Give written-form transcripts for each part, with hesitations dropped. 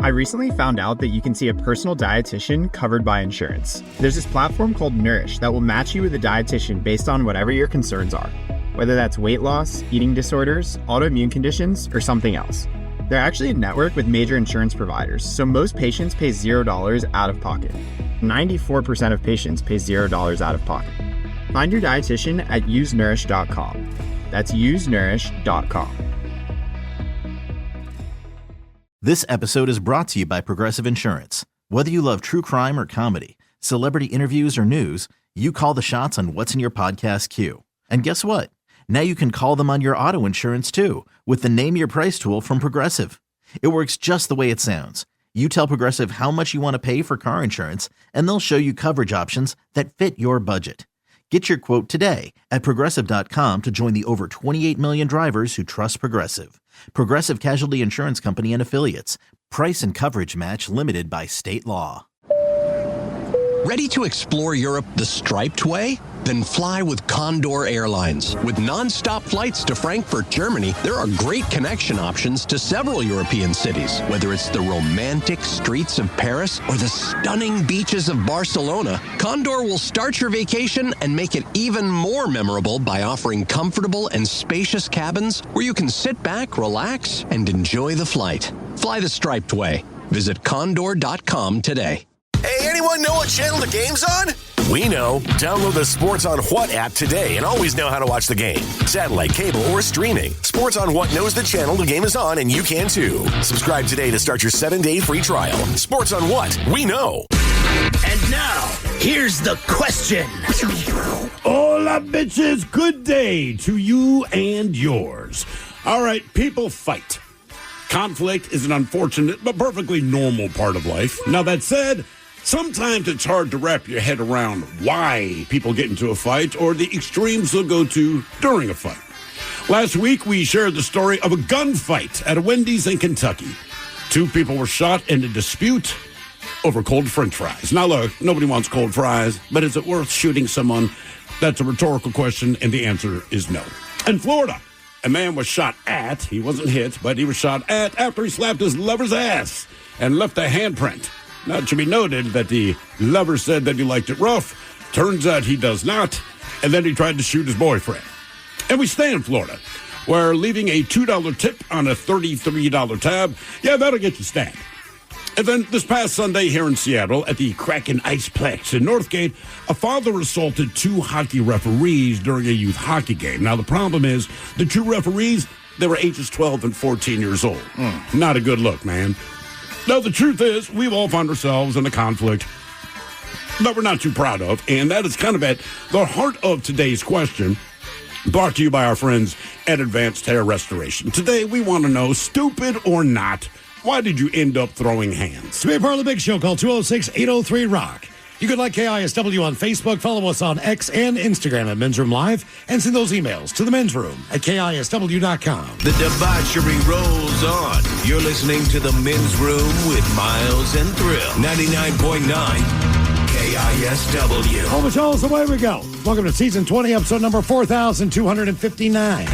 I recently found out that you can see a personal dietitian covered by insurance. There's this platform called Nourish that will match you with a dietitian based on whatever your concerns are, whether that's weight loss, eating disorders, autoimmune conditions, or something else. They're actually a network with major insurance providers, so most patients pay $0 out of pocket. 94% of patients pay $0 out of pocket. Find your dietitian at usenourish.com. That's usenourish.com. This episode is brought to you by Progressive Insurance. Whether you love true crime or comedy, celebrity interviews or news, you call the shots on what's in your podcast queue. And guess what? Now you can call them on your auto insurance too with the Name Your Price tool from Progressive. It works just the way it sounds. You tell Progressive how much you want to pay for car insurance, and they'll show you coverage options that fit your budget. Get your quote today at Progressive.com to join the over 28 million drivers who trust Progressive. Progressive Casualty Insurance Company and Affiliates. Price and coverage match limited by state law. Ready to explore Europe the striped way? Then fly with Condor Airlines. With non-stop flights to Frankfurt, Germany, there are great connection options to several European cities. Whether it's the romantic streets of Paris or the stunning beaches of Barcelona, Condor will start your vacation and make it even more memorable by offering comfortable and spacious cabins where you can sit back, relax, and enjoy the flight. Fly the striped way. Visit condor.com today. Hey, anyone know what channel the game's on? We know. Download the Sports on What app today and always know how to watch the game. Satellite, cable, or streaming. Sports on What knows the channel the game is on, and you can too. Subscribe today to start your 7-day free trial. Sports on What? We know. And now, here's the question. Hola, bitches. Good day to you and yours. All right, people fight. Conflict is an unfortunate but perfectly normal part of life. Now, that said, sometimes it's hard to wrap your head around why people get into a fight or the extremes they'll go to during a fight. Last week, we shared the story of a gunfight at a Wendy's in Kentucky. 2 people were shot in a dispute over cold French fries. Now, look, nobody wants cold fries, but is it worth shooting someone? That's a rhetorical question, and the answer is no. In Florida, a man was shot at, he wasn't hit, but he was shot at after he slapped his lover's ass and left a handprint. Now, it should be noted that the lover said that he liked it rough. Turns out he does not. And then he tried to shoot his boyfriend. And we stay in Florida, where leaving a $2 tip on a $33 tab, that'll get you stabbed. And then this past Sunday here in Seattle at the Kraken Iceplex in Northgate, a father assaulted 2 hockey referees during a youth hockey game. Now, the problem is the 2 referees, they were ages 12 and 14 years old. Not a good look, man. Now, the truth is, we've all found ourselves in a conflict that we're not too proud of, and that is kind of at the heart of today's question, brought to you by our friends at Advanced Hair Restoration. Today, we want to know, stupid or not, why did you end up throwing hands? To be a part of the big show, call 206-803-ROCK. You can like KISW on Facebook, follow us on X and Instagram at Men's Room Live, and send those emails to the Men's Room at KISW.com. The debauchery rolls on. You're listening to the Men's Room with Miles and Thrill. 99.9 KISW. Oh, Michelle, so away we go. Welcome to Season 20, Episode number 4,259.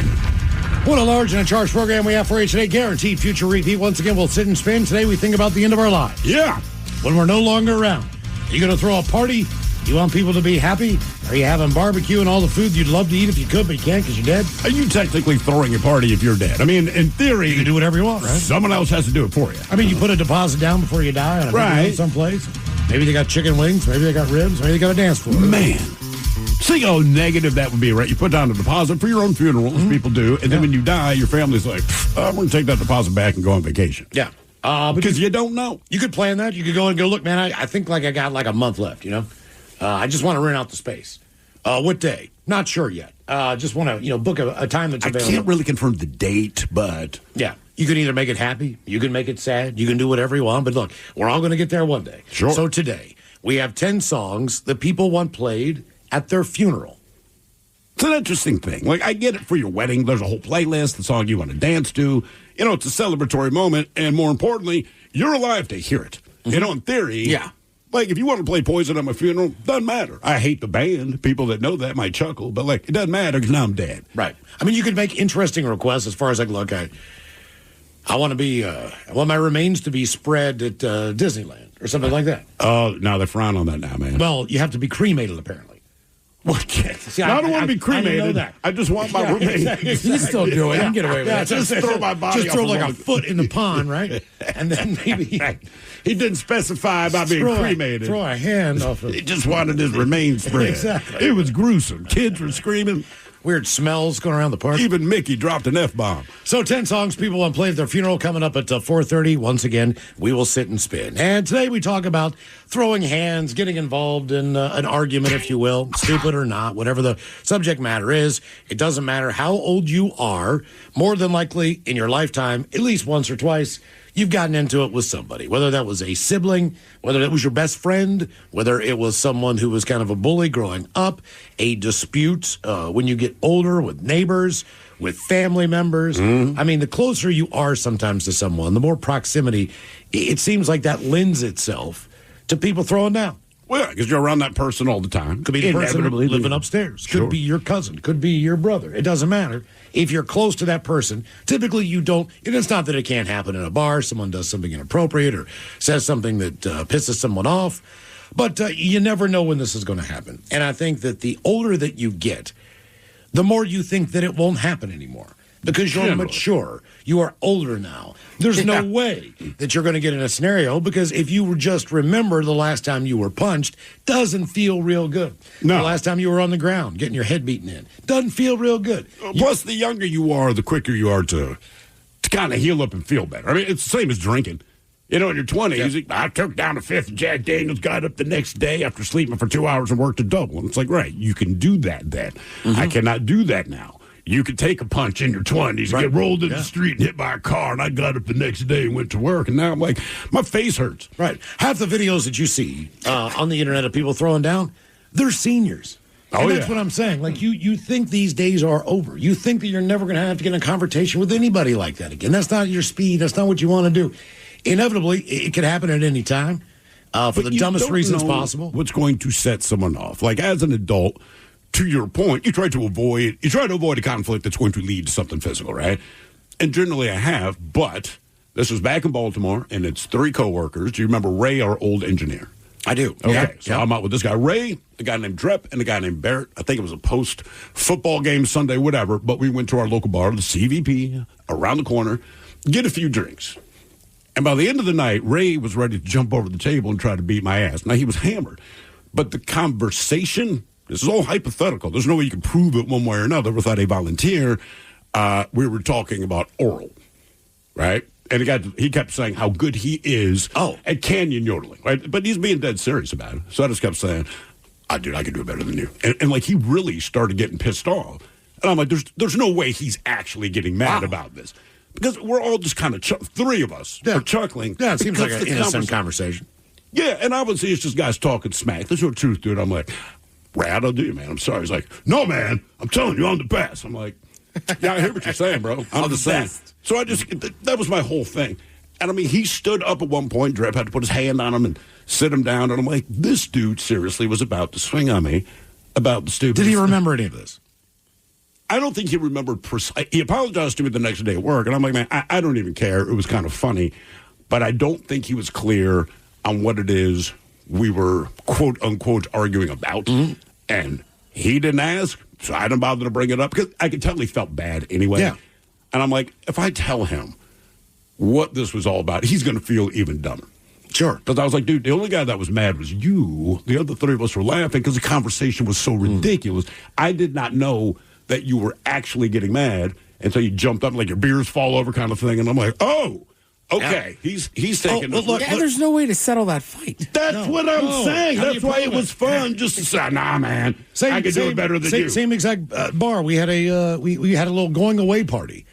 What a large and a charged program we have for you today. Guaranteed future repeat. Once again, we'll sit and spin. Today we think about the end of our lives. Yeah. When we're no longer around. Are you going to throw a party? You want people to be happy? Are you having barbecue and all the food you'd love to eat if you could, but you can't because you're dead? Are you technically throwing a party if you're dead? I mean, in theory, you can do whatever you want, right? Someone else has to do it for you. I mean, you put a deposit down before you die on a right someplace. Maybe they got chicken wings. Maybe they got ribs. Maybe they got a dance floor. Man. See how negative that would be, right? You put down a deposit for your own funeral, as people do, and then when you die, your family's like, I'm going to take that deposit back and go on vacation. Yeah. Because you don't know. You could plan that. You could go and go, look, man, I think like I got like a month left, you know? I just want to rent out the space. What day? Not sure yet. Just want to, book a time that's available. I can't really confirm the date, but... Yeah. You can either make it happy, you can make it sad, you can do whatever you want, but look, we're all going to get there one day. Sure. So today, we have 10 songs that people want played at their funeral. It's an interesting thing. Like, I get it for your wedding. There's a whole playlist, the song you want to dance to. It's a celebratory moment, and more importantly, you're alive to hear it. In theory... Yeah. Like, if you want to play Poison at my funeral, doesn't matter. I hate the band. People that know that might chuckle, but, it doesn't matter because now I'm dead. Right. I mean, you could make interesting requests as far as, look, I want my remains to be spread at Disneyland or something like that. Oh, no, they frown on that now, man. Well, you have to be cremated, apparently. What? See, I don't want to be cremated. I didn't know that. I just want my remains. Exactly. You still do it. You can get away with that. Just throw my body. Just throw like a foot in the pond, right? And then maybe he didn't specify about being cremated. Throw a hand off. He just wanted his remains spread. Exactly. It was gruesome. Kids were screaming. Weird smells going around the park. Even Mickey dropped an F-bomb. So 10 songs people want to play at their funeral coming up at 4:30. Once again, we will sit and spin. And today we talk about throwing hands, getting involved in an argument, if you will, stupid or not, whatever the subject matter is. It doesn't matter how old you are. More than likely in your lifetime, at least once or twice, you've gotten into it with somebody, whether that was a sibling, whether it was your best friend, whether it was someone who was kind of a bully growing up, a dispute when you get older with neighbors, with family members. I mean, the closer you are sometimes to someone, the more proximity, it seems like that lends itself to people throwing down. Well, because you're around that person all the time. Could be the person living upstairs. Could be your cousin. Could be your brother. It doesn't matter. If you're close to that person, typically you don't. And it's not that it can't happen in a bar. Someone does something inappropriate or says something that pisses someone off. But you never know when this is going to happen. And I think that the older that you get, the more you think that it won't happen anymore. Because you're mature. You are older now. There's no way that you're going to get in a scenario because if you just remember the last time you were punched, doesn't feel real good. No. The last time you were on the ground getting your head beaten in, doesn't feel real good. Plus, the younger you are, the quicker you are to kind of heal up and feel better. I mean, it's the same as drinking. You know, in your 20s, I took down a fifth of Jack Daniels, got up the next day after sleeping for 2 hours and worked a double. And it's like, right, you can do that then. I cannot do that now. You could take a punch in your 20s and get rolled in the street and hit by a car, and I got up the next day and went to work, and now I'm like, my face hurts. Right. Half the videos that you see on the internet of people throwing down, they're seniors. And that's what I'm saying. Like, you think these days are over. You think that you're never going to have to get in a confrontation with anybody like that again. That's not your speed. That's not what you want to do. Inevitably, it could happen at any time for the dumbest reasons possible. What's going to set someone off? Like, as an adult, to your point, you try to avoid a conflict that's going to lead to something physical, right? And generally I have, but this was back in Baltimore, and it's 3 coworkers. Do you remember Ray, our old engineer? I do. Okay, so I'm out with this guy, Ray, a guy named Drepp, and a guy named Barrett. I think it was a post-football game Sunday, whatever, but we went to our local bar, the CVP, around the corner, get a few drinks. And by the end of the night, Ray was ready to jump over the table and try to beat my ass. Now, he was hammered, but the conversation... This is all hypothetical. There's no way you can prove it one way or another without a volunteer. We were talking about oral, right? And he kept saying how good he is at canyon yodeling, right? But he's being dead serious about it. So I just kept saying, dude, I can do it better than you. And like, he really started getting pissed off. And I'm like, there's no way he's actually getting mad about this. Because we're all just kind of, 3 of us are chuckling. Yeah, it seems like an innocent conversation. Yeah, and obviously it's just guys talking smack. There's no truth to it. I'm like... Ray, I don't do it, man. I'm sorry. He's like, no, man. I'm telling you, I'm the best. I'm like, yeah, I hear what you're saying, bro. I'm the best. So that was my whole thing. And I mean, he stood up at one point. Drepp had to put his hand on him and sit him down. And I'm like, this dude seriously was about to swing on me about the stupid. Did he remember any of this? I don't think he remembered. He apologized to me the next day at work. And I'm like, man, I don't even care. It was kind of funny. But I don't think he was clear on what it is we were, quote unquote, arguing about. And he didn't ask, so I didn't bother to bring it up because I could tell he felt bad anyway. Yeah. And I'm like, if I tell him what this was all about, he's going to feel even dumber. Sure. Because I was like, dude, the only guy that was mad was you. The other 3 of us were laughing because the conversation was so ridiculous. I did not know that you were actually getting mad until you jumped up like your beers fall over kind of thing. And I'm like, oh. Okay, he's taking. Look, there's no way to settle that fight. That's what I'm saying. That's why it was fun just to say, nah, man, I can do it better than you. Same exact bar. We had a we had a little going away party,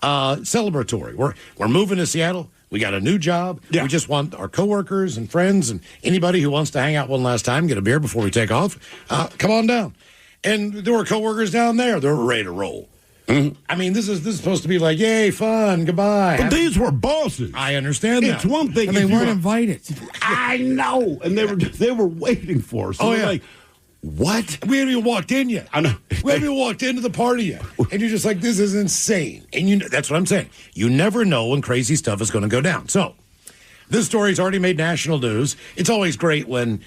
celebratory. We're moving to Seattle. We got a new job. Yeah. We just want our coworkers and friends and anybody who wants to hang out one last time, get a beer before we take off. Come on down. And there were coworkers down there. They were ready to roll. I mean, this is supposed to be like, yay, fun, goodbye. But these were bosses. I understand that. It's one thing. And they weren't invited. I know. And they were waiting for us. So like, What? We haven't even walked in yet. I know. We haven't even walked into the party yet. And you're just like, this is insane. And that's what I'm saying. You never know when crazy stuff is going to go down. So this story's already made national news. It's always great when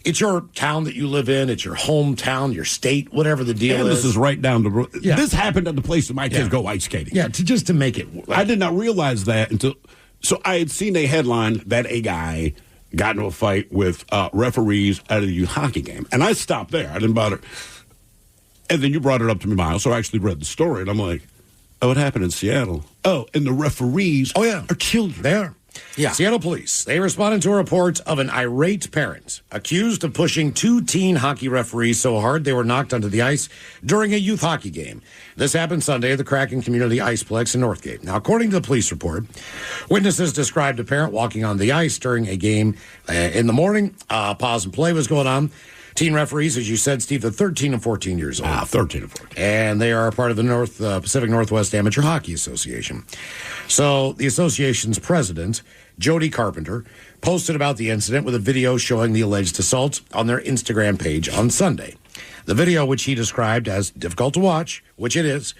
it's your town that you live in, it's your hometown, your state, whatever the deal And is. this is right down the road. Yeah. This happened at the place that my kids go ice skating. Yeah, just to make it. I did not realize that until. So I had seen a headline that a guy got into a fight with referees at a youth hockey game. And I stopped there. I didn't bother. And then you brought it up to me, Miles, so I actually read the story. And I'm like, oh, it happened in Seattle. Oh, and the referees are children. They are. Yeah. Seattle police, they responded to a report of an irate parent accused of pushing two teen hockey referees so hard they were knocked onto the ice during a youth hockey game. This happened Sunday at the Kraken Community Iceplex in Northgate. Now, according to the police report, witnesses described a parent walking on the ice during a game in the morning. Pause and play was going on. Teen referees, as you said, Steve, they're 13 and 14 years old. 13 and 14. And they are part of the Pacific Northwest Amateur Hockey Association. So the association's president, Jody Carpenter, posted about the incident with a video showing the alleged assault on their Instagram page on Sunday. The video, which he described as difficult to watch, which it is,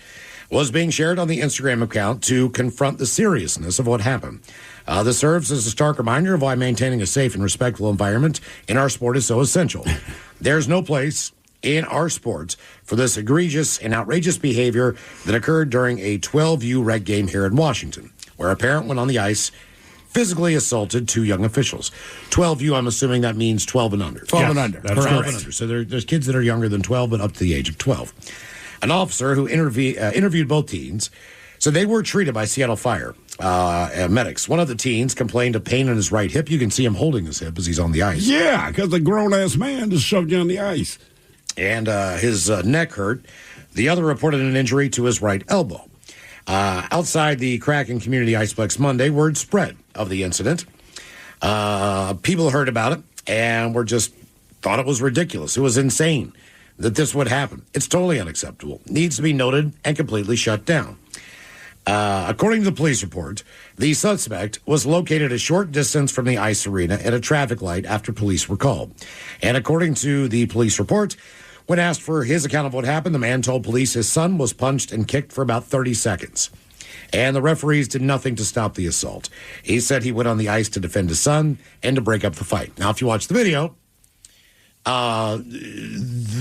was being shared on the Instagram account to confront the seriousness of what happened. This serves as a stark reminder of why maintaining a safe and respectful environment in our sport is so essential. There's no place in our sports for this egregious and outrageous behavior that occurred during a 12U rec game here in Washington, where a parent went on the ice, physically assaulted two young officials. 12U, I'm assuming that means 12 and under. 12 and under. That's 12 correct. and under. So there's kids that are younger than 12, but up to the age of 12. An officer who interviewed both teens said they were treated by Seattle Fire medics. One of the teens complained of pain in his right hip. You can see him holding his hip as he's on the ice. Yeah, because the grown-ass man just shoved you on the ice. And his neck hurt. The other reported an injury to his right elbow. Outside the Kraken Community Iceplex Monday, word spread of the incident. People heard about it and thought it was ridiculous. It was insane that this would happen. It's totally unacceptable. Needs to be noted and completely shut down. According to the police report, the suspect was located a short distance from the ice arena at a traffic light after police were called. And according to the police report, when asked for his account of what happened, the man told police his son was punched and kicked for about 30 seconds. And the referees did nothing to stop the assault. He said he went on the ice to defend his son and to break up the fight. Now, if you watch the video,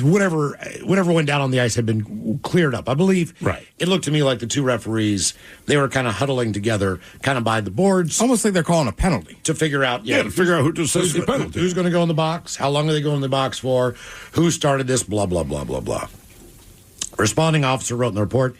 whatever went down on the ice had been cleared up. I believe it looked to me like the two referees, they were kind of huddling together, kind of by the boards. Almost like they're calling a penalty. To figure out, to figure out who to assess the penalty. Who's going to go in the box? How long are they going in the box for? Who started this? Blah, blah, blah, blah, blah. Responding officer wrote in the report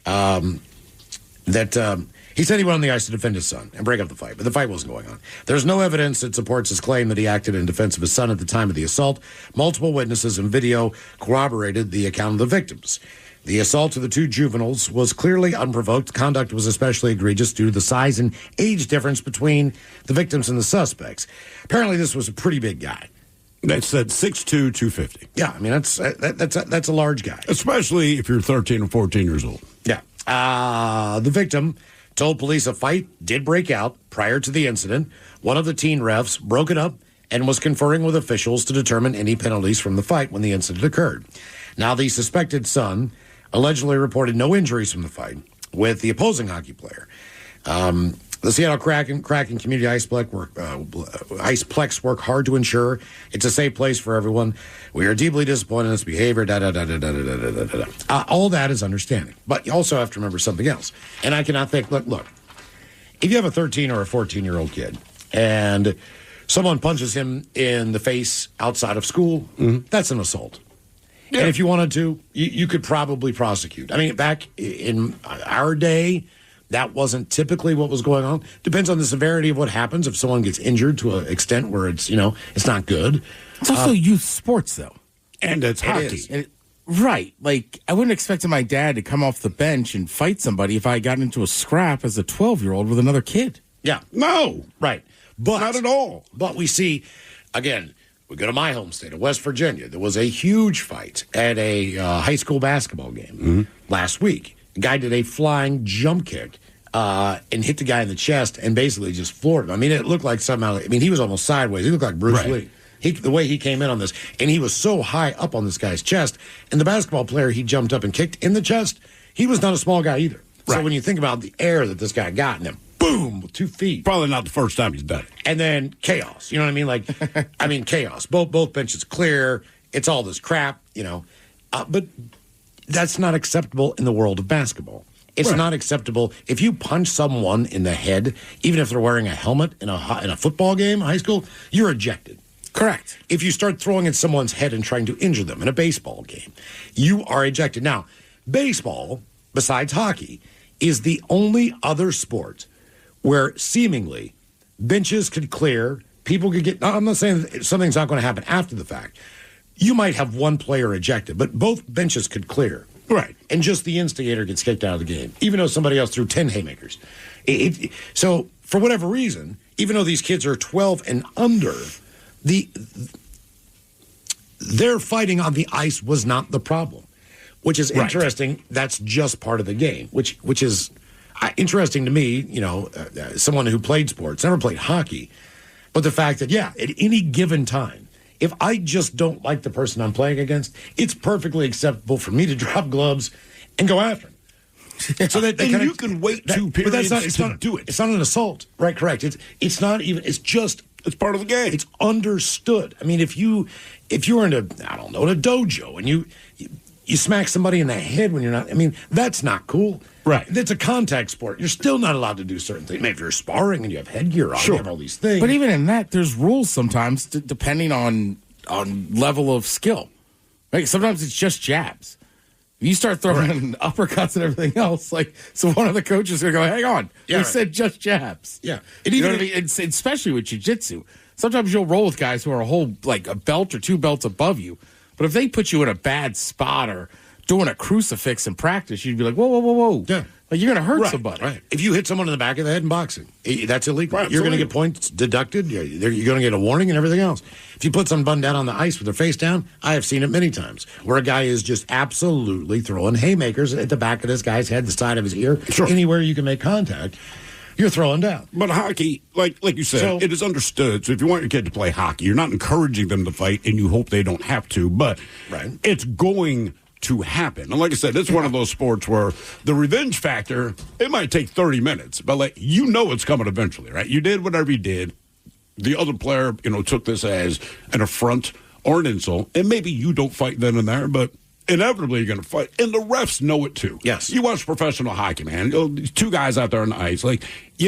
that he said he went on the ice to defend his son and break up the fight, but the fight wasn't going on. There's no evidence that supports his claim that he acted in defense of his son at the time of the assault. Multiple witnesses and video corroborated the account of the victims. The assault of the two juveniles was clearly unprovoked. Conduct was especially egregious due to the size and age difference between the victims and the suspects. Apparently, this was a pretty big guy. That's at 6'2", 250. Yeah, I mean, that's a large guy. Especially if you're 13 or 14 years old. Yeah. The victim told police a fight did break out prior to the incident. One of the teen refs broke it up and was conferring with officials to determine any penalties from the fight when the incident occurred. Now, the suspected son allegedly reported no injuries from the fight with the opposing hockey player. The Seattle Kraken Community Iceplex work hard to ensure it's a safe place for everyone. We are deeply disappointed in this behavior. All that is understanding. But you also have to remember something else. And I cannot think, look, if you have a 13 or a 14-year-old kid and someone punches him in the face outside of school, that's an assault. Yeah. And if you wanted to, you could probably prosecute. I mean, back in our day, that wasn't typically what was going on. Depends on the severity of what happens. If someone gets injured to an extent where it's not good. It's also youth sports, though. And it's hockey. Right. Like, I wouldn't expect my dad to come off the bench and fight somebody if I got into a scrap as a 12-year-old with another kid. Yeah. No. Right. But not at all. But we see, again, we go to my home state of West Virginia. There was a huge fight at a high school basketball game last week. The guy did a flying jump kick and hit the guy in the chest and basically just floored him. I mean, it looked like somehow, he was almost sideways. He looked like Bruce Lee. The way he came in on this, and he was so high up on this guy's chest, and the basketball player he jumped up and kicked in the chest, he was not a small guy either. Right. So when you think about the air that this guy got, and then boom, with 2 feet. Probably not the first time he's done it. And then chaos. You know what I mean? Like, chaos. Both benches clear. It's all this crap, but that's not acceptable in the world of basketball. It's not acceptable if you punch someone in the head, even if they're wearing a helmet in a football game, high school, you're ejected. Correct. If you start throwing at someone's head and trying to injure them in a baseball game, you are ejected. Now, baseball, besides hockey, is the only other sport where seemingly benches could clear, people could get. I'm not saying that something's not going to happen after the fact. You might have one player ejected, but both benches could clear. Right. And just the instigator gets kicked out of the game, even though somebody else threw 10 haymakers. So, for whatever reason, even though these kids are 12 and under, their fighting on the ice was not the problem, which is interesting. That's just part of the game, which is interesting to me, someone who played sports, never played hockey, but the fact that, at any given time, if I just don't like the person I'm playing against, it's perfectly acceptable for me to drop gloves and go after him. So that you can wait 2 periods to do it. It's not an assault, right? Correct. It's not even. It's just. It's part of the game. It's understood. I mean, if you were in a dojo and you smack somebody in the head when you're not. I mean, that's not cool. Right. It's a contact sport. You're still not allowed to do certain things. Maybe if you're sparring and you have headgear on, you have all these things. But even in that, there's rules sometimes depending on level of skill. Like sometimes it's just jabs. You start throwing uppercuts and everything else. So one of the coaches are going to go, hang on. You said just jabs. Yeah. You know what I mean? Especially with jiu-jitsu. Sometimes you'll roll with guys who are a belt or 2 belts above you. But if they put you in a bad spot or doing a crucifix in practice, you'd be like, whoa. Yeah. Like you're going to hurt somebody. Right. If you hit someone in the back of the head in boxing, that's illegal. Right, you're going to get points deducted. You're going to get a warning and everything else. If you put someone down on the ice with their face down, I have seen it many times where a guy is just absolutely throwing haymakers at the back of this guy's head, the side of his ear, anywhere you can make contact. You're throwing down. But hockey, like you said, it is understood. So if you want your kid to play hockey, you're not encouraging them to fight, and you hope they don't have to. But it's going to happen. And like I said, it's one of those sports where the revenge factor, it might take 30 minutes, but it's coming eventually, right? You did whatever you did. The other player, took this as an affront or an insult, and maybe you don't fight then and there, but inevitably you're going to fight. And the refs know it too. Yes. You watch professional hockey, man. These 2 guys out there on the ice, they're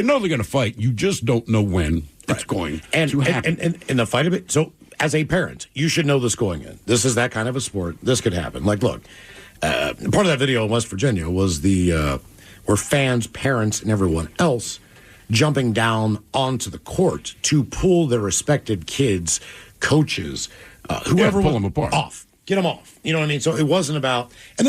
going to fight. You just don't know when it's going to happen. And the fight of it. So as a parent, you should know this going in. This is that kind of a sport. This could happen. Look, part of that video in West Virginia was where fans, parents, and everyone else jumping down onto the court to pull their respected kids, coaches, whoever pull them apart. Off. Get them off. You know what I mean? So it wasn't about. And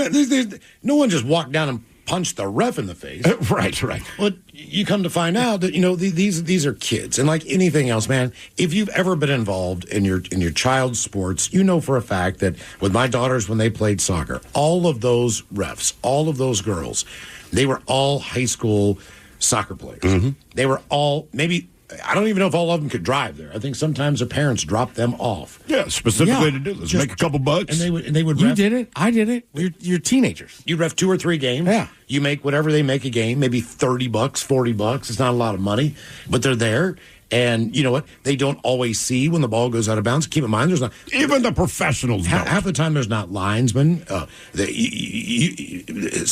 no one just walked down and punched the ref in the face. Right. Well, you come to find out that these are kids, and like anything else, man. If you've ever been involved in your child's sports, you know for a fact that with my daughters when they played soccer, all of those refs, all of those girls, they were all high school soccer players. Mm-hmm. They were all maybe. I don't even know if all of them could drive there. I think sometimes their parents dropped them off. Yeah, specifically to do this. Make a couple bucks. And they would You ref. did it. I did it. You're teenagers. You ref 2 or 3 games. Yeah. You make whatever they make a game, maybe $30, $40. It's not a lot of money, but they're there. And you know what? They don't always see when the ball goes out of bounds. Keep in mind, there's not even the professionals. Half the time, there's not linesmen. Some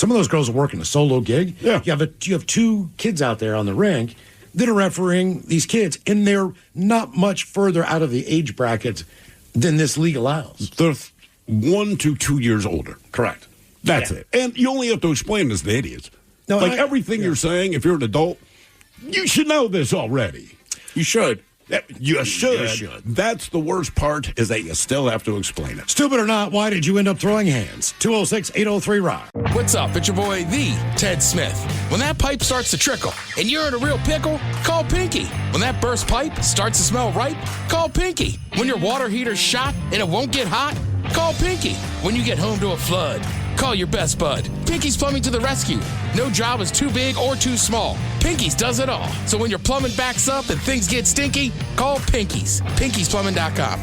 of those girls are working a solo gig. Yeah. You have 2 kids out there on the rink that are refereeing these kids, and they're not much further out of the age bracket than this league allows. They're 1 to 2 years older. Correct. That's it. And you only have to explain this to idiots. No, everything you're saying, if you're an adult, you should know this already. You should. You should. That's the worst part, is that you still have to explain it. Stupid or not, why did you end up throwing hands? 206-803-ROCK. What's up? It's your boy, the Ted Smith. When that pipe starts to trickle and you're in a real pickle, call Pinky. When that burst pipe starts to smell ripe, call Pinky. When your water heater's shot and it won't get hot, call Pinky. When you get home to a flood, call your best bud. Pinky's Plumbing to the rescue. No job is too big or too small. Pinky's does it all. So when your plumbing backs up and things get stinky, call Pinky's. Pinky'sPlumbing.com.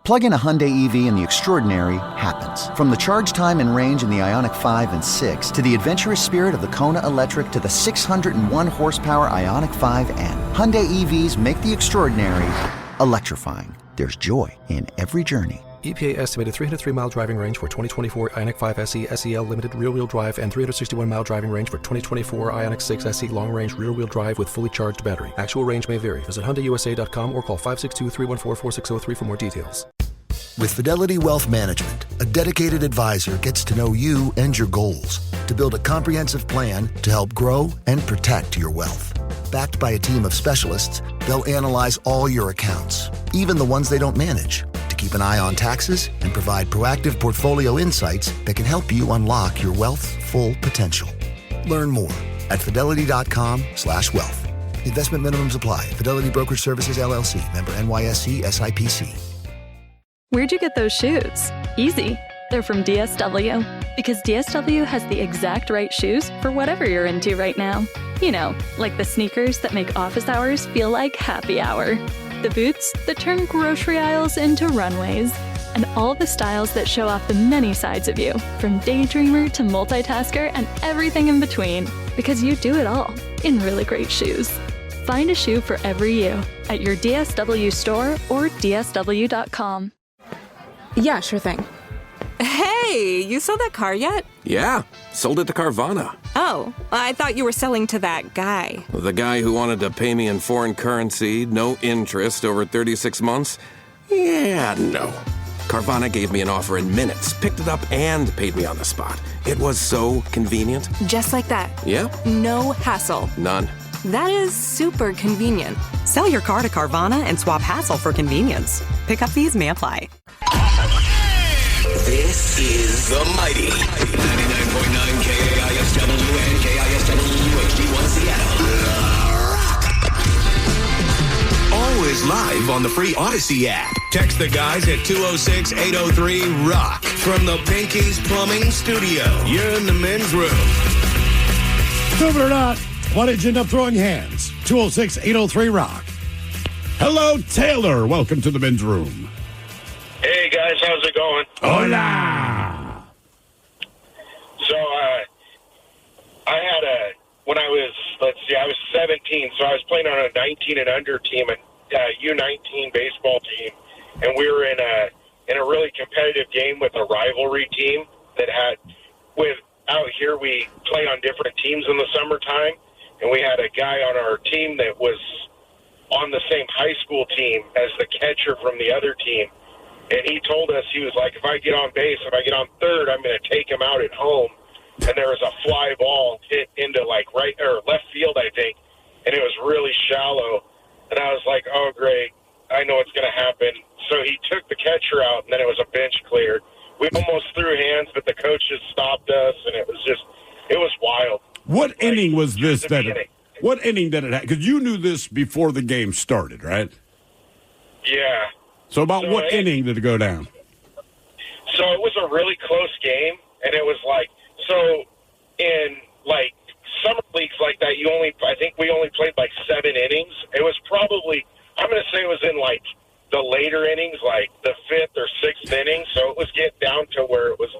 Plug in a Hyundai EV and the extraordinary happens. From the charge time and range in the Ioniq 5 and 6 to the adventurous spirit of the Kona Electric to the 601 horsepower Ioniq 5N. Hyundai EVs make the extraordinary electrifying. There's joy in every journey. EPA estimated 303-mile driving range for 2024 Ioniq 5 SE SEL Limited rear-wheel drive and 361-mile driving range for 2024 Ioniq 6 SE long-range rear-wheel drive with fully charged battery. Actual range may vary. Visit HyundaiUSA.com or call 562-314-4603 for more details. With Fidelity Wealth Management, a dedicated advisor gets to know you and your goals to build a comprehensive plan to help grow and protect your wealth. Backed by a team of specialists, they'll analyze all your accounts, even the ones they don't manage, to keep an eye on taxes and provide proactive portfolio insights that can help you unlock your wealth's full potential. Learn more at fidelity.com/wealth. Investment minimums apply. Fidelity Brokerage Services, LLC. Member NYSE SIPC. Where'd you get those shoes? Easy. They're from DSW. Because DSW has the exact right shoes for whatever you're into right now. You know, like the sneakers that make office hours feel like happy hour. The boots that turn grocery aisles into runways. And all the styles that show off the many sides of you, from daydreamer to multitasker and everything in between. Because you do it all in really great shoes. Find a shoe for every you at your DSW store or DSW.com. Yeah, sure thing. Hey, you sold that car yet? Yeah, sold it to Carvana. Oh, I thought you were selling to that guy. The guy who wanted to pay me in foreign currency, no interest, over 36 months? Yeah, no. Carvana gave me an offer in minutes, picked it up, and paid me on the spot. It was so convenient. Just like that. Yeah? No hassle. None. That is super convenient. Sell your car to Carvana and swap hassle for convenience. Pickup fees may apply. This is the mighty 99.9 KISW and KISW HD1 Seattle. Always live on the free Odyssey app. Text the guys at 206-803-ROCK from the Pinky's Plumbing Studio. You're in the men's room. Prove it or not, why did you end up throwing hands? 206-803-ROCK. Hello, Taylor. Welcome to the men's room. Hey, guys. How's it going? Hola. So, I had when I was 17, so I was playing on a 19 and under team, a U19 baseball team, and we were in a really competitive game with a rivalry team that had, out here we play on different teams in the summertime, and we had a guy on our team that was on the same high school team as the catcher from the other team. And he told us, he was like, if I get on base, if I get on third, I'm going to take him out at home. And there was a fly ball hit into right or left field, I think, and it was really shallow. And I was like, oh, great, I know what's going to happen. So he took the catcher out, and then it was a bench cleared. We almost threw hands, but the coaches stopped us, and it was wild. What inning was this? What inning did it have? Because you knew this before the game started, right? Yeah. So what inning did it go down? So it was a really close game, and it was in summer leagues like that, I think we only played 7 innings. It was probably, I'm going to say it was in the later innings, the 5th or 6th inning. So it was getting down to where it was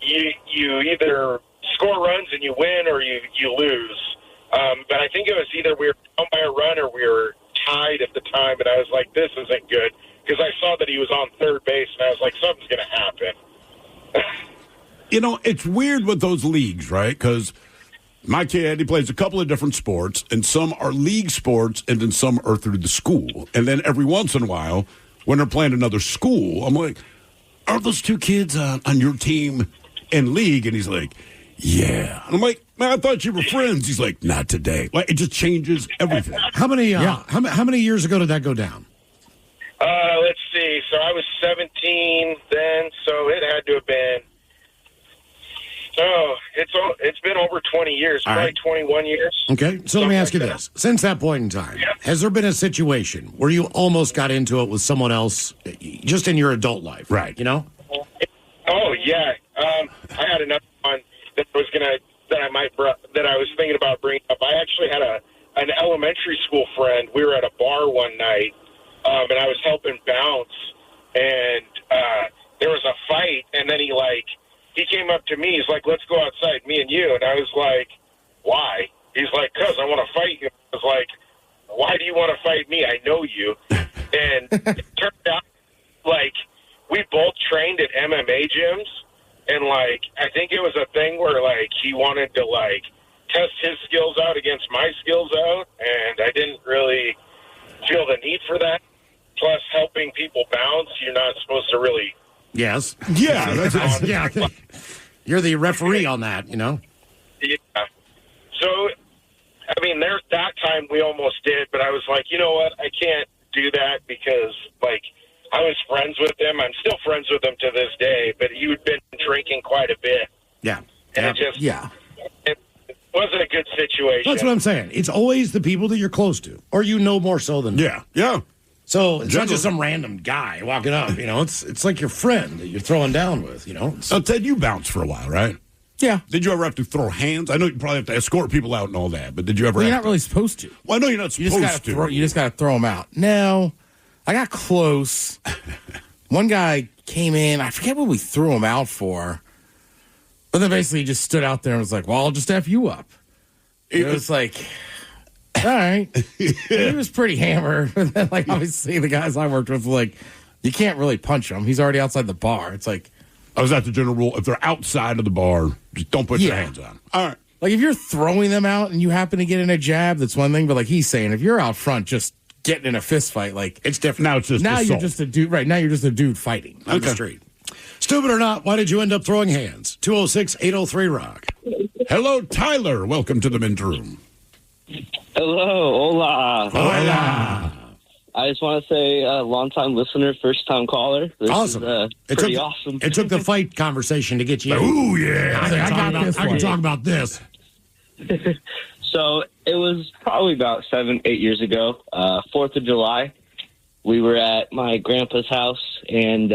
you either score runs and you win or you lose. But I think it was either we were down by a run or we were tied at the time, and I was like, this isn't good, because I saw that he was on third base, and I was like, something's going to happen. It's weird with those leagues, right? Because my kid, he plays a couple of different sports, and some are league sports, and then some are through the school. And then every once in a while, when they're playing another school, I'm like, are those two kids on your team in league? And he's like, yeah. And I'm like, man, I thought you were friends. He's like, not today. It just changes everything. How many years ago did that go down? Let's see. So I was 17 then, so it had to have been. Oh, it's been over 20 years, probably 21 years. Okay, so let me ask you this. Since that point in time, has there been a situation where you almost got into it with someone else just in your adult life? Right. Oh, yeah. I had another one that I was thinking about bringing up. I actually had an elementary school friend. We were at a bar one night, and I was helping bounce, me and you. And I was like, why? He's like, because I want to fight you. I was like, why do you want to fight me? I know you. And it turned out, like, we both trained at MMA gyms. And, like, I think it was a thing where, like, he wanted to, like, test his skills out against my skills out. And I didn't really feel the need for that. Plus, helping people bounce, you're not supposed to really. Yes. Yeah. Yeah. You're the referee on that, you know? Yeah. So, I mean, there's that time we almost did, but I was like, you know what? I can't do that because, like, I was friends with him. I'm still friends with him to this day, but he had been drinking quite a bit. Yeah. And it just, it wasn't a good situation. That's what I'm saying. It's always the people that you're close to, or you know more so than Yeah. So it's not just some random guy walking up, you know. It's like your friend that you're throwing down with, you know. So Ted, you bounced for a while, right? Yeah. Did you ever have to throw hands? I know you probably have to escort people out and all that, but did you ever? Well, you're not really supposed to. Well, I know you're not supposed to. You just got to throw them out. No, I got close. One guy came in. I forget what we threw him out for, but then basically he just stood out there and was like, "Well, I'll just F you up." It was like. All right. He was pretty hammered. And then, like, obviously, the guys I worked with were like, you can't really punch him. He's already outside the bar. It's like. Oh, is that the general rule? If they're outside of the bar, just don't put your hands on. All right. Like, if you're throwing them out and you happen to get in a jab, that's one thing. But, like he's saying, if you're out front just getting in a fist fight, like. It's different. Now it's just Now assault. you're just a dude. Right. Now you're just a dude fighting on the street. Stupid or not, why did you end up throwing hands? 206-803-ROCK. Hello, Tyler. Welcome to the men's room. Hello, hola. Hola. I just want to say, long-time listener, first-time caller. This Awesome. Is, pretty awesome. It took the fight conversation to get you. Oh, yeah. I can talk about this. So it was probably about 7-8 years ago, 4th of July. We were at my grandpa's house, and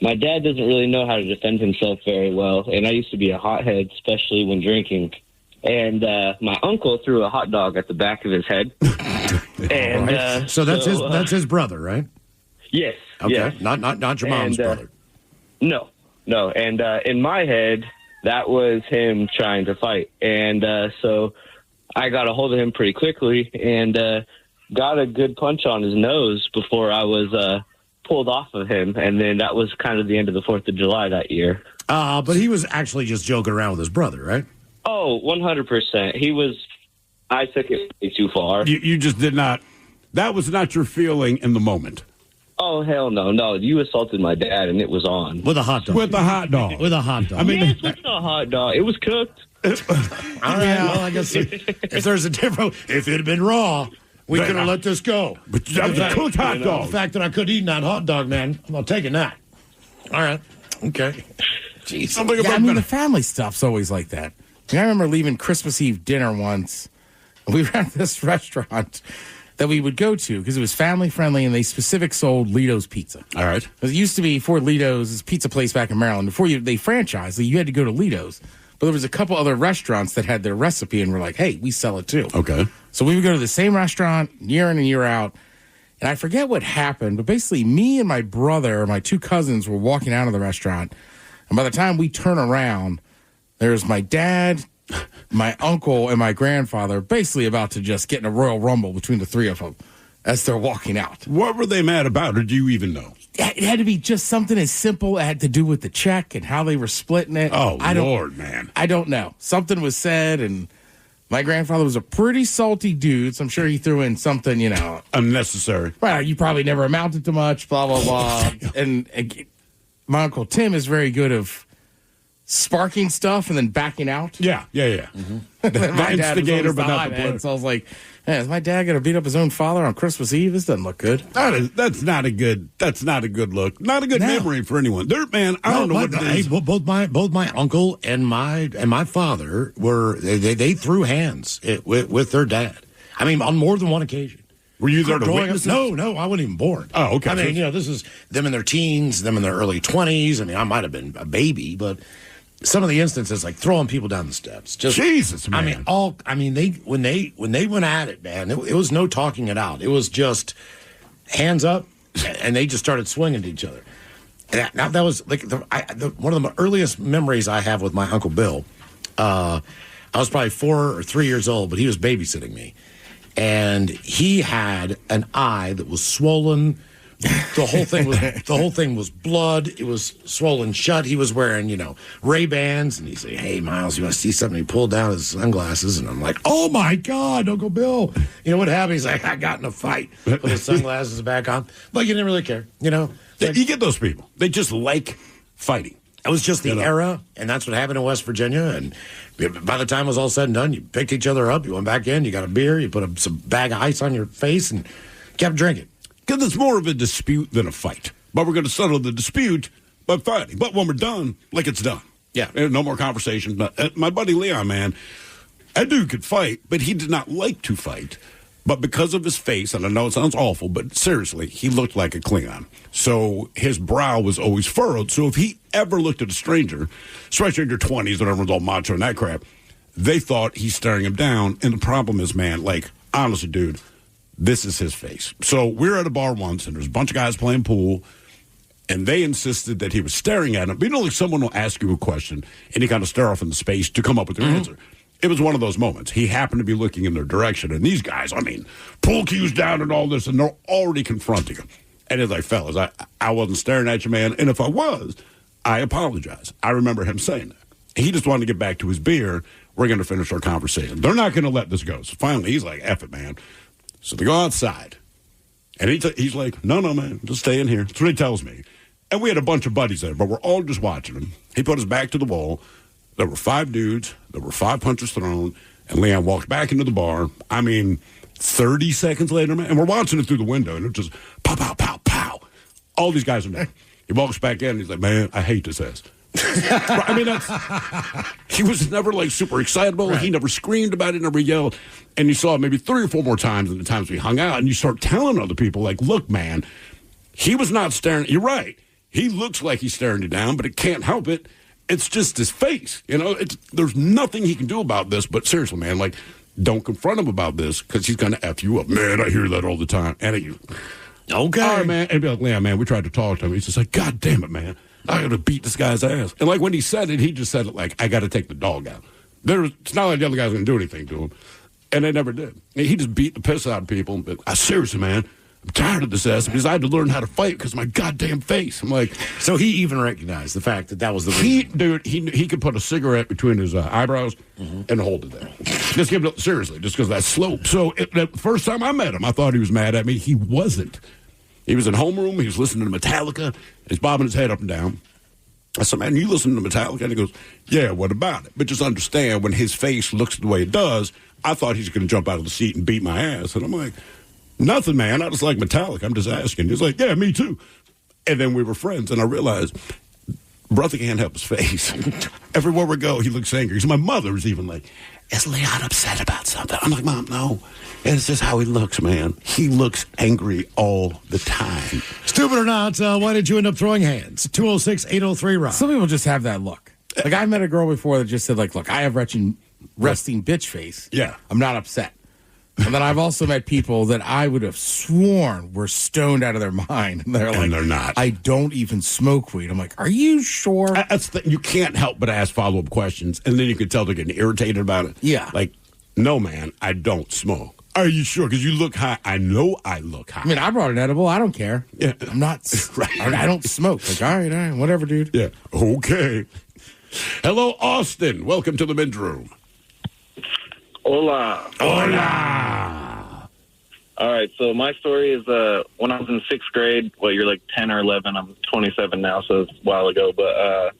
my dad doesn't really know how to defend himself very well, and I used to be a hothead, especially when drinking. And my uncle threw a hot dog at the back of his head. And right. So that's his brother, right? Yes. Okay. Yes. Not your mom's brother. No. And in my head, that was him trying to fight. And so I got a hold of him pretty quickly and got a good punch on his nose before I was pulled off of him. And then that was kind of the end of the 4th of July that year. But he was actually just joking around with his brother, right? Oh, 100%. I took it way too far. You just did not. That was not your feeling in the moment. Oh, hell no. No, you assaulted my dad, and it was on. With a hot dog. With a hot dog. With a hot dog. I mean, yes, with a hot dog. It was cooked. All right. Well, I guess if there's a difference, if it had been raw, we could have let this go. But that was a cooked hot dog. The fact that I could eat that hot dog, man, I'm not taking that. All right. Okay. Jeez. I mean, the family stuff's always like that. I remember leaving Christmas Eve dinner once. We were at this restaurant that we would go to because it was family friendly and they specific sold Lito's Pizza. All right. Because it used to be for Lito's, this pizza place back in Maryland. Before they franchised, you had to go to Lito's. But there was a couple other restaurants that had their recipe and were like, hey, we sell it too. Okay. So we would go to the same restaurant year in and year out. And I forget what happened, but basically me and my brother, my two cousins, were walking out of the restaurant. And by the time we turn around, there's my dad, my uncle, and my grandfather basically about to just get in a royal rumble between the three of them as they're walking out. What were they mad about, or do you even know? It had to be just something as simple. It had to do with the check and how they were splitting it. Oh, Lord, man. I don't know. Something was said, and my grandfather was a pretty salty dude, so I'm sure he threw in something, unnecessary. Well, you probably never amounted to much, blah, blah, blah. and my Uncle Tim is very good of sparking stuff and then backing out. Yeah. Mm-hmm. My dad instigator, was but not the player. so I was like, man, is my dad going to beat up his own father on Christmas Eve? This doesn't look good. That's not a good look. Not a good memory for anyone. I don't know what it is. Both my uncle and my father were they threw hands with their dad. I mean, on more than one occasion. Were you there to witness? No, I wasn't even born. Oh, okay. I mean, this is them in their teens, them in their early 20s. I mean, I might have been a baby, but some of the instances, like throwing people down the steps. Just, Jesus, man. When they went at it, man, it was no talking it out. It was just hands up, and they just started swinging to each other. And that was like one of the earliest memories I have with my Uncle Bill I was probably 4 or 3 years old, but he was babysitting me. And he had an eye that was swollen. The whole thing was blood. It was swollen shut. He was wearing, Ray-Bans, and he said, "Hey, Miles, you want to see something?" He pulled down his sunglasses, and I'm like, "Oh my God, Uncle Bill!" You know what happened? He's like, "I got in a fight." Put his sunglasses back on, but you didn't really care. You get those people. They just like fighting. It was just the era, and that's what happened in West Virginia. And by the time it was all said and done, you picked each other up, you went back in, you got a beer, you put some bag of ice on your face, and kept drinking. Because it's more of a dispute than a fight. But we're going to settle the dispute by fighting. But when we're done, it's done. Yeah. No more conversation. But my buddy Leon, man, that dude could fight, but he did not like to fight. But because of his face, and I know it sounds awful, but seriously, he looked like a Klingon. So his brow was always furrowed. So if he ever looked at a stranger, especially in your 20s when everyone's all macho and that crap, they thought he's staring him down. And the problem is, man, honestly, dude, this is his face. So we're at a bar once, and there's a bunch of guys playing pool, and they insisted that he was staring at him. But someone will ask you a question, and you kind of stare off into space to come up with your answer. It was one of those moments. He happened to be looking in their direction, and these guys, pool cues down and all this, and they're already confronting him. And he's like, "Fellas, I wasn't staring at you, man, and if I was, I apologize." I remember him saying that. He just wanted to get back to his beer. We're going to finish our conversation. They're not going to let this go. So finally, he's like, "F it, man." So they go outside, and he's like, no, man, just stay in here. That's what he tells me. And we had a bunch of buddies there, but we're all just watching him. He put his back to the wall. There were 5 dudes. There were 5 punches thrown, and Leon walked back into the bar. 30 seconds later, man, and we're watching it through the window, and it's just pow, pow, pow, pow. All these guys are dead. He walks back in, and he's like, "Man, I hate this ass." He was never super excitable. Right. He never screamed about it, never yelled. And you saw it maybe 3 or 4 more times in the times we hung out. And you start telling other people, "Look, man, he was not staring. You're right. He looks like he's staring you down, but it can't help it. It's just his face. There's nothing he can do about this. But seriously, man, don't confront him about this because he's going to F you up. Man, I hear that all the time. And you, okay, all right, man. And be like, "Leon, man, we tried to talk to him." He's just like, "God damn it, man. I got to beat this guy's ass." And when he said it, he just said it I got to take the dog out. It's not like the other guy's going to do anything to him. And they never did. He just beat the piss out of people. But seriously, man, I'm tired of this ass because I had to learn how to fight because of my goddamn face. I'm like, so he even recognized the fact that was the reason. He could put a cigarette between his eyebrows and hold it there. Just give it seriously, just because of that slope. So the first time I met him, I thought he was mad at me. He wasn't. He was in homeroom. He was listening to Metallica. He's bobbing his head up and down. I said, "Man, you listen to Metallica?" And he goes, "Yeah, what about it?" But just understand, when his face looks the way it does, I thought he's going to jump out of the seat and beat my ass. And I'm like, "Nothing, man. I just like Metallica. I'm just asking." He's like, "Yeah, me too." And then we were friends, and I realized brother can't help his face. Everywhere we go, he looks angry. So my mother was even like, "Is Leon upset about something?" I'm like, "Mom, no. It's just how he looks, man. He looks angry all the time." Stupid or not, why did you end up throwing hands? 206-803-ROCK. Some people just have that look. I met a girl before that just said, "Look, I have resting bitch face. Yeah. I'm not upset." And then I've also met people that I would have sworn were stoned out of their mind. And they're not. "I don't even smoke weed." I'm like, "Are you sure?" You can't help but ask follow-up questions, and then you can tell they're getting irritated about it. Yeah. "No, man, I don't smoke." "Are you sure? Because you look high." "I know I look high." I brought an edible. I don't care. Yeah. I'm not. Right. I don't smoke. All right, whatever, dude. Yeah. Okay. Hello, Austin. Welcome to the men's room. Hola. Hola. All right, so my story is when I was in 6th grade, you're 10 or 11. I'm 27 now, so it's a while ago. But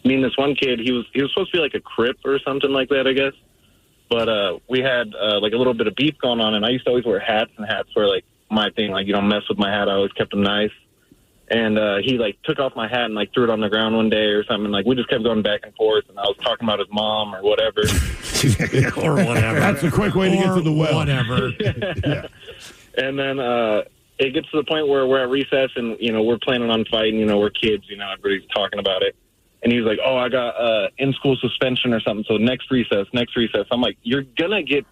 me and this one kid, he was supposed to be a Crip or something like that, I guess. But we had a little bit of beef going on, and I used to always wear hats, and hats were my thing. You don't mess with my hat. I always kept them nice. And he took off my hat and threw it on the ground one day or something. We just kept going back and forth, and I was talking about his mom or whatever. Or whatever. That's a quick way to get to the well. Whatever. Yeah. And then it gets to the point where we're at recess and, we're planning on fighting. We're kids, everybody's talking about it. And he's like, "Oh, I got in-school suspension or something. So next recess. I'm like, "You're going to get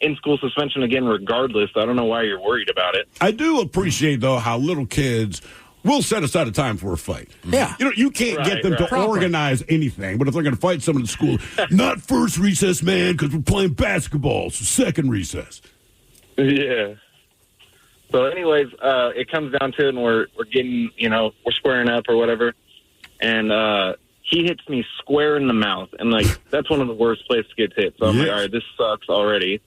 in-school suspension again regardless. I don't know why you're worried about it." I do appreciate, though, how little kids we'll set aside a time for a fight. Yeah. You can't get them to organize anything, but if they're going to fight someone in school, not first recess, man, because we're playing basketball, so second recess. Yeah. So anyways, it comes down to it, and we're getting, we're squaring up or whatever, and he hits me square in the mouth, and, that's one of the worst places to get hit. So I'm like, all right, this sucks already.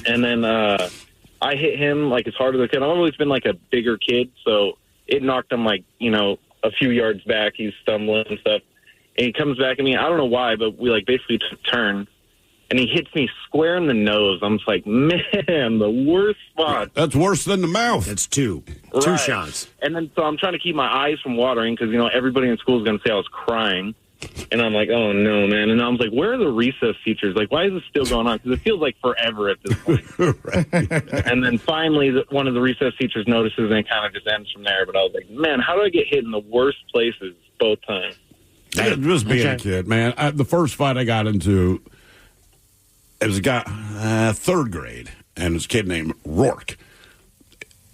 And then I hit him, as hard as I could. I've always been, a bigger kid, so it knocked him, a few yards back. He's stumbling and stuff. And he comes back at me. I don't know why, but we, basically turn. And he hits me square in the nose. I'm just like, man, the worst spot. That's worse than the mouth. That's two shots. And then so I'm trying to keep my eyes from watering because, everybody in school is going to say I was crying. And I'm like, oh, no, man. And I was like, where are the recess teachers? Why is this still going on? Because it feels like forever at this point. And then finally, one of the recess teachers notices, and it kind of just ends from there. But I was like, man, how do I get hit in the worst places both times? Just being a kid, man. The first fight I got into... It was a guy, third grade, and this kid named Rourke.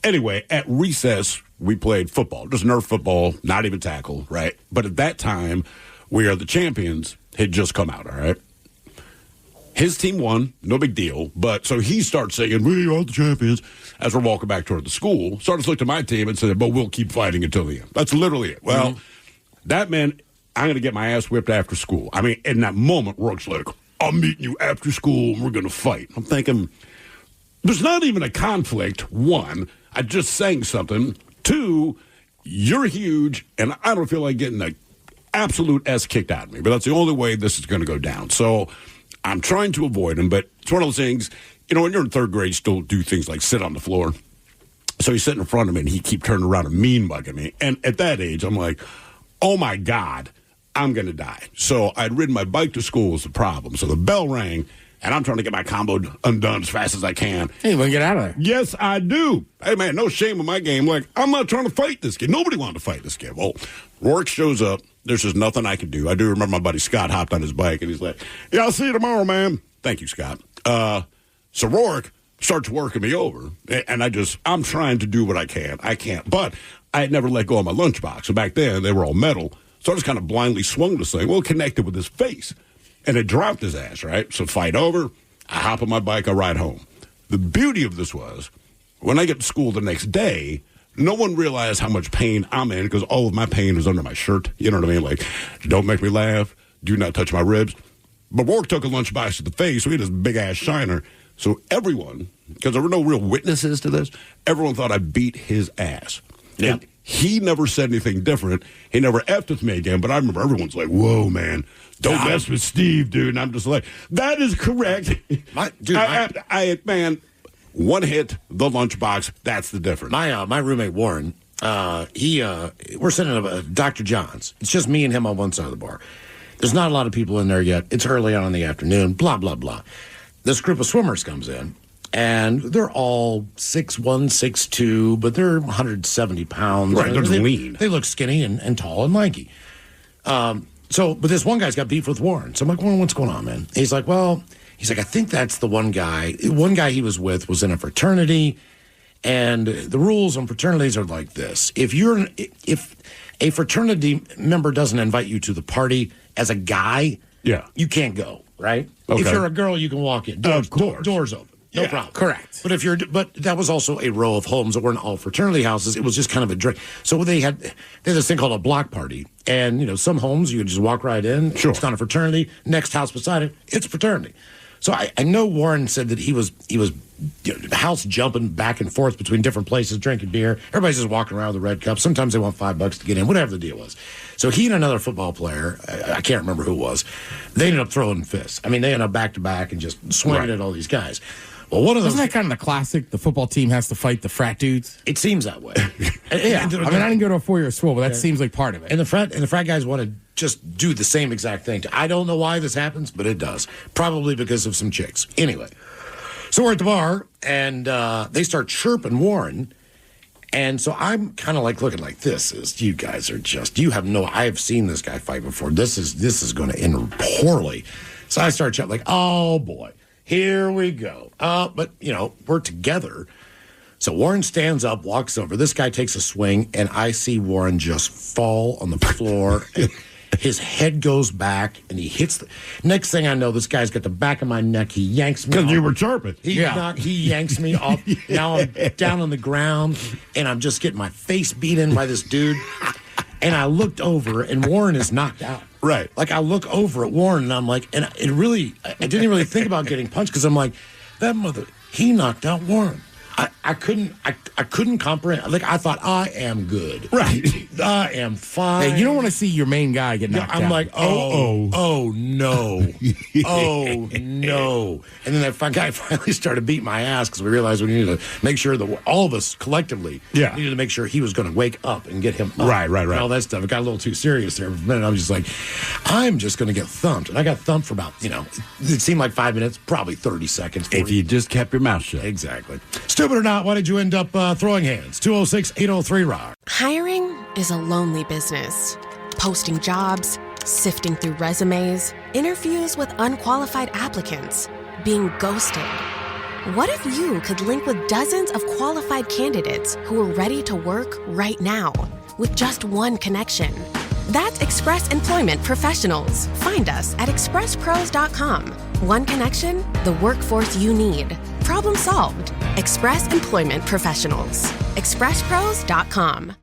Anyway, at recess, we played football. Just Nerf football, not even tackle, right? But at that time, We Are the Champions had just come out, all right? His team won, no big deal. But so he starts singing, We Are the Champions, as we're walking back toward the school. So I just looked at my team and said, but we'll keep fighting until the end. That's literally it. Well, that meant I'm going to get my ass whipped after school. I mean, in that moment, Rourke's like, I'm meeting you after school, and we're going to fight. I'm thinking, there's not even a conflict. One, I just sang something. Two, you're huge, and I don't feel like getting the absolute S kicked out of me. But that's the only way this is going to go down. So I'm trying to avoid him, but it's one of those things, when you're in third grade, you still do things like sit on the floor. So he's sitting in front of me, and he keep turning around and mean mugging me. And at that age, I'm like, oh, my God. I'm going to die. So I'd ridden my bike to school was the problem. So the bell rang, and I'm trying to get my combo undone as fast as I can. Hey, you want to get out of there? Yes, I do. Hey, man, no shame in my game. I'm not trying to fight this kid. Nobody wanted to fight this kid. Well, Rourke shows up. There's just nothing I can do. I do remember my buddy Scott hopped on his bike, and he's like, yeah, I'll see you tomorrow, man. Thank you, Scott. So Rourke starts working me over, and I'm trying to do what I can. I can't. But I had never let go of my lunchbox. So back then, they were all metal. So I just kind of blindly swung this thing. Well, it connected with his face. And it dropped his ass, right? So fight over. I hop on my bike. I ride home. The beauty of this was, when I get to school the next day, no one realized how much pain I'm in because all of my pain was under my shirt. You know what I mean? Don't make me laugh. Do not touch my ribs. But Rourke took a lunchbox to the face, so he had this big-ass shiner. So everyone, because there were no real witnesses to this, everyone thought I beat his ass. Yeah. And he never said anything different. He never effed with me again, but I remember everyone's like, whoa, man, don't mess with Steve, dude. And I'm just like, that is correct. Man, one hit, the lunchbox, that's the difference. My roommate, Warren, we're sitting at Dr. John's. It's just me and him on one side of the bar. There's not a lot of people in there yet. It's early on in the afternoon, blah, blah, blah. This group of swimmers comes in. And they're all 6'1", 6'2", but they're 170 pounds. Right, they're lean. They look skinny and tall and lanky. But this one guy's got beef with Warren. So I'm like, Warren, what's going on, man? He's like, I think that's the one guy. One guy he was with was in a fraternity, and the rules on fraternities are like this. If a fraternity member doesn't invite you to the party as a guy, you can't go, right? Okay. If you're a girl, you can walk in. Doors open. No problem. Correct. But that was also a row of homes that weren't all fraternity houses. It was just kind of a drink. So they had this thing called a block party. And, some homes you could just walk right in. Sure. It's not a fraternity. Next house beside it, it's a fraternity. So I know Warren said that he was house jumping back and forth between different places, drinking beer. Everybody's just walking around with a red cup. Sometimes they want $5 to get in, whatever the deal was. So he and another football player, I can't remember who it was, they ended up throwing fists. I mean, they ended up back-to-back and just swinging at all these guys. Well, isn't that kind of the classic? The football team has to fight the frat dudes. It seems that way. Yeah, I didn't go to a 4-year school, but that seems like part of it. And the frat guys want to just do the same exact thing. I don't know why this happens, but it does. Probably because of some chicks. Anyway, so we're at the bar, and they start chirping Warren. And so I'm kind of looking like this. You guys are I've seen this guy fight before. This is going to end poorly. So I start shouting oh boy. Here we go. But, we're together. So Warren stands up, walks over. This guy takes a swing, and I see Warren just fall on the floor. His head goes back, and he hits the... Next thing I know, this guy's got the back of my neck. He yanks me Because off. you were chirping. He yanks me off. Now I'm down on the ground, and I'm just getting my face beat in by this dude. And I looked over, and Warren is knocked out. Right. Like, I look over at Warren, and I'm like... And I didn't even really think about getting punched, because I'm like, he knocked out Warren. I couldn't comprehend. Like, I thought, I am good. Right. I am fine. Hey, you don't want to see your main guy get knocked out. I'm like, oh no. Oh, no. And then that guy finally started beating my ass because we realized we needed to make sure that all of us collectively needed to make sure he was going to wake up and get him up. Right. And all that stuff. It got a little too serious there for a minute. I was just like, I'm just going to get thumped. And I got thumped for about, it seemed like 5 minutes, probably 30 seconds. If you just kept your mouth shut. Exactly. Stupid or not, why did you end up throwing hands? 206-803-ROCK. Hiring is a lonely business. Posting jobs, sifting through resumes, interviews with unqualified applicants, being ghosted. What if you could link with dozens of qualified candidates who are ready to work right now with just one connection? That's Express Employment Professionals. Find us at expresspros.com. One connection, the workforce you need. Problem solved. Express Employment Professionals. expresspros.com.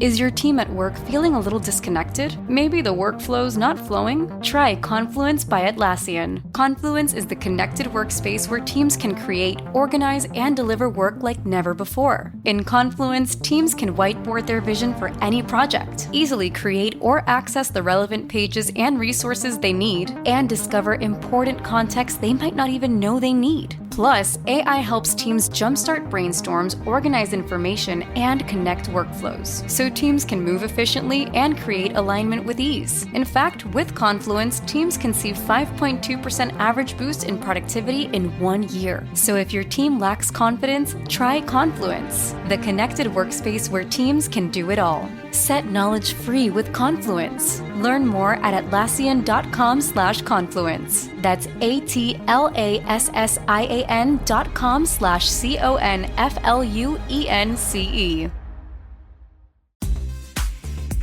Is your team at work feeling a little disconnected? Maybe the workflow's not flowing? Try Confluence by Atlassian. Confluence is the connected workspace where teams can create, organize, and deliver work like never before. In Confluence, teams can whiteboard their vision for any project, easily create or access the relevant pages and resources they need, and discover important context they might not even know they need. Plus, AI helps teams jumpstart brainstorms, organize information, and connect workflows, so teams can move efficiently and create alignment with ease. In fact, with Confluence, teams can see 5.2% average boost in productivity in 1 year. So if your team lacks confidence, try Confluence, the connected workspace where teams can do it all. Set knowledge free with Confluence. Learn more at Atlassian.com/confluence. That's ATLASSIAN.com/CONFLUENCE.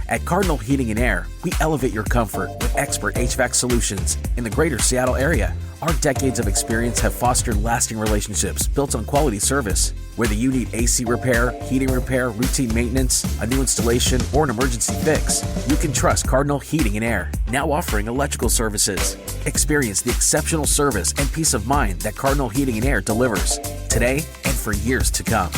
At Cardinal Heating and Air, we elevate your comfort with expert HVAC solutions in the greater Seattle area. Our decades of experience have fostered lasting relationships built on quality service. Whether you need AC repair, heating repair, routine maintenance, a new installation, or an emergency fix, you can trust Cardinal Heating and Air, now offering electrical services. Experience the exceptional service and peace of mind that Cardinal Heating and Air delivers today and for years to come.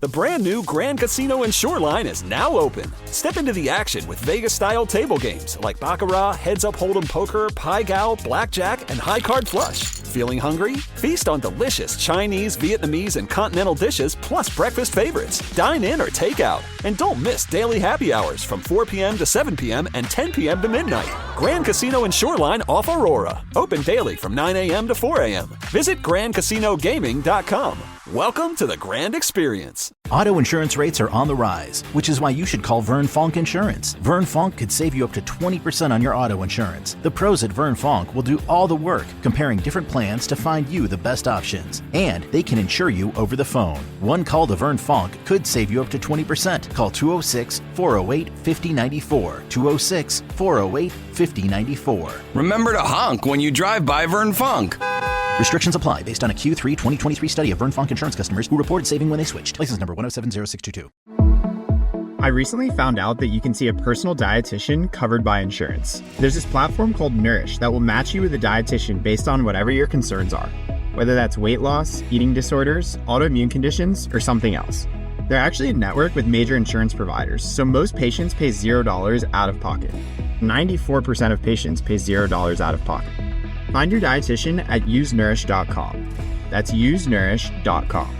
The brand new Grand Casino and Shoreline is now open. Step into the action with Vegas-style table games like Baccarat, Heads Up Hold'em Poker, Pai Gow, Blackjack, and High Card Flush. Feeling hungry? Feast on delicious Chinese, Vietnamese, and continental dishes plus breakfast favorites. Dine in or take out. And don't miss daily happy hours from 4 p.m. to 7 p.m. and 10 p.m. to midnight. Grand Casino and Shoreline off Aurora. Open daily from 9 a.m. to 4 a.m. Visit GrandCasinoGaming.com. Welcome to the Grand Experience. Auto insurance rates are on the rise, which is why you should call Vern Fonk Insurance. Vern Fonk could save you up to 20% on your auto insurance. The pros at Vern Fonk will do all the work, comparing different plans to find you the best options. And they can insure you over the phone. One call to Vern Fonk could save you up to 20%. Call 206-408-5094. 206-408-5094. Remember to honk when you drive by Vern Fonk. Restrictions apply based on a Q3 2023 study of Vern Fonk Insurance customers who reported saving when they switched. License number 1070622. I recently found out that you can see a personal dietitian covered by insurance. There's this platform called Nourish that will match you with a dietitian based on whatever your concerns are, whether that's weight loss, eating disorders, autoimmune conditions, or something else. They're actually a network with major insurance providers, so most patients pay $0 out of pocket. 94% of patients pay $0 out of pocket. Find your dietitian at usenourish.com. That's usenourish.com.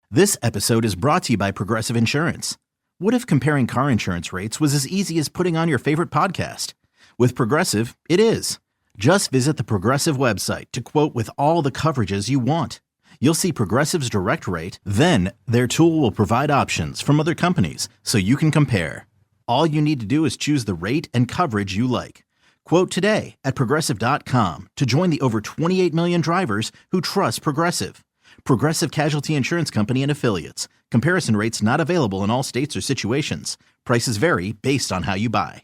This episode is brought to you by Progressive Insurance. What if comparing car insurance rates was as easy as putting on your favorite podcast? With Progressive, it is. Just visit the Progressive website to quote with all the coverages you want. You'll see Progressive's direct rate, then their tool will provide options from other companies so you can compare. All you need to do is choose the rate and coverage you like. Quote today at Progressive.com to join the over 28 million drivers who trust Progressive. Progressive Casualty Insurance Company and Affiliates. Comparison rates not available in all states or situations. Prices vary based on how you buy.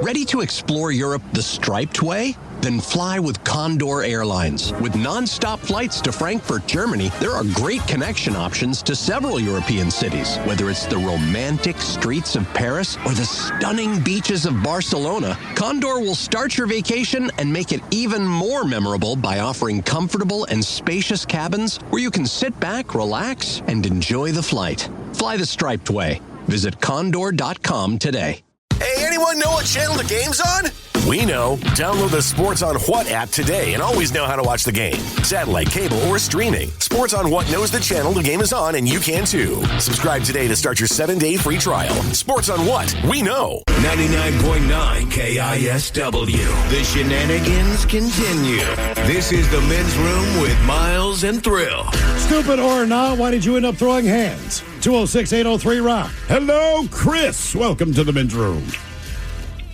Ready to explore Europe the striped way? Then fly with Condor Airlines. With non-stop flights to Frankfurt, Germany, there are great connection options to several European cities. Whether it's the romantic streets of Paris or the stunning beaches of Barcelona, Condor will start your vacation and make it even more memorable by offering comfortable and spacious cabins where you can sit back, relax, and enjoy the flight. Fly the striped way. Visit condor.com today. Hey, anyone know what channel the game's on? We know. Download the Sports on What app today and always know how to watch the game. Satellite, cable, or streaming. Sports on What knows the channel the game is on, and you can too. Subscribe today to start your 7-day free trial. Sports on What? We know. 99.9 KISW. The shenanigans continue. This is the Men's Room with Miles and Thrill. Stupid or not, why did you end up throwing hands? 206-803-ROCK. Hello, Chris. Welcome to the Men's Room.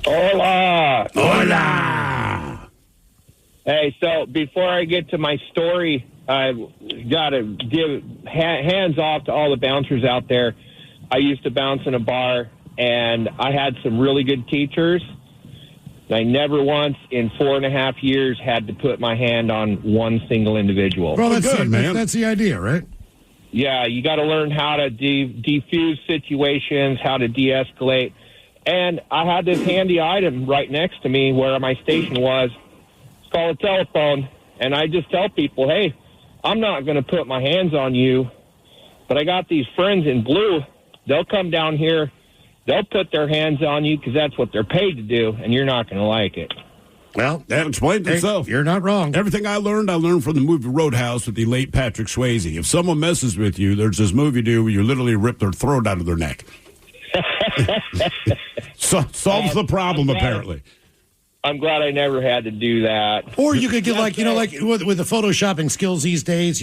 Hola. Hola. Hey, so before I get to my story, I've got to give hands off to all the bouncers out there. I used to bounce in a bar, and I had some really good teachers. I never once in 4.5 years had to put my hand on one single individual. Well, that's the idea, right? Yeah, you got to learn how to defuse situations, how to de-escalate. And I had this handy item right next to me where my station was. It's called a telephone. And I just tell people, hey, I'm not going to put my hands on you, but I got these friends in blue. They'll come down here. They'll put their hands on you because that's what they're paid to do, and you're not going to like it. Well, that explains itself. You're not wrong. Everything I learned from the movie Roadhouse with the late Patrick Swayze. If someone messes with you, there's this movie where you literally rip their throat out of their neck. Solves the problem, apparently. I'm glad I never had to do that. Or you could get like with the photoshopping skills these days,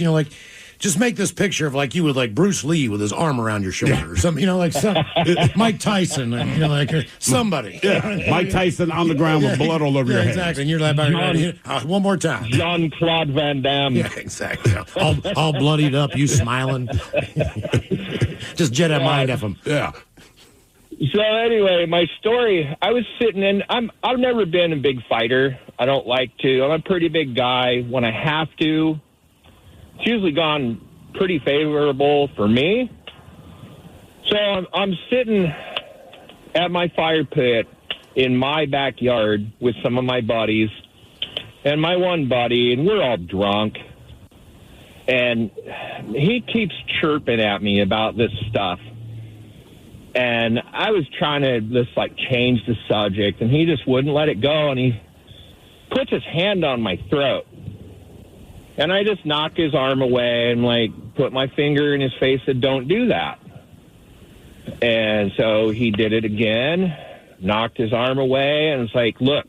just make this picture of like you with like Bruce Lee with his arm around your shoulder or something, Mike Tyson, somebody. Yeah, Mike Tyson on the ground with blood all over your head. Exactly. And you're like, one more time. Jean-Claude Van Damme. Yeah, exactly. all bloodied up, you smiling. Just Jedi mind of him. Yeah. So anyway, my story, I was sitting in, I've never been a big fighter. I don't like to. I'm a pretty big guy. When I have to, it's usually gone pretty favorable for me. So I'm sitting at my fire pit in my backyard with some of my buddies and my one buddy, and we're all drunk. And he keeps chirping at me about this stuff. And I was trying to just change the subject, and he just wouldn't let it go, and he puts his hand on my throat. And I just knocked his arm away and put my finger in his face and said, don't do that. And so he did it again, knocked his arm away, and it's like, look,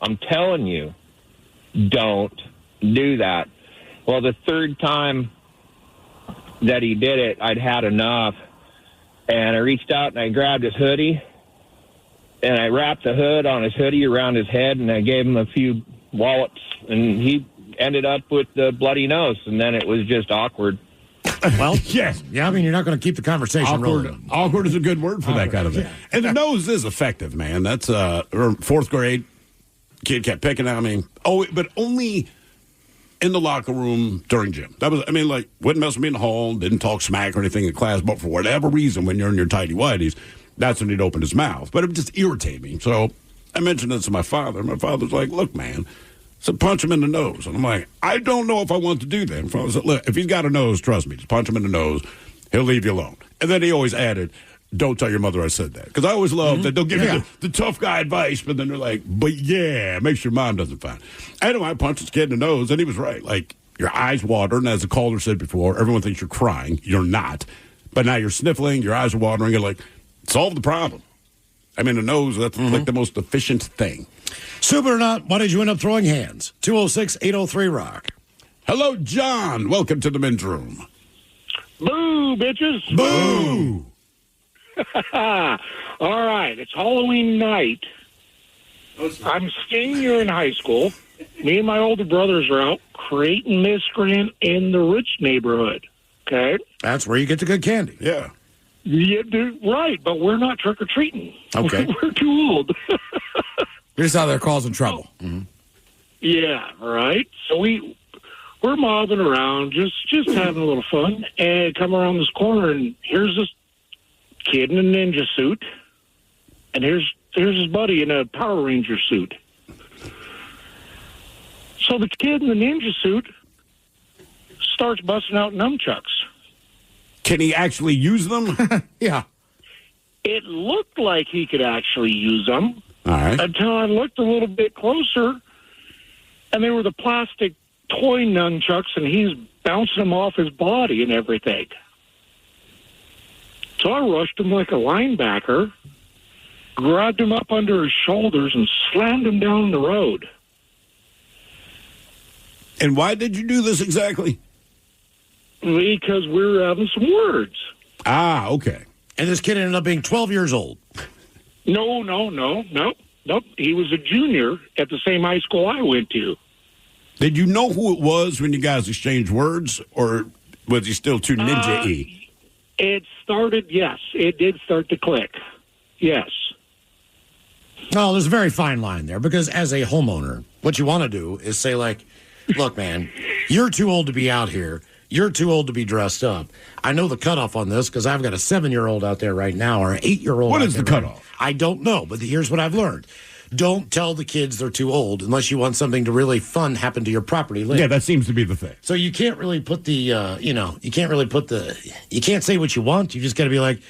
I'm telling you, don't do that. Well, the third time that he did it, I'd had enough. And I reached out and I grabbed his hoodie, and I wrapped the hood on his hoodie around his head, and I gave him a few wallops, and he ended up with the bloody nose, and then it was just awkward. Well, yes. Yeah, I mean, you're not going to keep the conversation rolling. Awkward is a good word for that kind of thing. Yeah. And the nose is effective, man. That's fourth grade. Kid kept picking at me. Oh, but only in the locker room during gym. That was, wouldn't mess with me in the hall, didn't talk smack or anything in class, but for whatever reason, when you're in your tighty-whities, that's when he'd open his mouth. But it would just irritate me. So I mentioned this to my father. My father's like, look, man, so punch him in the nose. And I'm like, I don't know if I want to do that. My father said, look, if he's got a nose, trust me, just punch him in the nose. He'll leave you alone. And then he always added, don't tell your mother I said that. Because I always love that they'll give you the tough guy advice, but then they're like, but yeah, make sure your mom doesn't find. Anyway, I punched this kid in the nose, and he was right. Your eyes water, and as the caller said before, everyone thinks you're crying. You're not. But now you're sniffling, your eyes are watering, you're like, solve the problem. The nose, that's the most efficient thing. Super or not, why did you end up throwing hands? 206-803-ROCK. Hello, John. Welcome to the Men's Room. Boo, bitches. Boo. All right, it's Halloween night, I'm senior in high school. Me and my older brothers are out creating miscreant in the rich neighborhood. Okay? That's where you get the good candy. Yeah. Yeah, dude, right, but we're not trick-or-treating. Okay. We're too old. You're just out there causing trouble. Mm-hmm. Yeah, right. So we're mobbing around, just having a little fun, and come around this corner, and here's this kid in a ninja suit, and here's his buddy in a Power Ranger suit. So the kid in the ninja suit starts busting out nunchucks. Can he actually use them? Yeah. It looked like he could actually use them. All right. Until I looked a little bit closer, and they were the plastic toy nunchucks, and he's bouncing them off his body and everything. So I rushed him like a linebacker, grabbed him up under his shoulders, and slammed him down the road. And why did you do this exactly? Because we were having some words. Ah, okay. And this kid ended up being 12 years old. No. He was a junior at the same high school I went to. Did you know who it was when you guys exchanged words, or was he still too ninja-y? It did start to click. Yes. No, there's a very fine line there, because as a homeowner, what you want to do is say, like, look, man, you're too old to be out here. You're too old to be dressed up. I know the cutoff on this because I've got a 7-year-old out there right now, or an 8-year-old. What is the cutoff? I don't know, but here's what I've learned. Don't tell the kids they're too old unless you want something to really fun happen to your property later. Yeah, that seems to be the thing. So you can't really put you can't say what you want. You just got to be like,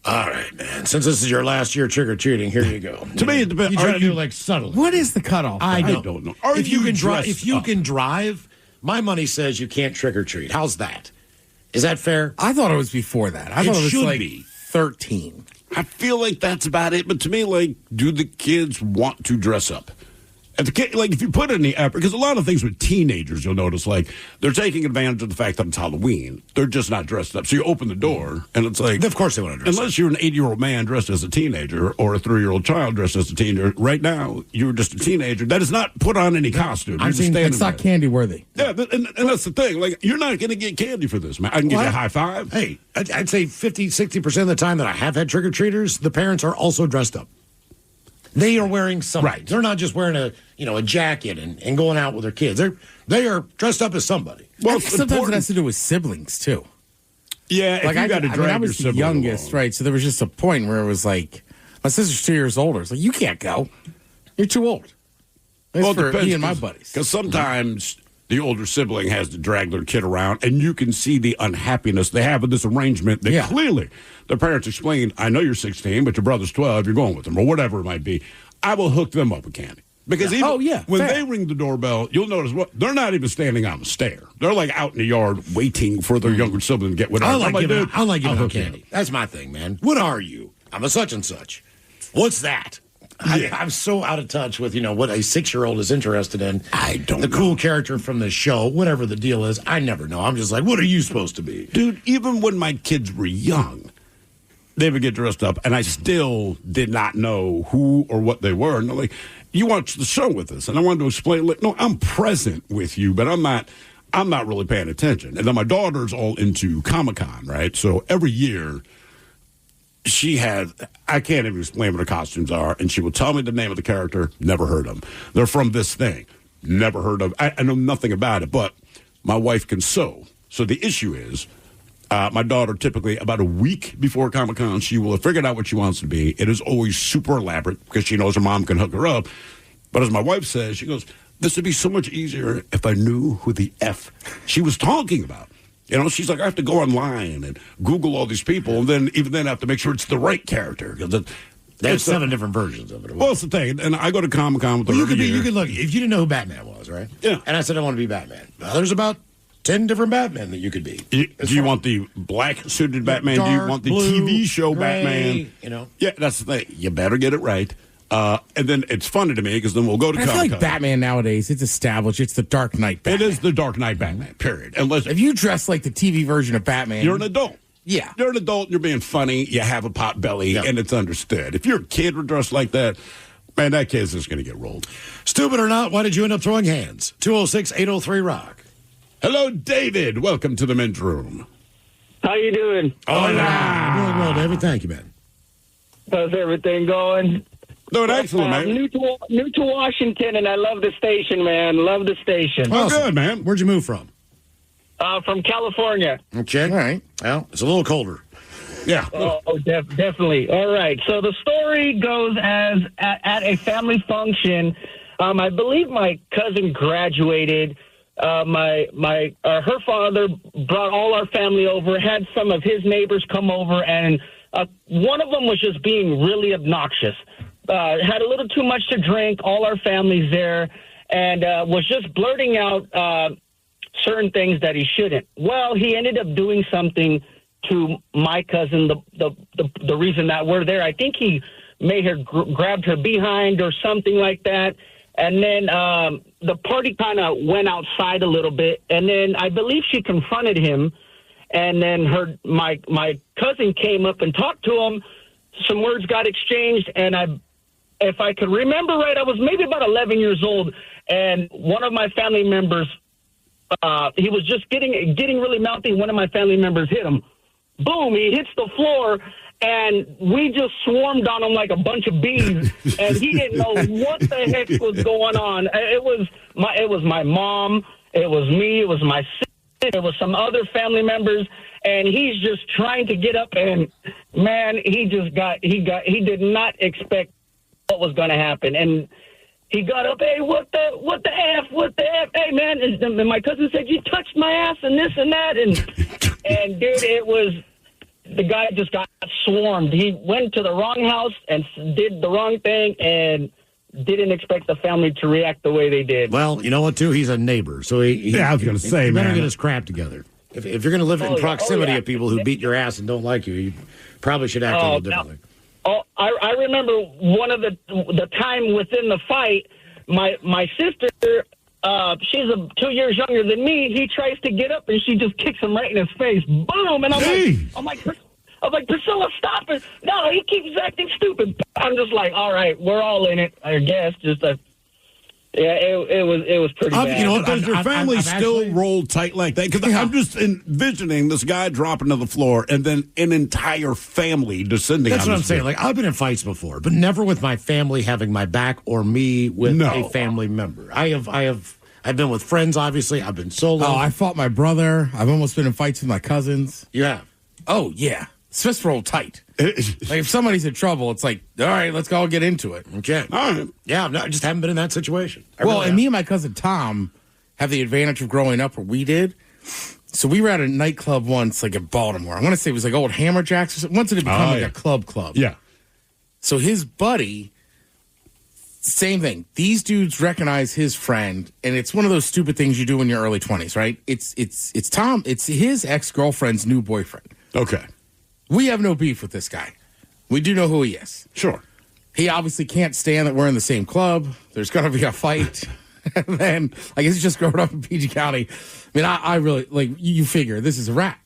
all right, man, since this is your last year trick-or-treating, here you go. To me, it depends. You try to do it like subtly. What is the cutoff? I don't know. If you can drive, my money says you can't trick-or-treat. How's that? Is that fair? I thought it was before that. I thought it was should like be 13. I feel like that's about it. But to me, like, do the kids want to dress up? If the kid, like, if you put in the effort, because a lot of things with teenagers, you'll notice, like, they're taking advantage of the fact that it's Halloween. They're just not dressed up. So you open the door, and it's like, of course they want to dress unless you're an 8-year-old man dressed as a teenager or a 3-year-old child dressed as a teenager. Right now, you're just a teenager. That is not put on any costume. I'm saying it's not candy worthy. Yeah, and that's the thing. Like, you're not going to get candy for this, man. I can give you a high five. Hey, I'd say 50-60% of the time that I have had trick-or-treaters, the parents are also dressed up. They are wearing something. Right. They're not just wearing a jacket and going out with their kids. They are dressed up as somebody. Well, sometimes it has to do with siblings too. Yeah, like you got to drag I was your the youngest, along. right? So there was just a point where it was like, my sister's 2 years older. It's like, you can't go. You're too old. That's Well, for it depends, me and my buddies. Because sometimes the older sibling has to drag their kid around, and you can see the unhappiness they have with this arrangement that clearly the parents explain, I know you're 16, but your brother's 12, you're going with him, or whatever it might be. I will hook them up with candy. Because when they ring the doorbell, you'll notice they're not even standing on the stair. They're like out in the yard waiting for their younger sibling to get whatever. I like giving out candy. That's my thing, man. What are you? I'm a such and such. What's that? I'm so out of touch with, what a 6-year-old is interested in. I don't know. The cool character from the show, whatever the deal is, I never know. I'm just like, what are you supposed to be? Dude, even when my kids were young, they would get dressed up, and I still did not know who or what they were. And they're like, you watch the show with us. And I wanted to explain, like, no, I'm present with you, but I'm not really paying attention. And then my daughter's all into Comic-Con, right? So every year I can't even explain what her costumes are, and she will tell me the name of the character, never heard of them. They're from this thing, never heard of. I know nothing about it, but my wife can sew. So the issue is, my daughter, typically about a week before Comic-Con, she will have figured out what she wants to be. It is always super elaborate because she knows her mom can hook her up. But as my wife says, she goes, this would be so much easier if I knew who the F she was talking about. She's like, I have to go online and Google all these people, and then even then I have to make sure it's the right character. They have 7 different versions of it. Well, it's the thing. And I go to Comic-Con with her every year. You could look, if you didn't know who Batman was, right? Yeah. And I said, I want to be Batman. Well, there's about 10 different Batmen that you could be. Do you want the black-suited Batman? Dark, do you want the blue, TV show gray, Batman? Yeah, that's the thing. You better get it right. And then it's funny to me because then we'll go to Comic-Con. I feel like Batman nowadays, it's established. It's the Dark Knight Batman. It is the Dark Knight Batman, period. Unless if you dress like the TV version of Batman, you're an adult. Yeah. You're an adult, you're being funny, you have a pot belly, and it's understood. If you're a kid dressed like that, Man, that kid's just going to get rolled. Stupid or not, why did you end up throwing hands? 206-803-ROCK. Hello, David. Welcome to the men's room. How you doing? Hola. Doing well, David. Thank you, man. How's everything going? Doing excellent, man. New to Washington, and I love the station, man. Love the station. Oh, good, man. Where'd you move from? From California. Okay. All right. Well, it's a little colder. Yeah. Oh, definitely. All right. So the story goes as at a family function. I believe my cousin graduated. Her father brought all our family over, had some of his neighbors come over, and one of them was just being really obnoxious. Had a little too much to drink, all our family's there, and was just blurting out certain things that he shouldn't. Well, he ended up doing something to my cousin, the reason that we're there. I think he may have grabbed her behind or something like that. And then the party kind of went outside a little bit. And then I believe she confronted him. And then my cousin came up and talked to him. Some words got exchanged. And if I could remember right, I was maybe about 11 years old. And one of my family members, he was just getting really mouthy. One of my family members hit him. Boom, he hits the floor, and we just swarmed on him like a bunch of bees, and he didn't know what the heck was going on. It was my mom, it was me, it was my sister, it was some other family members, and he's just trying to get up, and man, he did not expect what was going to happen, and he got up, hey, what the F, hey, man, and my cousin said, you touched my ass and this and that, and dude, the guy just got swarmed. He went to the wrong house and did the wrong thing and didn't expect the family to react the way they did. Well, you know what, too? He's a neighbor, so he I was going to say, he man. better get his crap together. If you're going to live in proximity of people who beat your ass and don't like you, you probably should act a little differently. I remember one of the time within the fight, my sister, she's 2 years younger than me. He tries to get up and she just kicks him right in his face. Boom! And I'm like, Priscilla, stop it! No, he keeps acting stupid. I'm just like, all right, we're all in it, I guess. It was pretty bad. You know what? Does your family still roll tight like that? Because I'm just envisioning this guy dropping to the floor and then an entire family descending. That's on what I'm his saying. feet. Like, I've been in fights before, but never with my family having my back or me with a family member. I've been with friends, obviously. I've been solo. Oh, I fought my brother. I've almost been in fights with my cousins. You have? Oh, yeah. It's just roll tight. Like, if somebody's in trouble, it's like, all right, let's all get into it. Okay. All right. Yeah, I just haven't been in that situation. Me and my cousin Tom have the advantage of growing up where we did. So we were at a nightclub once, like in Baltimore. I want to say it was like old Hammerjacks or something. Once it had become like a club. Yeah. So his buddy, same thing. These dudes recognize his friend, and it's one of those stupid things you do in your early 20s, right? It's Tom. It's his ex-girlfriend's new boyfriend. Okay. We have no beef with this guy. We do know who he is. Sure. He obviously can't stand that we're in the same club. There's going to be a fight. And then, I guess he's just growing up in PG County. I mean, I really, like, you figure this is a wrap.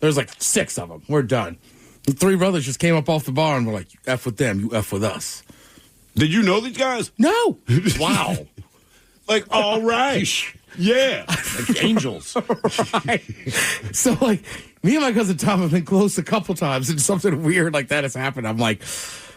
There's like 6 of them. We're done. The 3 brothers just came up off the bar and were like, you F with them, you F with us. Did you know these guys? No. Wow. Like, all right. Yeah. Like angels. Right. So, like, me and my cousin Tom have been close a couple times, and something weird like that has happened. I'm like,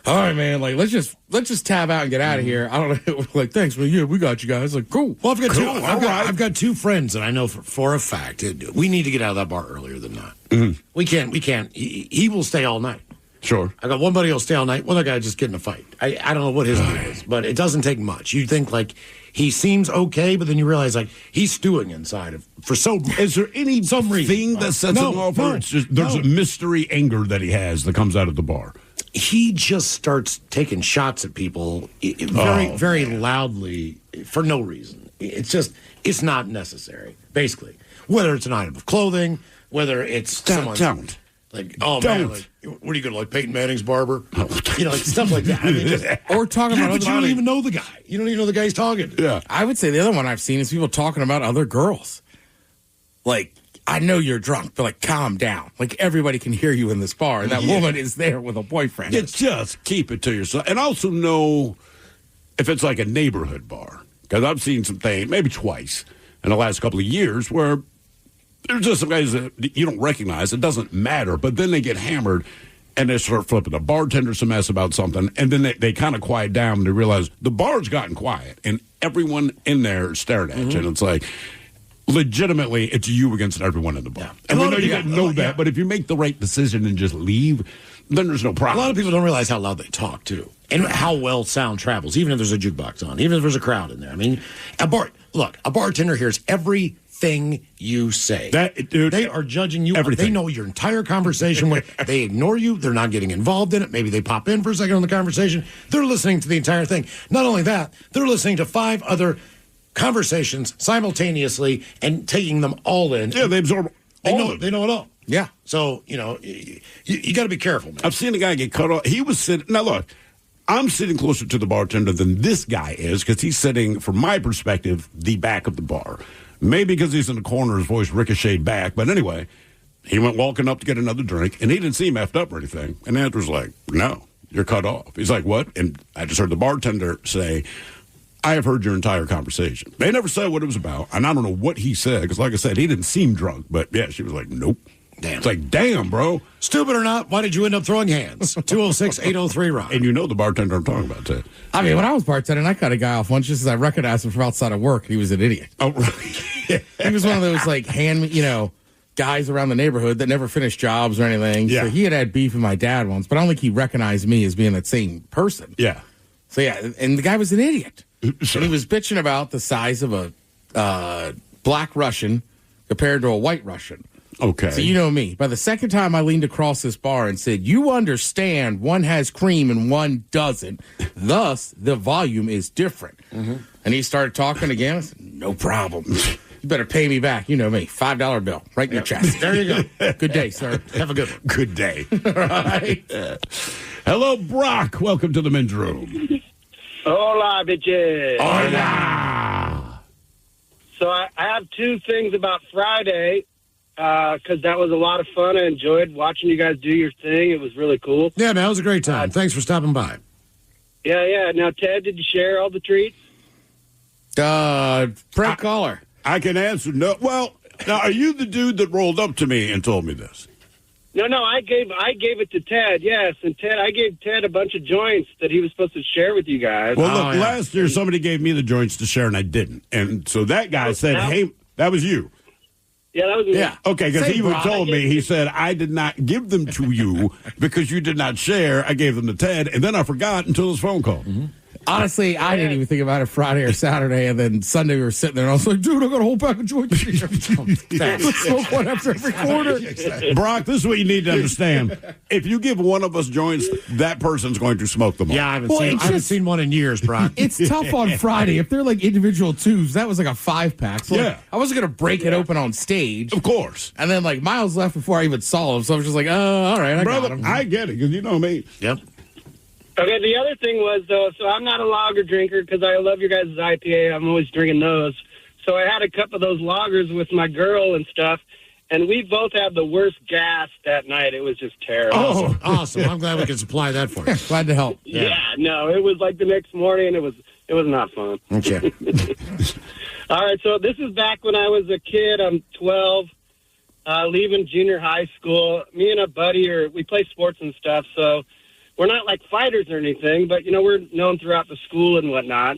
all right, man, like, let's just tab out and get out of here. I don't know. Like, thanks, man. Yeah, we got you guys. Like, cool. Well, I've got 2 friends that I know for a fact. We need to get out of that bar earlier than not. Mm-hmm. We can't. He will stay all night. Sure. I got one buddy who'll stay all night. One other guy just get in a fight. I don't know what his deal is, but it doesn't take much. You think, like, he seems okay, but then you realize, like, he's stewing inside Is there any some thing that sets him off? Or it's just, there's a mystery anger that he has that comes out of the bar. He just starts taking shots at people very loudly for no reason. It's not necessary, basically. Whether it's an item of clothing, whether it's someone's... Like, oh, man, like, what are you going to, like, Peyton Manning's barber? You know, like, stuff like that. I mean, or talking about but you don't even know the guy. You don't even know the guy he's talking to. Yeah. I would say the other one I've seen is people talking about other girls. Like, I know you're drunk, but, like, calm down. Like, everybody can hear you in this bar, and that woman is there with a boyfriend. Yeah, just keep it to yourself. And also know if it's like a neighborhood bar. Because I've seen some things, maybe twice in the last couple of years, where there's just some guys that you don't recognize. It doesn't matter. But then they get hammered and they start flipping the bartender some mess about something. And then they kind of quiet down and they realize the bar's gotten quiet and everyone in there is staring at you. And it's like, legitimately, it's you against everyone in the bar. Yeah. And we know you got to know that. But if you make the right decision and just leave, then there's no problem. A lot of people don't realize how loud they talk, too. And how well sound travels, even if there's a jukebox on, even if there's a crowd in there. I mean, a bartender hears everything you say. Dude, they are judging you. Everything. They know your entire conversation. They ignore you. They're not getting involved in it. Maybe they pop in for a second on the conversation. They're listening to the entire thing. Not only that, they're listening to 5 other conversations simultaneously and taking them all in. Yeah, they absorb They know it all. Yeah. So, you got to be careful, man. I've seen a guy get cut off. He was sitting. Now, look, I'm sitting closer to the bartender than this guy is because he's sitting, from my perspective, the back of the bar. Maybe because he's in the corner, his voice ricocheted back. But anyway, he went walking up to get another drink, and he didn't seem effed up or anything. And the answer's like, no, you're cut off. He's like, what? And I just heard the bartender say, I have heard your entire conversation. They never said what it was about, and I don't know what he said, because like I said, he didn't seem drunk. But, yeah, she was like, nope. Damn. It's like, damn, bro. Stupid or not, why did you end up throwing hands? 206-803-ROCK. And you know the bartender I'm talking about, too. I mean, when I was bartending, I cut a guy off once just as I recognized him from outside of work. He was an idiot. Oh, really? He was one of those, like, guys around the neighborhood that never finished jobs or anything. Yeah. So he had beef with my dad once, but I don't think he recognized me as being that same person. Yeah. So, yeah, and the guy was an idiot. Sure. And he was bitching about the size of a black Russian compared to a white Russian. Okay. So you know me. By the second time I leaned across this bar and said, you understand one has cream and one doesn't. Thus, the volume is different. Mm-hmm. And he started talking again. I said, no problem. You better pay me back. You know me. $5 bill right in your chest. There you go. Good day, sir. Have a good one. Good day. Right. Hello, Brock. Welcome to the men's room. Hola, bitches. Hola. So I have 2 things about Friday. Because that was a lot of fun. I enjoyed watching you guys do your thing. It was really cool. Yeah, man, it was a great time. Thanks for stopping by. Yeah. Now, Ted, did you share all the treats? Prank caller. I can answer no. Well, now, are you the dude that rolled up to me and told me this? No, I gave it to Ted, yes. And I gave Ted a bunch of joints that he was supposed to share with you guys. Well, look, last year somebody gave me the joints to share, and I didn't. And so that guy said, hey, that was you. Yeah, that was me. Yeah, okay, because he told me, he said, I did not give them to you because you did not share. I gave them to Ted, and then I forgot until his phone call. Mm-hmm. Honestly, I didn't even think about it Friday or Saturday, and then Sunday we were sitting there, and I was like, dude, I got a whole pack of joints here. Let's smoke one after every quarter. Brock, this is what you need to understand. If you give one of us joints, that person's going to smoke them all. Yeah, I haven't seen one in years, Brock. It's tough on Friday. If they're like individual 2s, that was like a 5-pack. So yeah. I wasn't going to break it open on stage. Of course. And then like Miles left before I even saw him, so I was just like, all right, I got him. I get it, because you know me. Yep. Okay, the other thing was, though, so I'm not a lager drinker because I love your guys' IPA. I'm always drinking those. So I had a cup of those lagers with my girl and stuff, and we both had the worst gas that night. It was just terrible. Oh, awesome. I'm glad we can supply that for you. Glad to help. Yeah, no, it was like the next morning. It was not fun. Okay. All right, so this is back when I was a kid. I'm 12, leaving junior high school. Me and a buddy, we play sports and stuff, so we're not like fighters or anything, but, we're known throughout the school and whatnot.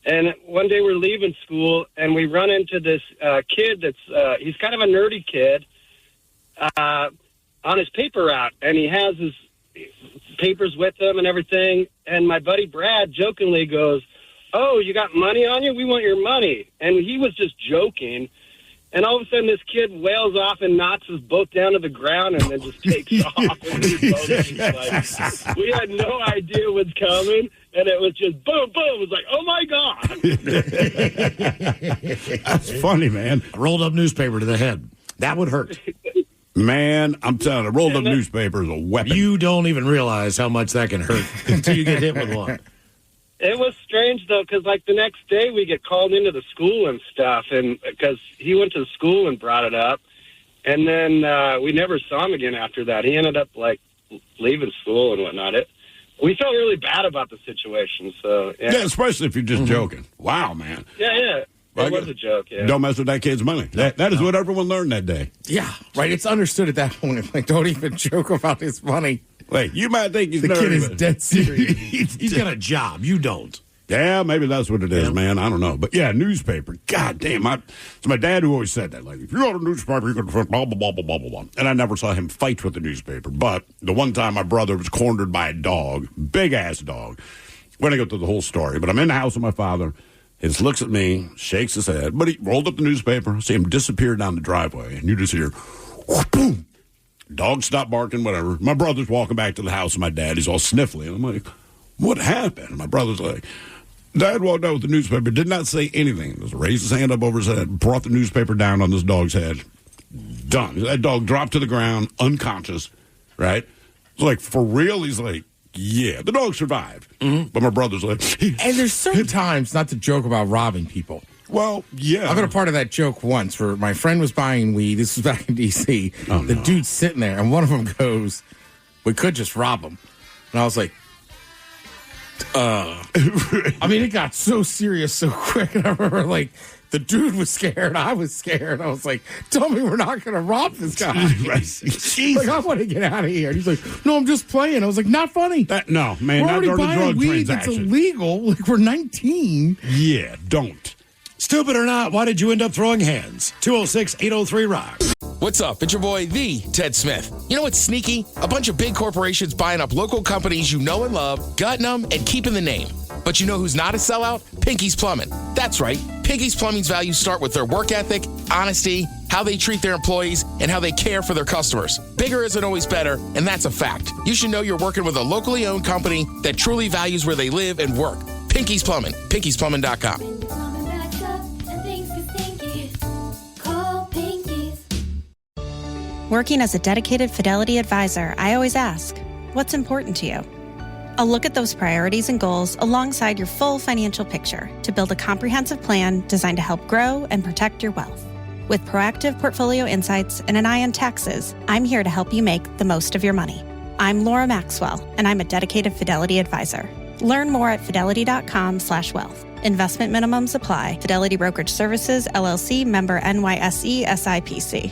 And one day we're leaving school, and we run into this kid that's he's kind of a nerdy kid on his paper route, and he has his papers with him and everything. And my buddy Brad jokingly goes, oh, you got money on you? We want your money. And he was just joking. And all of a sudden, this kid wails off and knocks us both down to the ground and then just takes off. And we both just we had no idea what's coming, and it was just boom, boom. It was like, oh, my God. That's funny, man. A rolled up newspaper to the head. That would hurt. Man, I'm telling you, rolled up newspaper is a weapon. You don't even realize how much that can hurt until you get hit with one. It was strange, though, because, like, the next day we get called into the school and stuff, and because he went to the school and brought it up, and then we never saw him again after that. He ended up, like, leaving school and whatnot. we felt really bad about the situation. So Yeah, especially if you're just joking. Wow, man. Yeah. It was a joke, yeah. Don't mess with that kid's money. That is what everyone learned that day. Yeah, right. It's understood at that point. Like, don't even joke about his money. Wait, you might think he's the kid is nervous. dead serious. He's got a job. You don't. Yeah, maybe that's what it is, man. I don't know. But yeah, newspaper. God damn. It's my dad who always said that. Like, if you're on a newspaper, you're going to blah, blah, blah, blah, blah, blah. And I never saw him fight with the newspaper. But the one time my brother was cornered by a dog, big-ass dog. We're going to go through the whole story. But I'm in the house with my father. He just looks at me, shakes his head. But he rolled up the newspaper, see him disappear down the driveway. And you just hear, boom. Dog stopped barking, whatever. My brother's walking back to the house with my dad. He's all sniffly. And I'm like, what happened? My brother's like, Dad walked out with the newspaper, did not say anything. Just raised his hand up over his head, brought the newspaper down on this dog's head. Done. That dog dropped to the ground, unconscious, right? It's like, for real? He's like, yeah. The dog survived. But my brother's like... And there's certain times not to joke about robbing people. Well, yeah. I've been a part of that joke once where my friend was buying weed. This was back in D.C. The dude's sitting there, and one of them goes, we could just rob him. And I was like, I mean, it got so serious so quick. And I remember, like, the dude was scared. I was scared. I was like, tell me we're not going to rob this guy. Like, I want to get out of here. And he's like, no, I'm just playing. I was like, not funny. No, man, we're not already during a buying drug weed transaction. that's illegal. Like, we're 19. Yeah, don't. Stupid or not, why did you end up throwing hands? 206-803-ROCK. What's up? It's your boy, the Ted Smith. You know what's sneaky? A bunch of big corporations buying up local companies you know and love, gutting them, and keeping the name. But you know who's not a sellout? Pinky's Plumbing. That's right. Pinky's Plumbing's values start with their work ethic, honesty, how they treat their employees, and how they care for their customers. Bigger isn't always better, and that's a fact. You should know you're working with a locally owned company that truly values where they live and work. Pinky's Plumbing. Pinky'sPlumbing.com. Working as a dedicated Fidelity advisor, I always ask, what's important to you? I'll look at those priorities and goals alongside your full financial picture to build a comprehensive plan designed to help grow and protect your wealth. With proactive portfolio insights and an eye on taxes, I'm here to help you make the most of your money. I'm Laura Maxwell, and I'm a dedicated Fidelity advisor. Learn more at fidelity.com/wealth. Investment minimums apply. Fidelity Brokerage Services, LLC, member NYSE, SIPC.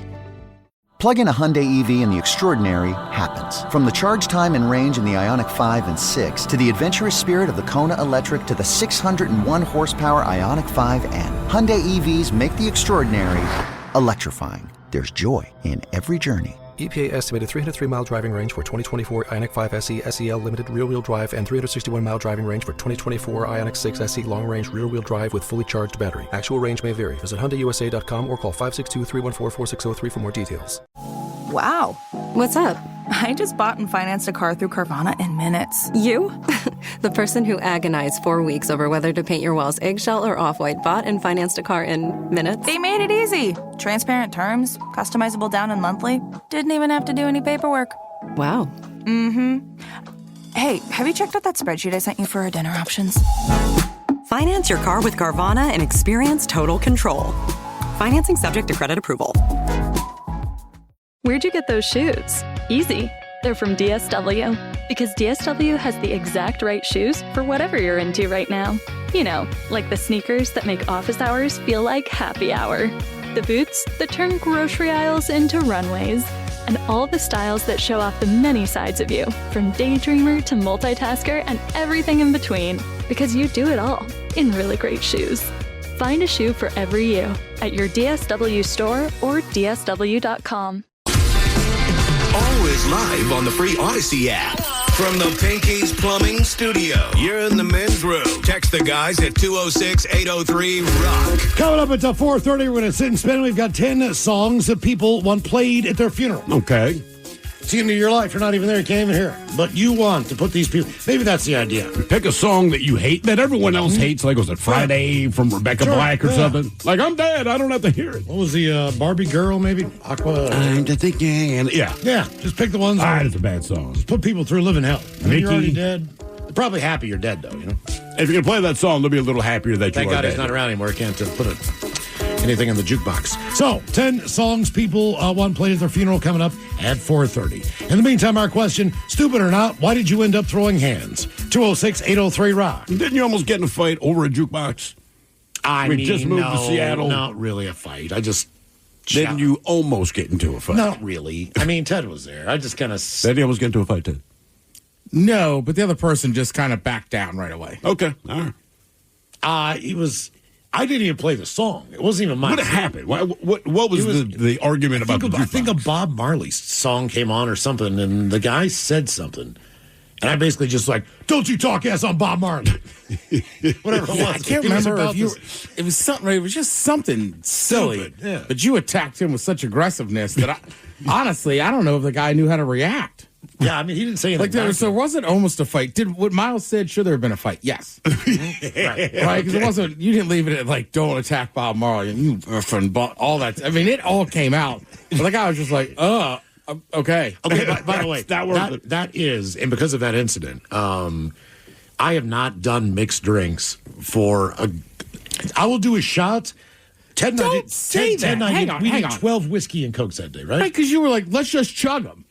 Plug in a Hyundai EV and the extraordinary happens. From the charge time and range in the Ioniq 5 and 6 to the adventurous spirit of the Kona Electric to the 601 horsepower Ioniq 5N. Hyundai EVs make the extraordinary electrifying. There's joy in every journey. EPA estimated 303-mile driving range for 2024 Ioniq 5 SE SEL limited rear-wheel drive and 361-mile driving range for 2024 Ioniq 6 SE long-range rear-wheel drive with fully charged battery. Actual range may vary. Visit HyundaiUSA.com or call 562-314-4603 for more details. Wow. What's up? I just bought and financed a car through Carvana in minutes. You? The person who agonized 4 weeks over whether to paint your walls eggshell or off-white bought and financed a car in minutes? They made it easy. Transparent terms, customizable down and monthly. Didn't even have to do any paperwork. Wow. Mm-hmm. Hey, have you checked out that spreadsheet I sent you for our dinner options? Finance your car with Carvana and experience total control. Financing subject to credit approval. Where'd you get those shoes? Easy. They're from DSW. Because DSW has the exact right shoes for whatever you're into right now. You know, like the sneakers that make office hours feel like happy hour. The boots that turn grocery aisles into runways. And all the styles that show off the many sides of you, from daydreamer to multitasker and everything in between. Because you do it all in really great shoes. Find a shoe for every you at your DSW store or DSW.com. Always live on the free Odyssey app. From the Pinky's Plumbing Studio, you're in the men's room. Text the guys at 206-803-ROCK. Coming up at 4:30, we're going to sit and spin. We've got 10 songs that people want played at their funeral. Okay. It's the end of your life. You're not even there. You can't even hear it. But you want to put these people... Maybe that's the idea. Pick a song that you hate, that everyone else hates. Like, was it Friday from Rebecca Black or something? Like, I'm dead. I don't have to hear it. What was the Barbie girl, maybe? Aqua... I'm just thinking... Yeah. Yeah. Just pick the ones... It's a bad song. Just put people through living hell. I mean, you're already dead. They're probably happy you're dead, though, you know? If you can play that song, they'll be a little happier that Thank you are God dead. he's not around anymore. He can't just put it... anything in the jukebox. So, 10 songs people want played at their funeral coming up at 4:30. In the meantime, our question, stupid or not, why did you end up throwing hands? 206-803-ROCK. Didn't you almost get in a fight over a jukebox? We just moved to Seattle. Not really a fight. Didn't you almost get into a fight? Not really. I mean, Ted was there. I just kind of... Did you almost get into a fight, Ted? No, but the other person just kind of backed down right away. Okay, all right. I didn't even play the song. It wasn't even my What happened? What was the argument about the jukebox? I think a Bob Marley song came on or something, and the guy said something. And I basically just like, don't you talk ass on Bob Marley. Whatever it was. I can't remember if it was something. It was just something silly. Yeah. But you attacked him with such aggressiveness that honestly, I don't know if the guy knew how to react. Yeah, I mean, he didn't say anything. There wasn't almost a fight. Did what Miles said? Should there have been a fight? Yes. Right. Because it wasn't. You didn't leave it at like, don't attack Bob Marley and you all that. I mean, it all came out. But the guy was just like, okay. Okay. By the way, that is, and because of that incident, I have not done mixed drinks for I will do a shot. Ted and I did. Ted and I did. We did 12 whiskey and Cokes that day, right? Right, because you were like, let's just chug them.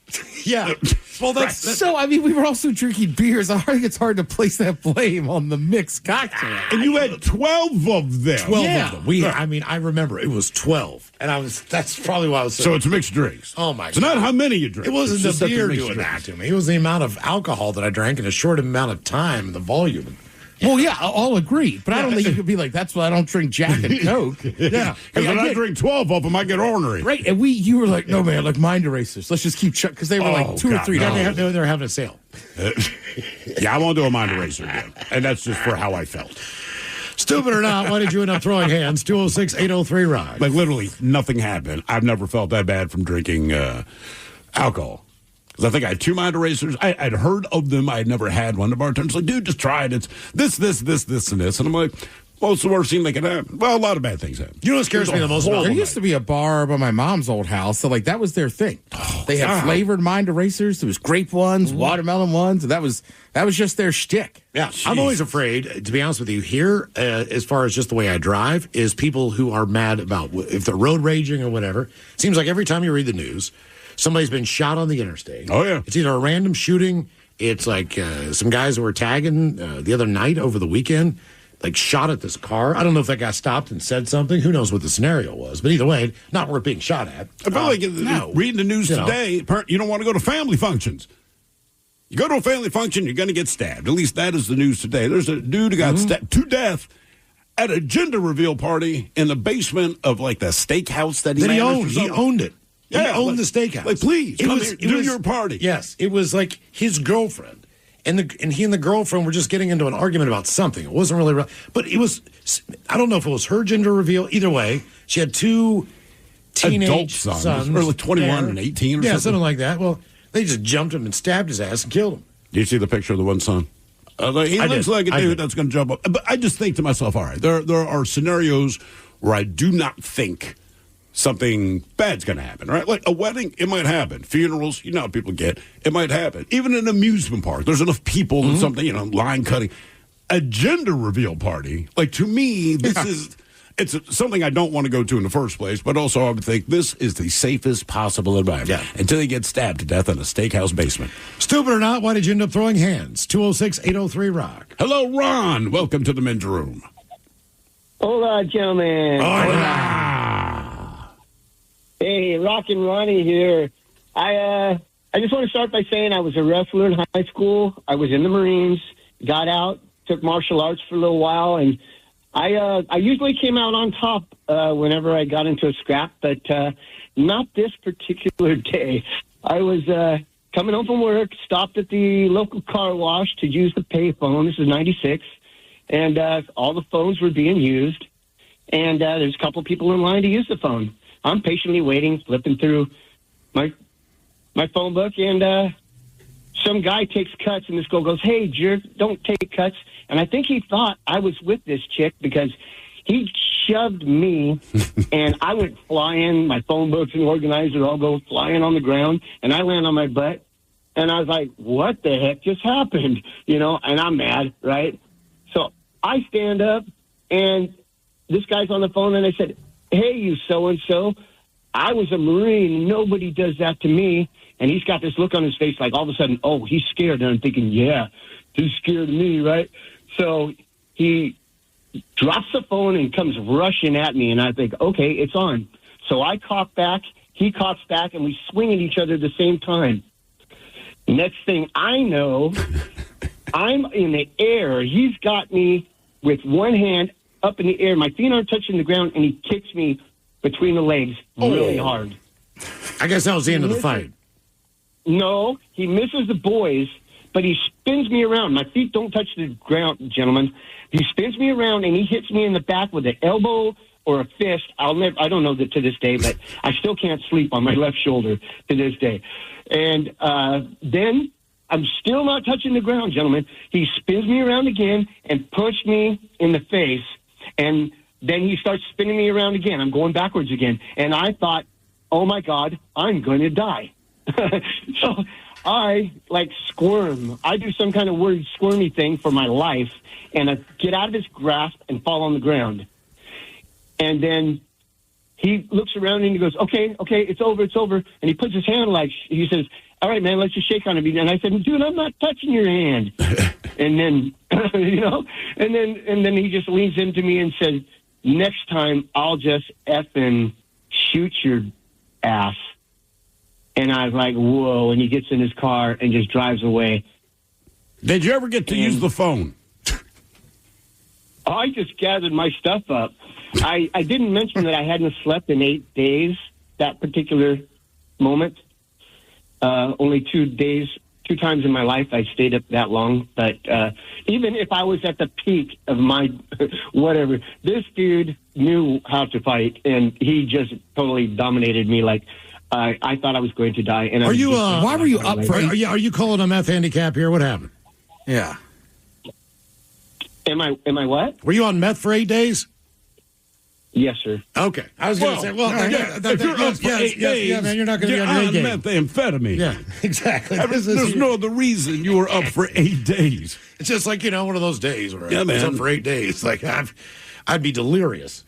Yeah. Well, that's so. I mean, we were also drinking beers. I think it's hard to place that blame on the mixed cocktail. And you had 12 of them. 12 of them. I mean, I remember it was 12, and that's probably why I was. So it's mixed drinks. Oh my god! It's not how many you drink. It wasn't the beer doing that to me. It was the amount of alcohol that I drank in a short amount of time and the volume. Well, yeah, I'll agree, but I don't think you could be like, that's why I don't drink Jack and Coke. Yeah, because when I drink 12 of them, I get ornery. Right, and you were like, no, man, like mind erasers. Let's just keep chuck because they were like 2 or 3 days. They were having a sale. Yeah, I won't do a mind eraser again, and that's just for how I felt. Stupid or not, why did you end up throwing hands? 206-803-ROCK. Like literally nothing happened. I've never felt that bad from drinking alcohol. I think I had 2 mind erasers. I'd heard of them. I had never had one. The bartender's like, dude, just try it. It's this, and this. And I'm like, well, it's the worst thing that can happen. Well, a lot of bad things happen. You know what scares me the most? There used to be a bar by my mom's old house. So, like, that was their thing. They had flavored mind erasers. There was grape ones, watermelon ones. And that was just their shtick. Yeah. Jeez. I'm always afraid, to be honest with you, here, as far as just the way I drive, is people who are mad about if they're road raging or whatever. Seems like every time you read the news, somebody's been shot on the interstate. Oh, yeah. It's either a random shooting. It's like some guys who were tagging the other night over the weekend, like shot at this car. I don't know if that guy stopped and said something. Who knows what the scenario was. But either way, not worth being shot at. I feel like reading the news today, you don't want to go to family functions. You go to a family function, you're going to get stabbed. At least that is the news today. There's a dude who got stabbed to death at a gender reveal party in the basement of like the steakhouse that he owned. He owned it. Yeah, he owned the steakhouse. Like, please, do your party. Yes, it was like his girlfriend. And he and the girlfriend were just getting into an argument about something. It wasn't really, but it was, I don't know if it was her gender reveal. Either way, she had 2 teenage adult sons. Early 21 and 18 or something. Something like that. Well, they just jumped him and stabbed his ass and killed him. Do you see the picture of the one son? He looks like a dude that's going to jump up. But I just think to myself, all right, there are scenarios where I do not think something bad's going to happen, right? Like a wedding, it might happen. Funerals, you know how people get. It might happen. Even an amusement park, there's enough people and something, line cutting. A gender reveal party, like to me, it's something I don't want to go to in the first place, but also I would think this is the safest possible environment until they get stabbed to death in a steakhouse basement. Stupid or not, why did you end up throwing hands? 206-803-ROCK. Hello, Ron. Welcome to the men's room. Hola, gentlemen. Hola. Hey, Rockin' Ronnie here. I just want to start by saying I was a wrestler in high school. I was in the Marines, got out, took martial arts for a little while, and I usually came out on top whenever I got into a scrap, but not this particular day. I was coming home from work, stopped at the local car wash to use the payphone. This is 96, and all the phones were being used, and there's a couple people in line to use the phone. I'm patiently waiting, flipping through my phone book, and some guy takes cuts, and this girl goes, "Hey, jerk, don't take cuts." And I think he thought I was with this chick because he shoved me, and I went flying. My phone books and organizer all go flying on the ground, and I land on my butt. And I was like, what the heck just happened? And I'm mad, right? So I stand up, and this guy's on the phone, and I said, hey, you so-and-so, I was a Marine. Nobody does that to me. And he's got this look on his face like all of a sudden, oh, he's scared. And I'm thinking, yeah, he's scared of me, right? So he drops the phone and comes rushing at me. And I think, okay, it's on. So I cock back, he cocks back, and we swing at each other at the same time. Next thing I know, I'm in the air. He's got me with one hand up in the air. My feet aren't touching the ground, and he kicks me between the legs really hard. I guess that was the end of the fight. No, he misses the boys, but he spins me around. My feet don't touch the ground, gentlemen. He spins me around, and he hits me in the back with an elbow or a fist. I don't know that to this day, but I still can't sleep on my left shoulder to this day. And then I'm still not touching the ground, gentlemen. He spins me around again and punched me in the face, and then he starts spinning me around again. I'm going backwards again. And I thought, oh, my God, I'm going to die. So I, squirm. I do some kind of weird squirmy thing for my life, and I get out of his grasp and fall on the ground. And then he looks around and he goes, okay, it's over. And he puts his hand he says, all right, man, let's just shake on it. And I said, dude, I'm not touching your hand. And then, and then he just leans into me and says, next time I'll just effing shoot your ass. And I was like, whoa. And he gets in his car and just drives away. Did you ever get to use the phone? I just gathered my stuff up. I didn't mention that I hadn't slept in 8 days that particular moment. Only 2 days, 2 times in my life I stayed up that long. But even if I was at the peak of my whatever, this dude knew how to fight, and he just totally dominated me. I thought I was going to die. And are you? Why were you up for? Are you calling a meth handicap here? What happened? Yeah. Am I what? Were you on meth for 8 days? Yes, sir. Okay. I was going to say, if you're up for 8 days, yeah, man, you're not going to be on your game. Methamphemphetamine. Yeah, exactly. There's no other reason you were up for 8 days. It's just like, one of those days where I was man. up for 8 days. I'd be delirious.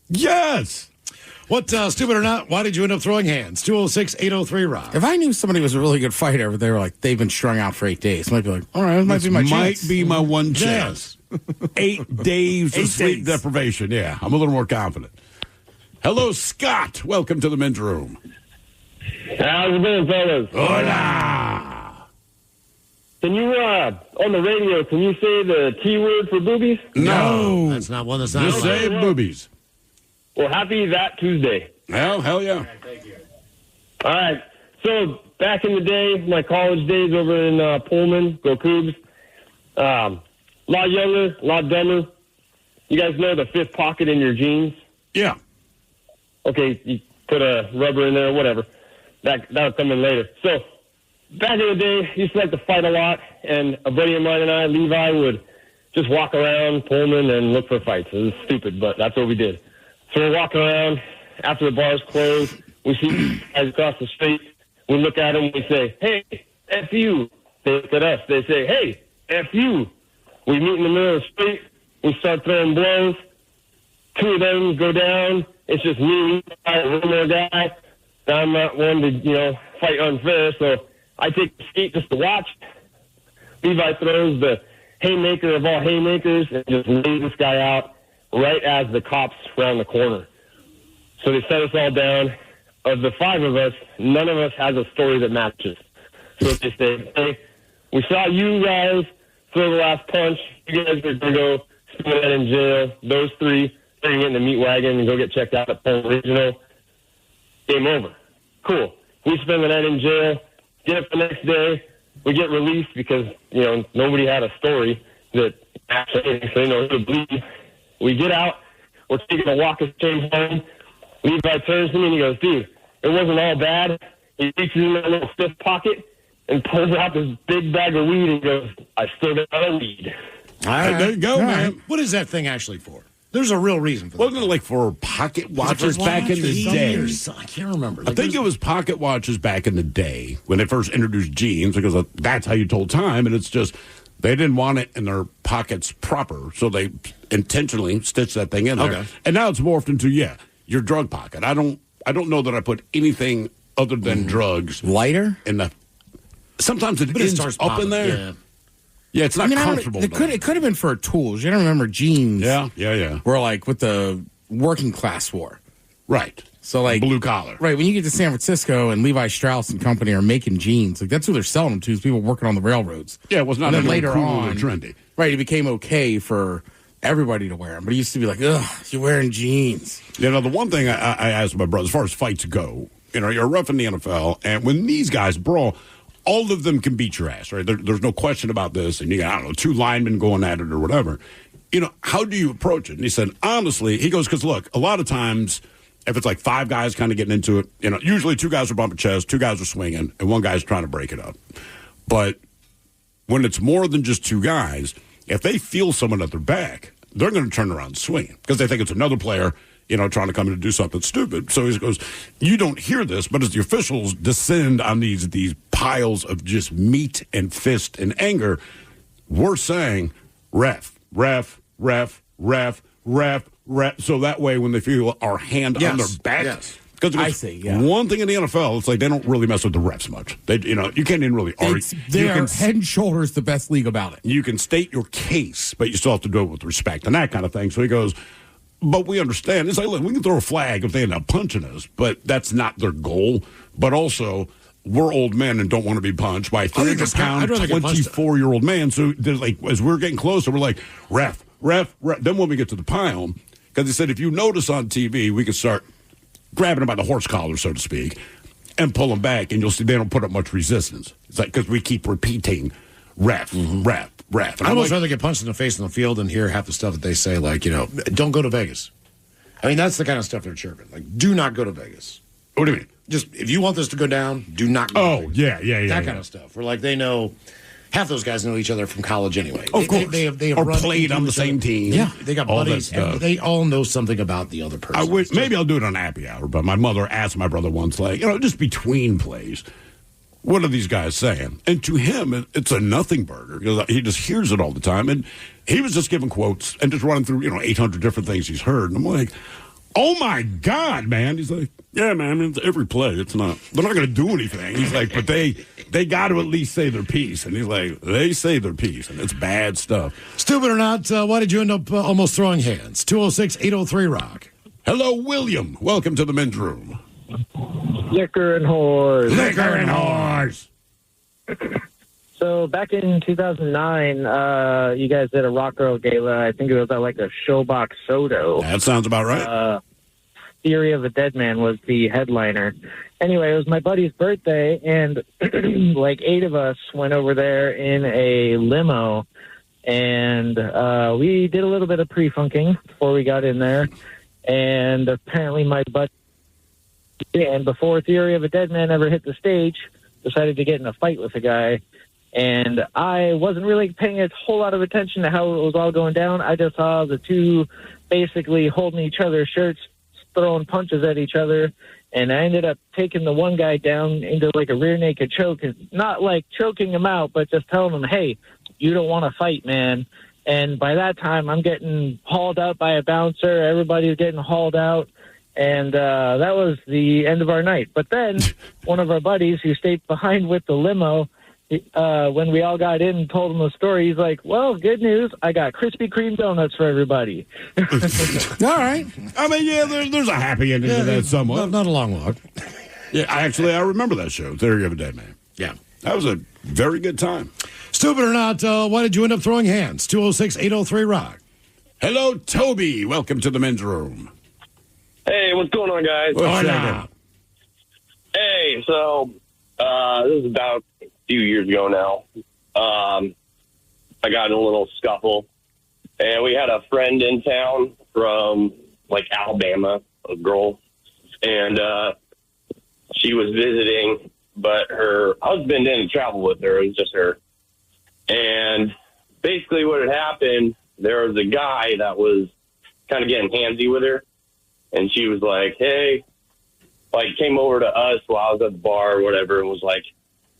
Yes. What, stupid or not, why did you end up throwing hands? 206-803-ROB. If I knew somebody was a really good fighter, but they were they've been strung out for 8 days, I might be like, all right, that might be my chance. Might be my one chance. 8 days of sleep deprivation. Yeah, I'm a little more confident. Hello, Scott. Welcome to the men's room. How's it going, fellas? Hola. Can you, on the radio, can you say the T word for boobies? No. That's not one that's not. Just say boobies. Well, happy that Tuesday. Well, hell yeah. Thank you. All right. So, back in the day, my college days over in Pullman, go Cougs. A lot younger, a lot dumber. You guys know the fifth pocket in your jeans? Yeah. Okay, you put a rubber in there, whatever. That'll come in later. So, back in the day, used to like to fight a lot, and a buddy of mine and I, Levi, would just walk around Pullman and look for fights. It was stupid, but that's what we did. So we're walking around. After the bars close, we see guys across the street. We look at them. We say, hey, F you. They look at us. They say, hey, F you. We meet in the middle of the street. We start throwing blows. 2 of them go down. It's just me, one more guy. I'm not one to, fight unfair. So I take the skate just to watch. Levi throws the haymaker of all haymakers and just lays this guy out right as the cops round the corner. So they set us all down. Of the 5 of us, none of us has a story that matches. So they say, hey, we saw you guys throw the last punch. You guys are going to go spend that in jail. Those 3, they're going to get in the meat wagon and go get checked out at Pullman Regional. Game over. Cool. We spend the night in jail. Get up the next day. We get released because, nobody had a story that actually, so they know who to believe. We get out. We're taking a walk of shame home. Levi turns to me and he goes, dude, it wasn't all bad. He reaches in that little fifth pocket and pulls out this big bag of weed and goes, I still got a weed. All right, there you go, man. What is that thing actually for? There's a real reason for that. Wasn't it like for pocket watches back in the day? I can't remember. I think it was pocket watches back in the day when they first introduced jeans, because that's how you told time, and it's just they didn't want it in their pockets proper, so they intentionally stitched that thing in there. Okay. And now it's morphed into, your drug pocket. I don't know that I put anything other than drugs. Lighter? In the sometimes it ends starts up popping, in there. yeah. Yeah, it's not comfortable. It could have been for tools. You don't remember jeans? Yeah. Were like with the working class war. Right. So like blue collar. Right. When you get to San Francisco and Levi Strauss and company are making jeans, like that's who they're selling them to, is people working on the railroads. Yeah, it was not. And then later later cool on, or trendy. Right. It became okay for everybody to wear them, but it used to be like, ugh, you're wearing jeans. You know, the one thing I asked my brother, as far as fights go, you know, you're rough in the NFL, and when these guys brawl, all of them can beat your ass, right? There's no question about this, and you got, I don't know, 2 linemen going at it or whatever. You know, how do you approach it? And he said, honestly, he goes, because look, a lot of times, if it's like 5 guys kind of getting into it, you know, usually 2 guys are bumping chests, 2 guys are swinging, and 1 guy's trying to break it up. But when it's more than just 2 guys, if they feel someone at their back, they're going to turn around and swing because they think it's another player, you know, trying to come in and do something stupid. So he goes, you don't hear this, but as the officials descend on these piles of just meat and fist and anger, we're saying ref, ref, ref, ref, ref, ref. So that way when they feel our hand on their back. Because I see, yeah. One thing in the NFL, it's like they don't really mess with the refs much. They, you know, you can't even really argue. They are head and shoulders the best league about it. You can state your case, but you still have to do it with respect and that kind of thing. So he goes, but we understand. It's like, look, we can throw a flag if they end up punching us, but that's not their goal. But also, we're old men and don't want to be punched by a 300-pound, 24-year-old man. So there's like, as we're getting closer, we're like, ref, ref, ref. Then when we get to the pile, because he said, if you notice on TV, we can start grabbing them by the horse collar, so to speak, and pull them back, and you'll see they don't put up much resistance. It's like, because we keep repeating ref, ref, ref. And I'd almost like, rather get punched in the face in the field than hear half the stuff that they say, like, you know, don't go to Vegas. I mean, that's the kind of stuff they're chirping. Like, do not go to Vegas. What do you mean? Just, if you want this to go down, do not go to Vegas. Yeah. That kind of stuff. Where, like, they know, half those guys know each other from college anyway. Of course. They have or run played on the same team. Yeah, they got all buddies. that stuff. They all know something about the other person. I wish, maybe I'll do it on happy hour, but my mother asked my brother once, like, you know, just between plays, what are these guys saying? And to him, it's a nothing burger because he just hears it all the time. And he was just giving quotes and just running through, 800 different things he's heard. And I'm like, oh my God, man. He's like, yeah, man, it's every play. It's not, they're not going to do anything. He's like, but they got to at least say their piece. And he's like, they say their piece, and it's bad stuff. Stupid or not, why did you end up almost throwing hands? 206-803-ROCK. Hello, William. Welcome to the men's room. Liquor and whores. Liquor and whores. So back in 2009, you guys did a rock girl gala. I think it was at like a Showbox Sodo. That sounds about right. Theory of a Dead Man was the headliner. Anyway, it was my buddy's birthday, and like 8 of us went over there in a limo, and we did a little bit of pre-funking before we got in there. And apparently my buddy, and before Theory of a Dead Man ever hit the stage, decided to get in a fight with a guy. And I wasn't really paying a whole lot of attention to how it was all going down. I just saw the two basically holding each other's shirts, throwing punches at each other. And I ended up taking the one guy down into like a rear naked choke. Not like choking him out, but just telling him, hey, you don't want to fight, man. And by that time, I'm getting hauled out by a bouncer. Everybody's getting hauled out. And that was the end of our night. But then one of our buddies who stayed behind with the limo, when we all got in and told him the story, he's like, well, good news. I got Krispy Kreme donuts for everybody. All right. I mean, yeah, there's a happy ending to that somewhat. Not a long walk. Yeah, I remember that show, Theory of a Dead Man. Yeah. That was a very good time. Stupid or not, why did you end up throwing hands? 206-803-ROCK. Hello, Toby. Welcome to the men's room. Hey, what's going on, guys? What's up? Hey, so this is about a few years ago now. I got in a little scuffle, and we had a friend in town from, like, Alabama, a girl, and she was visiting, but her husband didn't travel with her. It was just her. And basically what had happened, there was a guy that was kind of getting handsy with her. And she was like, hey, like came over to us while I was at the bar or whatever and was like,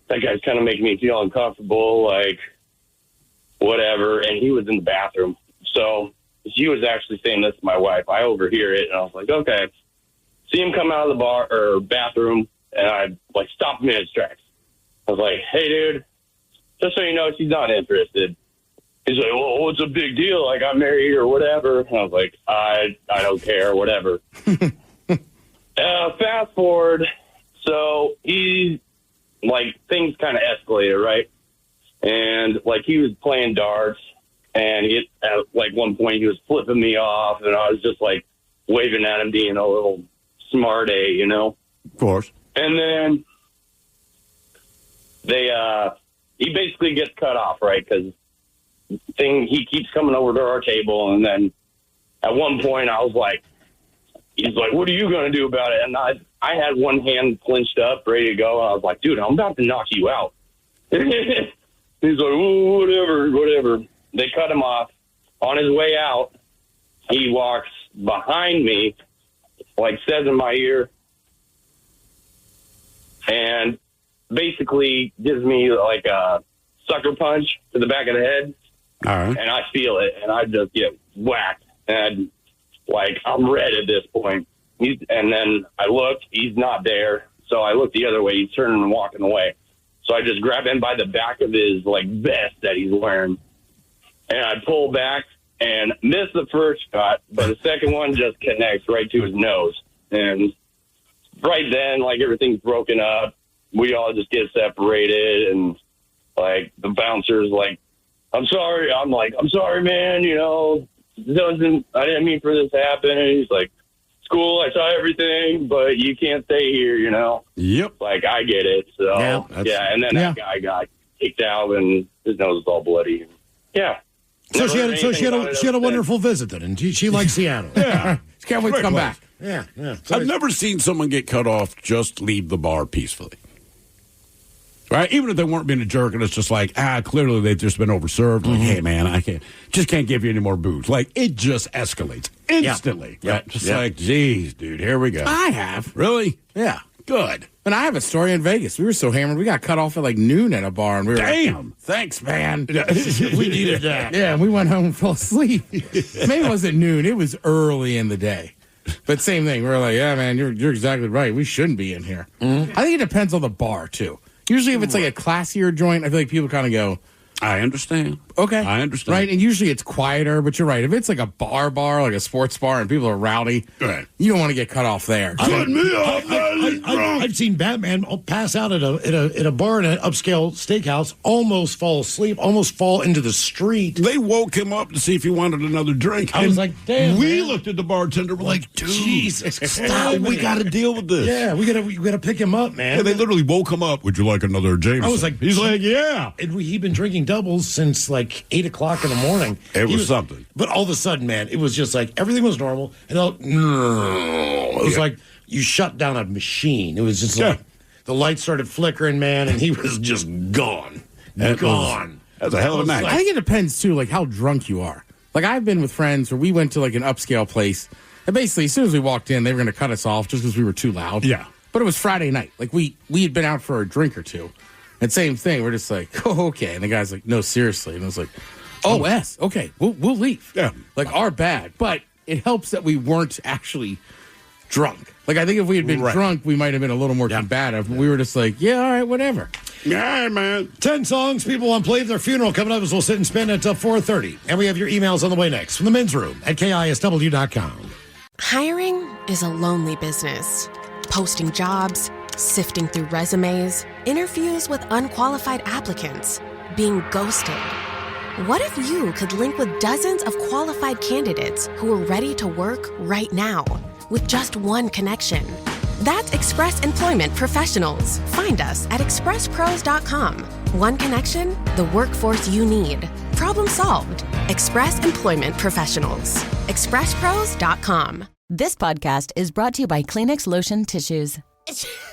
that guy's kind of making me feel uncomfortable, like whatever. And he was in the bathroom. So she was actually saying this to my wife. I overhear it and I was like, okay. see him come out of the bar or bathroom, and I like stopped him in his tracks. I was like, "Hey, dude, just so you know, she's not interested." He's like, "Well, what's a big deal? Like, I'm married or whatever." And I was like, I don't care, whatever. Fast forward, so he, like, things kind of escalated, right? And, like, he was playing darts, and at, like, one point he was flipping me off, and I was just, like, waving at him, being a little smart A, you know? Of course. And then he basically gets cut off, right? Because he keeps coming over to our table, and then at one point I was like, he's like, "What are you going to do about it?" And I had one hand clenched up, ready to go. And I was like, "Dude, I'm about to knock you out." He's like, "Ooh, whatever. They cut him off. On his way out, he walks behind me, like says in my ear, and basically gives me like a sucker punch to the back of the head. All right. And I feel it, and I just get whacked. And, like, I'm red at this point. And then I look, he's not there. So I look the other way. He's turning and walking away. So I just grab him by the back of his, like, vest that he's wearing. And I pull back and miss the first shot, but the second one just connects right to his nose. And right then, like, everything's broken up. We all just get separated. And, like, the bouncer's like, "I'm sorry." I'm like, "I'm sorry, man. You know, I didn't mean for this to happen." And he's like, "It's cool. I saw everything, but you can't stay here, you know?" Yep. Like, I get it. So, yeah. And then that guy got kicked out, and his nose was all bloody. Yeah. So she had a wonderful visit then, and she likes Seattle. Yeah. She can't wait to come back. Yeah. I've never seen someone get cut off just leave the bar peacefully. Right? Even if they weren't being a jerk and it's just like, clearly they've just been overserved. Like, hey, man, I can't give you any more booze. Like, it just escalates instantly. Yeah. Right? Just like, geez, dude, here we go. I have. Really? Yeah. Good. And I have a story in Vegas. We were so hammered, we got cut off at like noon at a bar. And we were Damn. like, "Thanks, man." We needed that. Yeah, and we went home and fell asleep. Maybe it wasn't noon. It was early in the day. But same thing. We were like, "Yeah, man, you're exactly right. We shouldn't be in here." Mm-hmm. I think it depends on the bar, too. Usually if it's like a classier joint, I feel like people kind of go, I understand. Okay. I understand. Right? And usually it's quieter, but you're right. If it's like a bar, like a sports bar, and people are rowdy, you don't want to get cut off there. I've seen Batman pass out at a bar in an upscale steakhouse, almost fall asleep, almost fall into the street. They woke him up to see if he wanted another drink. I was like, damn. We looked at the bartender, we're like, dude, Jesus, stop. We got to deal with this. Yeah, we gotta pick him up, man. Yeah, they literally woke him up. "Would you like another Jameson?" I was like, he's like, yeah. And he'd been drinking doubles since like 8 o'clock in the morning. It was something. But all of a sudden, man, it was just like everything was normal. And it was like you shut down a machine. It was just like the lights started flickering, man, and he was just gone. Gone. That's a hell of a night. I think it depends, too, like how drunk you are. Like I've been with friends where we went to like an upscale place, and basically as soon as we walked in, they were going to cut us off just because we were too loud. Yeah. But it was Friday night. Like we had been out for a drink or two. And same thing. We're just like, "Oh, okay." And the guy's like, "No, seriously." And I was like, "Oh, S. Okay, we'll leave." Yeah. Like our bad. But it helps that we weren't actually drunk. Like I think if we had been drunk, we might have been a little more combative. But we were just like, "Yeah, all right, whatever." Yeah, man. 10 songs people want played at their funeral coming up as we'll sit and spin at 4:30. And we have your emails on the way next from the men's room at KISW.com. Hiring is a lonely business. Posting jobs, sifting through resumes, interviews with unqualified applicants, being ghosted. What if you could link with dozens of qualified candidates who are ready to work right now with just one connection? That's Express Employment Professionals. Find us at expresspros.com. One connection, the workforce you need. Problem solved. Express Employment Professionals. expresspros.com. This podcast is brought to you by Kleenex Lotion Tissues.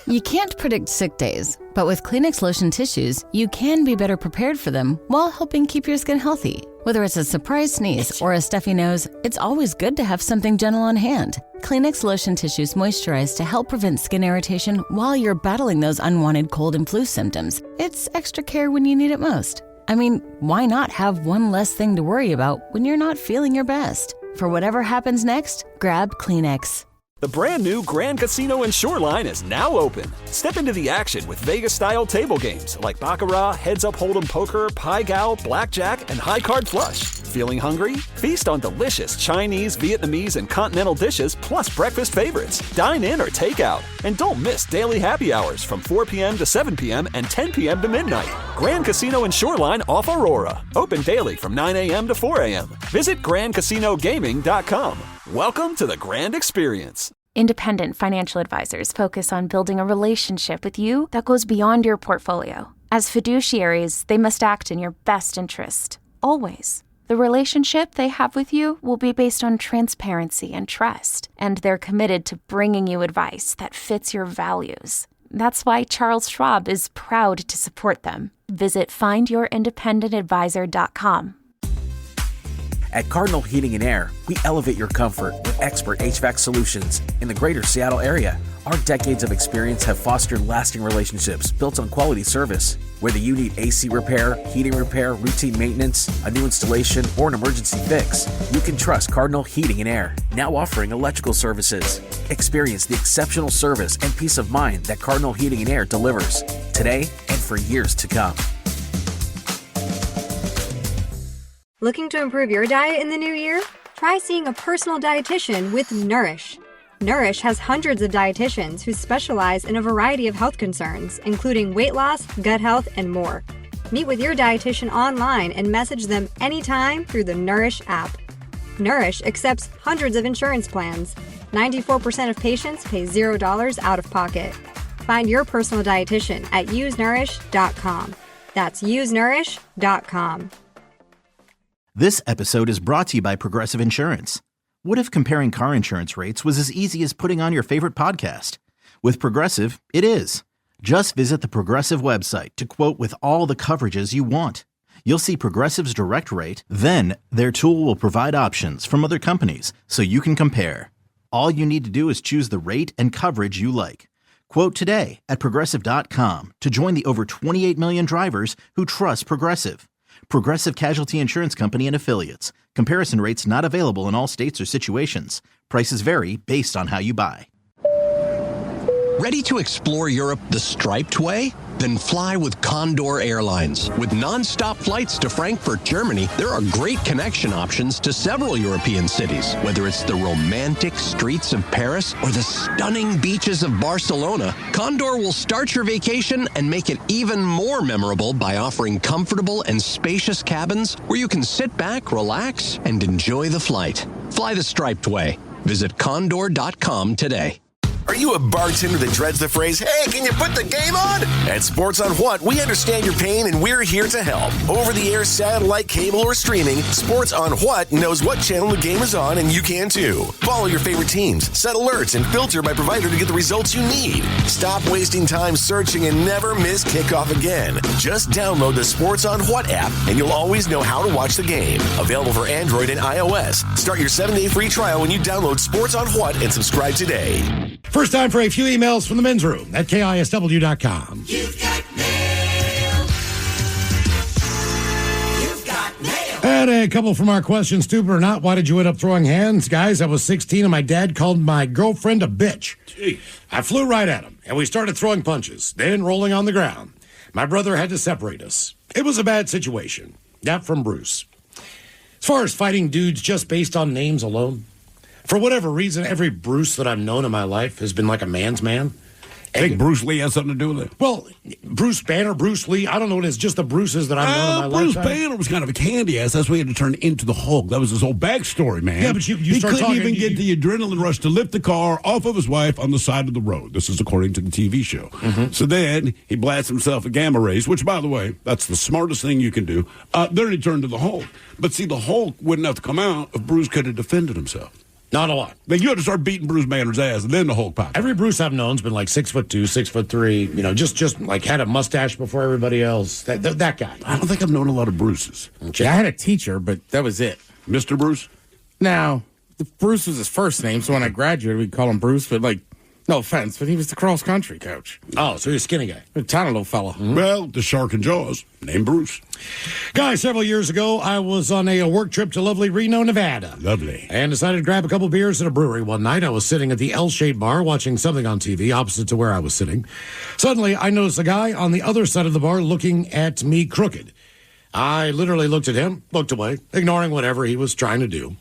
You can't predict sick days, but with Kleenex Lotion Tissues, you can be better prepared for them while helping keep your skin healthy. Whether it's a surprise sneeze or a stuffy nose, it's always good to have something gentle on hand. Kleenex Lotion Tissues moisturize to help prevent skin irritation while you're battling those unwanted cold and flu symptoms. It's extra care when you need it most. I mean, why not have one less thing to worry about when you're not feeling your best? For whatever happens next, grab Kleenex. The brand new Grand Casino and Shoreline is now open. Step into the action with Vegas-style table games like Baccarat, Heads Up Hold'em Poker, Pai Gow, Blackjack, and High Card Flush. Feeling hungry? Feast on delicious Chinese, Vietnamese, and continental dishes plus breakfast favorites. Dine in or take out. And don't miss daily happy hours from 4 p.m. to 7 p.m. and 10 p.m. to midnight. Grand Casino and Shoreline off Aurora. Open daily from 9 a.m. to 4 a.m. Visit GrandCasinoGaming.com. Welcome to the Grand Experience. Independent financial advisors focus on building a relationship with you that goes beyond your portfolio. As fiduciaries, they must act in your best interest, always. The relationship they have with you will be based on transparency and trust, and they're committed to bringing you advice that fits your values. That's why Charles Schwab is proud to support them. Visit findyourindependengadvisor.com. At Cardinal Heating and Air, we elevate your comfort with expert HVAC solutions in the greater Seattle area. Our decades of experience have fostered lasting relationships built on quality service. Whether you need AC repair, heating repair, routine maintenance, a new installation, or an emergency fix, you can trust Cardinal Heating and Air, now offering electrical services. Experience the exceptional service and peace of mind that Cardinal Heating and Air delivers today and for years to come. Looking to improve your diet in the new year? Try seeing a personal dietitian with Nourish. Nourish has hundreds of dietitians who specialize in a variety of health concerns, including weight loss, gut health, and more. Meet with your dietitian online and message them anytime through the Nourish app. Nourish accepts hundreds of insurance plans. 94% of patients pay $0 out of pocket. Find your personal dietitian at usenourish.com. That's usenourish.com. This episode is brought to you by Progressive Insurance. What if comparing car insurance rates was as easy as putting on your favorite podcast? With Progressive, it is. Just visit the Progressive website to quote with all the coverages you want. You'll see Progressive's direct rate, then their tool will provide options from other companies so you can compare. All you need to do is choose the rate and coverage you like. Quote today at Progressive.com to join the over 28 million drivers who trust Progressive. Progressive Casualty Insurance Company and Affiliates. Comparison rates not available in all states or situations. Prices vary based on how you buy. Ready to explore Europe the striped way? Then fly with Condor Airlines. With non-stop flights to Frankfurt, Germany, there are great connection options to several European cities. Whether it's the romantic streets of Paris or the stunning beaches of Barcelona, Condor will start your vacation and make it even more memorable by offering comfortable and spacious cabins where you can sit back, relax, and enjoy the flight. Fly the striped way. Visit condor.com today. Are you a bartender that dreads the phrase, "Hey, can you put the game on?" At Sports on What, we understand your pain and we're here to help. Over-the-air, satellite, cable, or streaming, Sports on What knows what channel the game is on, and you can too. Follow your favorite teams, set alerts, and filter by provider to get the results you need. Stop wasting time searching and never miss kickoff again. Just download the Sports on What app, and you'll always know how to watch the game. Available for Android and iOS. Start your 7-day free trial when you download Sports on What and subscribe today. First time for a few emails from the men's room at KISW.com. You've got mail. You've got mail. And a couple from our question, stupid or not, why did you end up throwing hands? Guys, I was 16 and my dad called my girlfriend a bitch. Gee. I flew right at him and we started throwing punches, then rolling on the ground. My brother had to separate us. It was a bad situation. That from Bruce. As far as fighting dudes just based on names alone, for whatever reason, every Bruce that I've known in my life has been like a man's man. I think Bruce Lee has something to do with it. Well, Bruce Banner, Bruce Lee, I don't know what it is, just the Bruces that I've known in my Bruce lifetime. Banner was kind of a candy ass. That's why he had to turn into the Hulk. That was his whole backstory, man. Yeah, but you he start couldn't talking, even get the adrenaline rush to lift the car off of his wife on the side of the road. This is according to the TV show. Mm-hmm. So then he blasts himself a gamma rays, which, by the way, that's the smartest thing you can do. Then he turned to the Hulk. But see, the Hulk wouldn't have to come out if Bruce could have defended himself. Not a lot. Then you had to start beating Bruce Banner's ass, and then the Hulk popped. Every Bruce I've known's been like 6'2", 6'3", you know, just like had a mustache before everybody else. That guy. I don't think I've known a lot of Bruces. Okay. I had a teacher, but that was it. Mr. Bruce? Now, Bruce was his first name, so when I graduated, we'd call him Bruce, but like No offense, but he was the cross-country coach. Oh, so he's a skinny guy. A tiny little fella. Well, the shark and jaws, named Bruce. Guys, several years ago, I was on a work trip to lovely Reno, Nevada. Lovely. And decided to grab a couple beers at a brewery one night. I was sitting at the L-shaped bar watching something on TV opposite to where I was sitting. Suddenly, I noticed a guy on the other side of the bar looking at me crooked. I literally looked at him, looked away, ignoring whatever he was trying to do.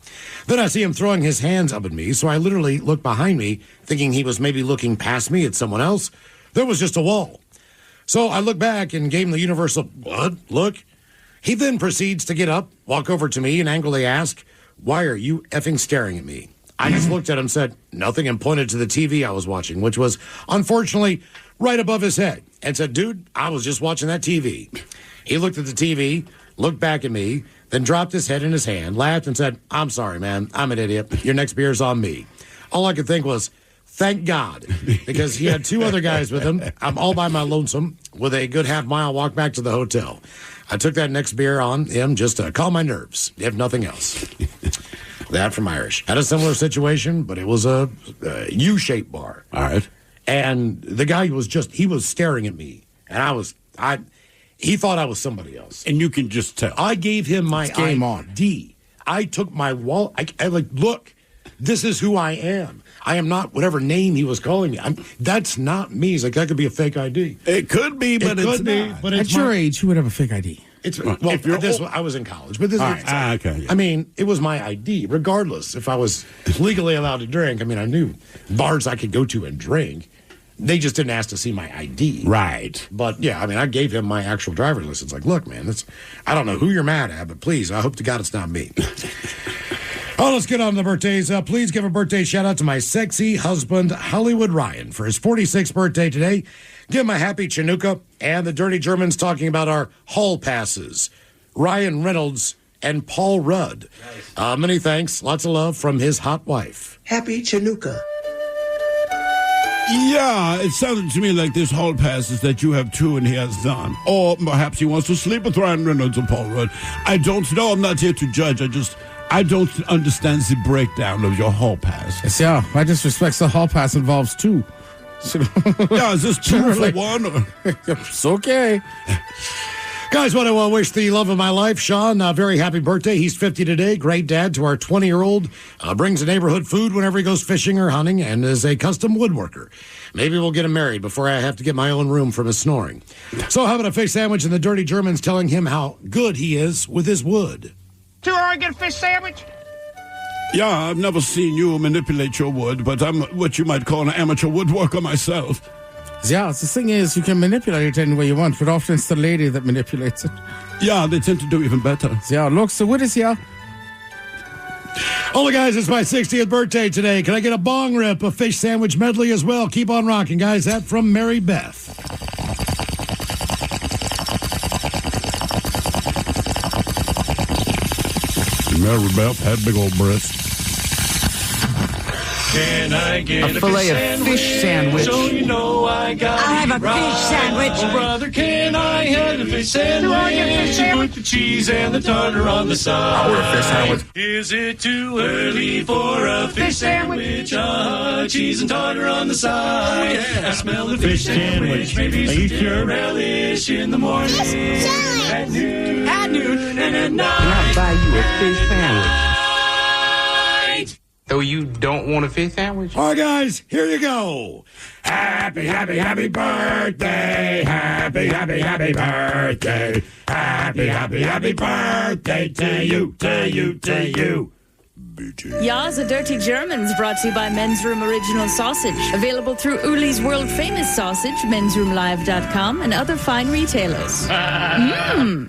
Then I see him throwing his hands up at me, so I literally looked behind me, thinking he was maybe looking past me at someone else. There was just a wall. So I looked back and gave him the universal, "What? Look." He then proceeds to get up, walk over to me, and angrily ask, "Why are you effing staring at me?" I just looked at him, said nothing, and pointed to the TV I was watching, which was, unfortunately, right above his head, and said, "Dude, I was just watching that TV." He looked at the TV, looked back at me, then dropped his head in his hand, laughed, and said, "I'm sorry, man. I'm an idiot. Your next beer's on me." All I could think was, thank God, because he had two other guys with him. I'm all by my lonesome with a good half-mile walk back to the hotel. I took that next beer on him just to calm my nerves, if nothing else. That from Irish. Had a similar situation, but it was a U-shaped bar. All right. And the guy he was staring at me. And he thought I was somebody else. And you can just tell. I gave him my game ID. I took my wallet. I like, look, this is who I am. I am not whatever name he was calling me. That's not me. He's like, that could be a fake ID. It could be, but it's not. But at your age, who would have a fake ID? I was in college, but this is okay. I mean, it was my ID, regardless if I was legally allowed to drink. I mean, I knew bars I could go to and drink. They just didn't ask to see my ID. Right. But, yeah, I mean, I gave him my actual driver's license. Like, look, man, I don't know who you're mad at, but please, I hope to God it's not me. Oh, let's get on to the birthdays. Please give a birthday shout-out to my sexy husband, Hollywood Ryan, for his 46th birthday today. Give him a happy Chinooka. And the Dirty Germans talking about our hall passes. Ryan Reynolds and Paul Rudd. Nice. Many thanks. Lots of love from his hot wife. Happy Chinooka. Yeah, it sounded to me like this hall passes that you have too and he has none. Or perhaps he wants to sleep with Ryan Reynolds and Paul Rudd. I don't know. I'm not here to judge. I don't understand the breakdown of your hall pass. Yes, yeah. My disrespect, the hall pass involves two. Yeah, is this two for one? Or? It's okay. Guys, want to wish the love of my life, Sean, a very happy birthday. He's 50 today. Great dad to our 20-year-old. Brings the neighborhood food whenever he goes fishing or hunting and is a custom woodworker. Maybe we'll get him married before I have to get my own room from his snoring. So how about a fish sandwich and the Dirty Germans telling him how good he is with his wood? $2 get a fish sandwich? Yeah, I've never seen you manipulate your wood, but I'm what you might call an amateur woodworker myself. Yeah, the thing is, you can manipulate it any way you want, but often it's the lady that manipulates it. Yeah, they tend to do even better. Yeah, look, so what is here? All the guys, it's my 60th birthday today. Can I get a bong rip, a fish sandwich medley as well? Keep on rocking, guys. That from Mary Beth. Mary Beth had big old breasts. Can I get a fillet of fish sandwich? So you know I got I'll have a fish sandwich. Oh, brother, can I have a fish sandwich? Put the cheese and the tartar on the side. I'll order a fish sandwich. Is it too early for a fish sandwich? Cheese and tartar on the side. Oh, yeah. I smell the fish sandwich. Maybe some dinner relish in the morning. At noon, and at night. Can I buy you a fish sandwich? So you don't want a fish sandwich? All right, guys, here you go. Happy, happy, happy birthday. Happy, happy, happy birthday. Happy, happy, happy birthday to you, to you, to you. Ya's the Dirty Germans, brought to you by Men's Room Original Sausage. Available through Uli's World Famous Sausage, mensroomlive.com, and other fine retailers.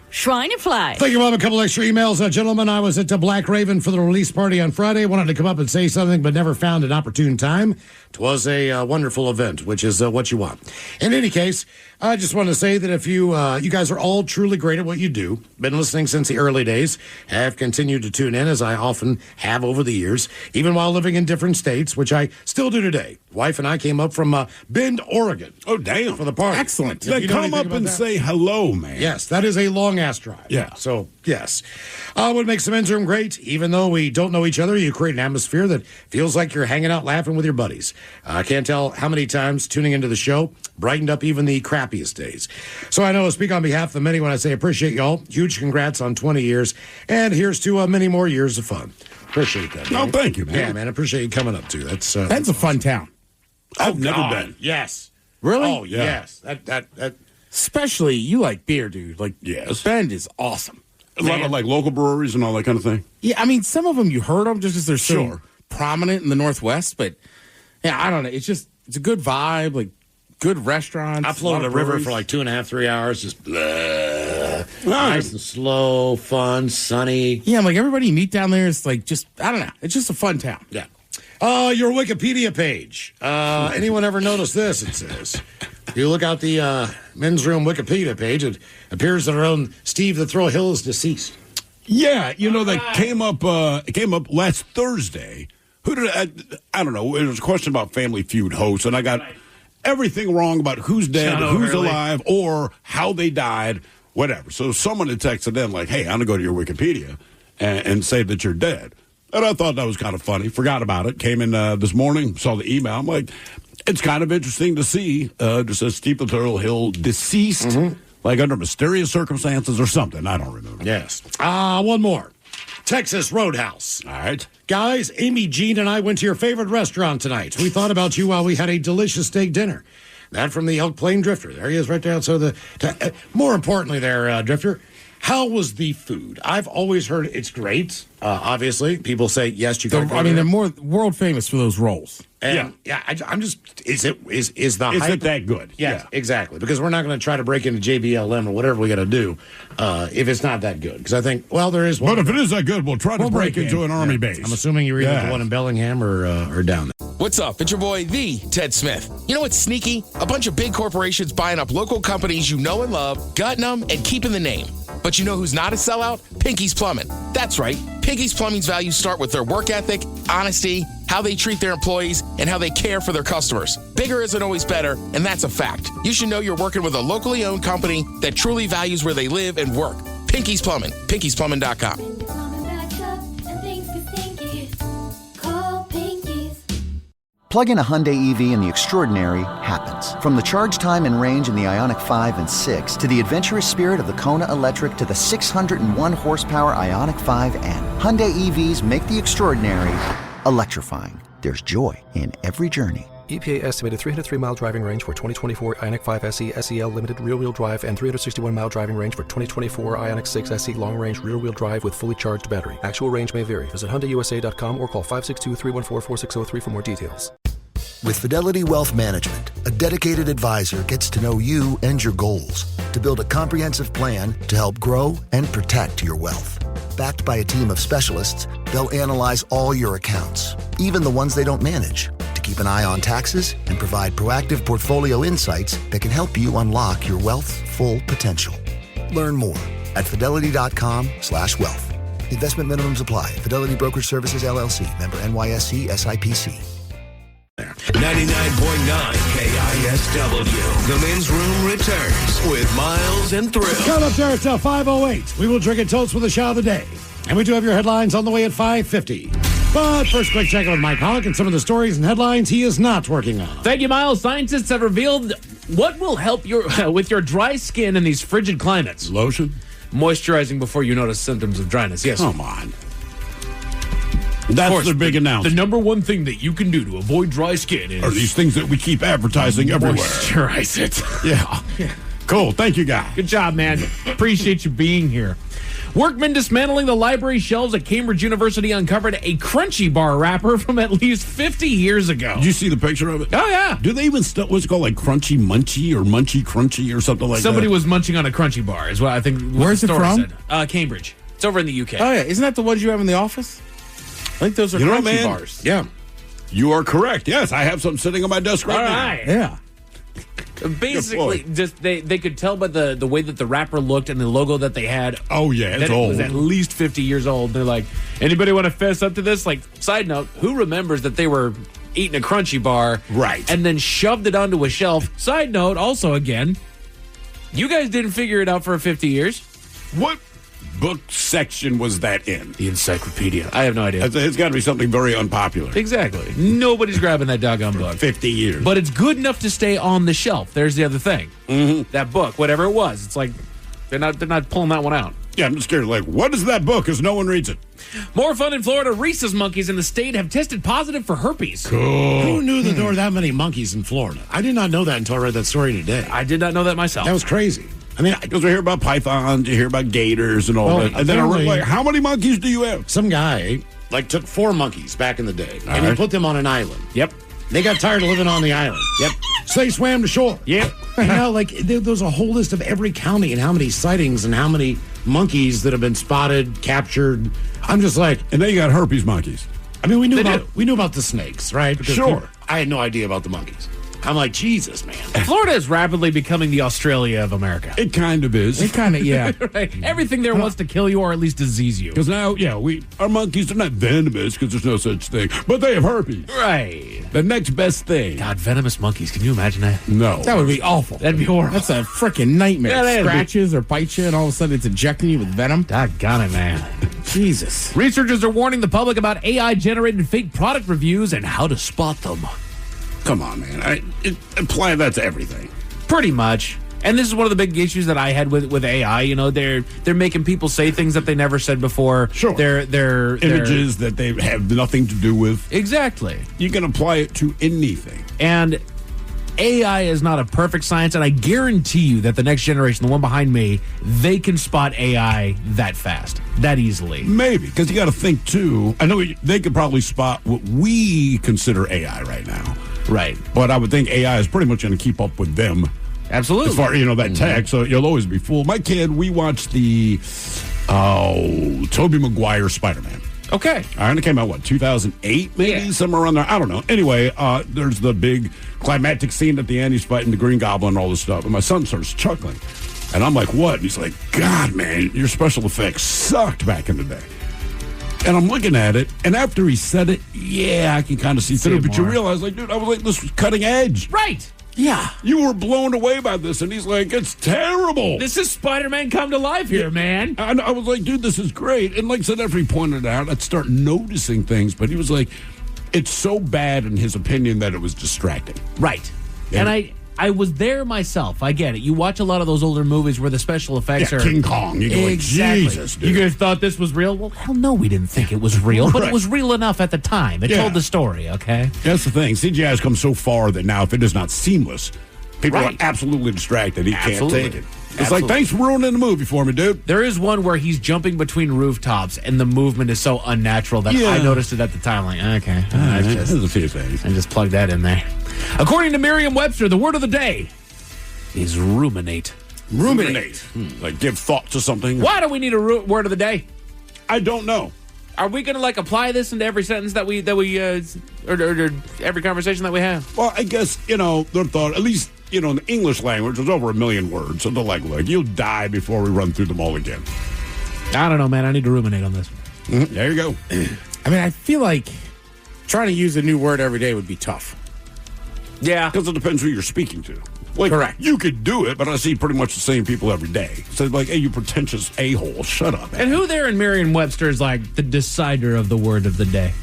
Schweinefly. Thank you, Rob. A couple extra emails. Gentlemen, I was at Black Raven for the release party on Friday. Wanted to come up and say something, but never found an opportune time. It was a wonderful event, which is what you want. In any case, I just want to say that if you guys are all truly great at what you do, been listening since the early days, have continued to tune in, as I often have over the years, even while living in different states, which I still do today. Wife and I came up from Bend, Oregon. Oh, damn. For the party. Excellent. They come up and say hello, man. Yes, that is a long-ass drive. Yeah. So, yes. What makes the men's room great? Even though we don't know each other, you create an atmosphere that feels like you're hanging out laughing with your buddies. I can't tell how many times tuning into the show brightened up even the crappiest days. So I know I speak on behalf of the many when I say appreciate y'all. Huge congrats on 20 years. And here's to many more years of fun. Appreciate that, man. No, thank you, man. Yeah, man. I appreciate you coming up, too. That's a fun town. I've never been. Yes. Really? Oh, Yeah. yes. That. Especially, you like beer, dude. Like, Yes. Bend is awesome. A lot of like local breweries and all that kind of thing. Yeah, I mean, some of them you heard them just because they're so Sure. prominent in the Northwest, but yeah, I don't know. It's a good vibe, like good restaurants. I floated a river for like 2.5, 3 hours, just nice and slow, fun, sunny. Yeah, like everybody you meet down there is like just, I don't know. It's just a fun town. Yeah. Your Wikipedia page. Anyone ever notice this? It says, if you look out the men's room Wikipedia page, it appears that our own Steve the Thrill Hill is deceased. Yeah, that came up. It came up last Thursday. Who did I don't know. It was a question about Family Feud hosts, and I got everything wrong about who's dead, who's alive, or how they died, whatever. So someone had texted in like, "Hey, I'm gonna go to your Wikipedia and say that you're dead." And I thought that was kind of funny. Forgot about it. Came in this morning, saw the email. I'm like, it's kind of interesting to see. Just says Steve the Thrill Hill deceased, like under mysterious circumstances or something. I don't remember. Yes. One more. Texas Roadhouse. All right. Guys, Amy, Jean, and I went to your favorite restaurant tonight. We thought about you while we had a delicious steak dinner. That from the Elk Plain Drifter. There he is right there. So more importantly there, Drifter, how was the food? I've always heard it's great. Obviously, people say, yes, you can. I mean, they're more world famous for those rolls. And I'm just, is it that good? Yes, exactly. Because we're not going to try to break into JBLM or whatever we got to do if it's not that good. Because I think, well, there is one. But if it is that good, we'll try to break into an army base. I'm assuming you're either the one in Bellingham or down there. What's up? It's your boy, the Ted Smith. You know what's sneaky? A bunch of big corporations buying up local companies you know and love, gutting them, and keeping the name. But you know who's not a sellout? Pinky's Plumbing. That's right. Pinky's Plumbing's values start with their work ethic, honesty, how they treat their employees, and how they care for their customers. Bigger isn't always better, and that's a fact. You should know you're working with a locally owned company that truly values where they live and work. Pinky's Plumbing. Pinky'sPlumbing.com. Plug in a Hyundai EV and the extraordinary happens. From the charge time and range in the Ioniq 5 and 6 to the adventurous spirit of the Kona Electric to the 601 horsepower Ioniq 5N. Hyundai EVs make the extraordinary electrifying. There's joy in every journey. EPA estimated 303-mile driving range for 2024 Ioniq 5 SE SEL Limited rear-wheel drive and 361-mile driving range for 2024 Ioniq 6 SE long-range rear-wheel drive with fully charged battery. Actual range may vary. Visit HyundaiUSA.com or call 562-314-4603 for more details. With Fidelity Wealth Management, a dedicated advisor gets to know you and your goals to build a comprehensive plan to help grow and protect your wealth. Backed by a team of specialists, they'll analyze all your accounts, even the ones they don't manage, to keep an eye on taxes and provide proactive portfolio insights that can help you unlock your wealth's full potential. Learn more at fidelity.com/wealth. Investment minimums apply. Fidelity Brokerage Services, LLC. Member NYSE SIPC. 99.9 KISW. The men's room returns with Miles and Thrill. Coming up there at 5:08, we will drink a toast with a shot of the day. And we do have your headlines on the way at 5:50. But first, quick check-in with Mike Hollick and some of the stories and headlines he is not working on. Thank you, Miles. Scientists have revealed what will help with your dry skin in these frigid climates. Lotion? Moisturizing before you notice symptoms of dryness. Yes. Come on. That's the big announcement. The number one thing that you can do to avoid dry skin is... Are these things that we keep advertising everywhere. Moisturize it. Yeah. Cool. Thank you, guy. Good job, man. Appreciate you being here. Workmen dismantling the library shelves at Cambridge University uncovered a Crunchy Bar wrapper from at least 50 years ago. Did you see the picture of it? Oh, yeah. Do they even what's it called, like Crunchy Munchy or Munchy Crunchy or something like that? Somebody was munching on a Crunchy Bar is what I think. Where's it from? Said. Cambridge. It's over in the UK. Oh, yeah. Isn't that the ones you have in the office? I think those are Crunchy Bars. Yeah. You are correct. Yes, I have some sitting on my desk right now. All right. Yeah. Basically, just they could tell by the way that the wrapper looked and the logo that they had. Oh, yeah, it's that old. It was at least 50 years old. They're like, anybody want to fess up to this? Like, side note, who remembers that they were eating a Crunchy bar, right, and then shoved it onto a shelf? Side note, also again, you guys didn't figure it out for 50 years. What book section was that in? The encyclopedia. I have no idea. It's got to be something very unpopular. Exactly. Nobody's grabbing that doggone book. 50 years. But it's good enough to stay on the shelf. There's the other thing. Mm-hmm. That book, whatever it was, it's like they're not pulling that one out. Yeah, I'm just scared. Like, what is that book? Because no one reads it. More fun in Florida. Rhesus monkeys in the state have tested positive for herpes. Cool. Who knew that there were that many monkeys in Florida? I did not know that until I read that story today. I did not know that myself. That was crazy. I mean, because we hear about pythons, you hear about gators and all that. And then I read, like, how many monkeys do you have? Some guy, took 4 monkeys back in the day, and he put them on an island. Yep. They got tired of living on the island. Yep. So they swam to shore. Yep. There's a whole list of every county and how many sightings and how many monkeys that have been spotted, captured. I'm just like... And then you got herpes monkeys. I mean, we knew about the snakes, right? Because sure. I had no idea about the monkeys. I'm like, Jesus, man. Florida is rapidly becoming the Australia of America. It kind of is. It kind of, yeah. Right. Everything there wants to kill you or at least disease you. Because now, our monkeys are not venomous because there's no such thing, but they have herpes. Right. The next best thing. God, venomous monkeys. Can you imagine that? No. That would be awful. That'd be horrible. That's a freaking nightmare. Yeah, Scratches or bite you, and all of a sudden it's injecting you with venom. Doggone it, man. Jesus. Researchers are warning the public about AI-generated fake product reviews and how to spot them. Come on, man. Apply that to everything. Pretty much. And this is one of the big issues that I had with AI. You know, they're making people say things that they never said before. Sure. They're images that they have nothing to do with. Exactly. You can apply it to anything. And AI is not a perfect science, and I guarantee you that the next generation, the one behind me, they can spot AI that fast, that easily. Maybe, because you got to think, too. I know they could probably spot what we consider AI right now. Right. But I would think AI is pretty much going to keep up with them. Absolutely. As far as, that tech, so you'll always be fooled. My kid, we watched the Tobey Maguire Spider-Man. Okay. And it came out, 2008, maybe? Somewhere around there. I don't know. Anyway, there's the big climactic scene at the end. He's fighting the Green Goblin and all this stuff. And my son starts chuckling. And I'm like, what? And he's like, God, man, your special effects sucked back in the day. And I'm looking at it, and after he said it, I can kind of see through it. But you realize, dude, I was like, this was cutting edge. Right. Yeah. You were blown away by this, and he's like, it's terrible. This is Spider-Man come to life here, man. And I was like, dude, this is great. And like I said, after he pointed it out, I'd start noticing things. But he was like, it's so bad in his opinion that it was distracting. Right. Yeah. And I was there myself. I get it. You watch a lot of those older movies where the special effects are... King Kong. You go exactly. Like, Jesus, dude. You guys thought this was real? Well, hell no, we didn't think it was real. But it was real enough at the time. It told the story, okay? That's the thing. CGI has come so far that now if it is not seamless, people are absolutely distracted. He can't take it. It's like, thanks for ruining the movie for me, dude. There is one where he's jumping between rooftops, and the movement is so unnatural that I noticed it at the time. Like, okay. There's a few things. And just plug that in there. According to Merriam-Webster, the word of the day is ruminate. Ruminate. Like give thought to something. Why do we need a word of the day? I don't know. Are we going to apply this into every sentence that we or every conversation that we have? Well, I guess, their thought, at least, in the English language, there's over 1 million words. So they're like, look, you'll die before we run through them all again. I don't know, man. I need to ruminate on this. Mm-hmm. There you go. I mean, I feel like trying to use a new word every day would be tough. Yeah. Because it depends who you're speaking to. Correct. You could do it, but I see pretty much the same people every day. So it's like, hey, you pretentious a-hole, shut up. Man. And who there in Merriam-Webster is like the decider of the word of the day?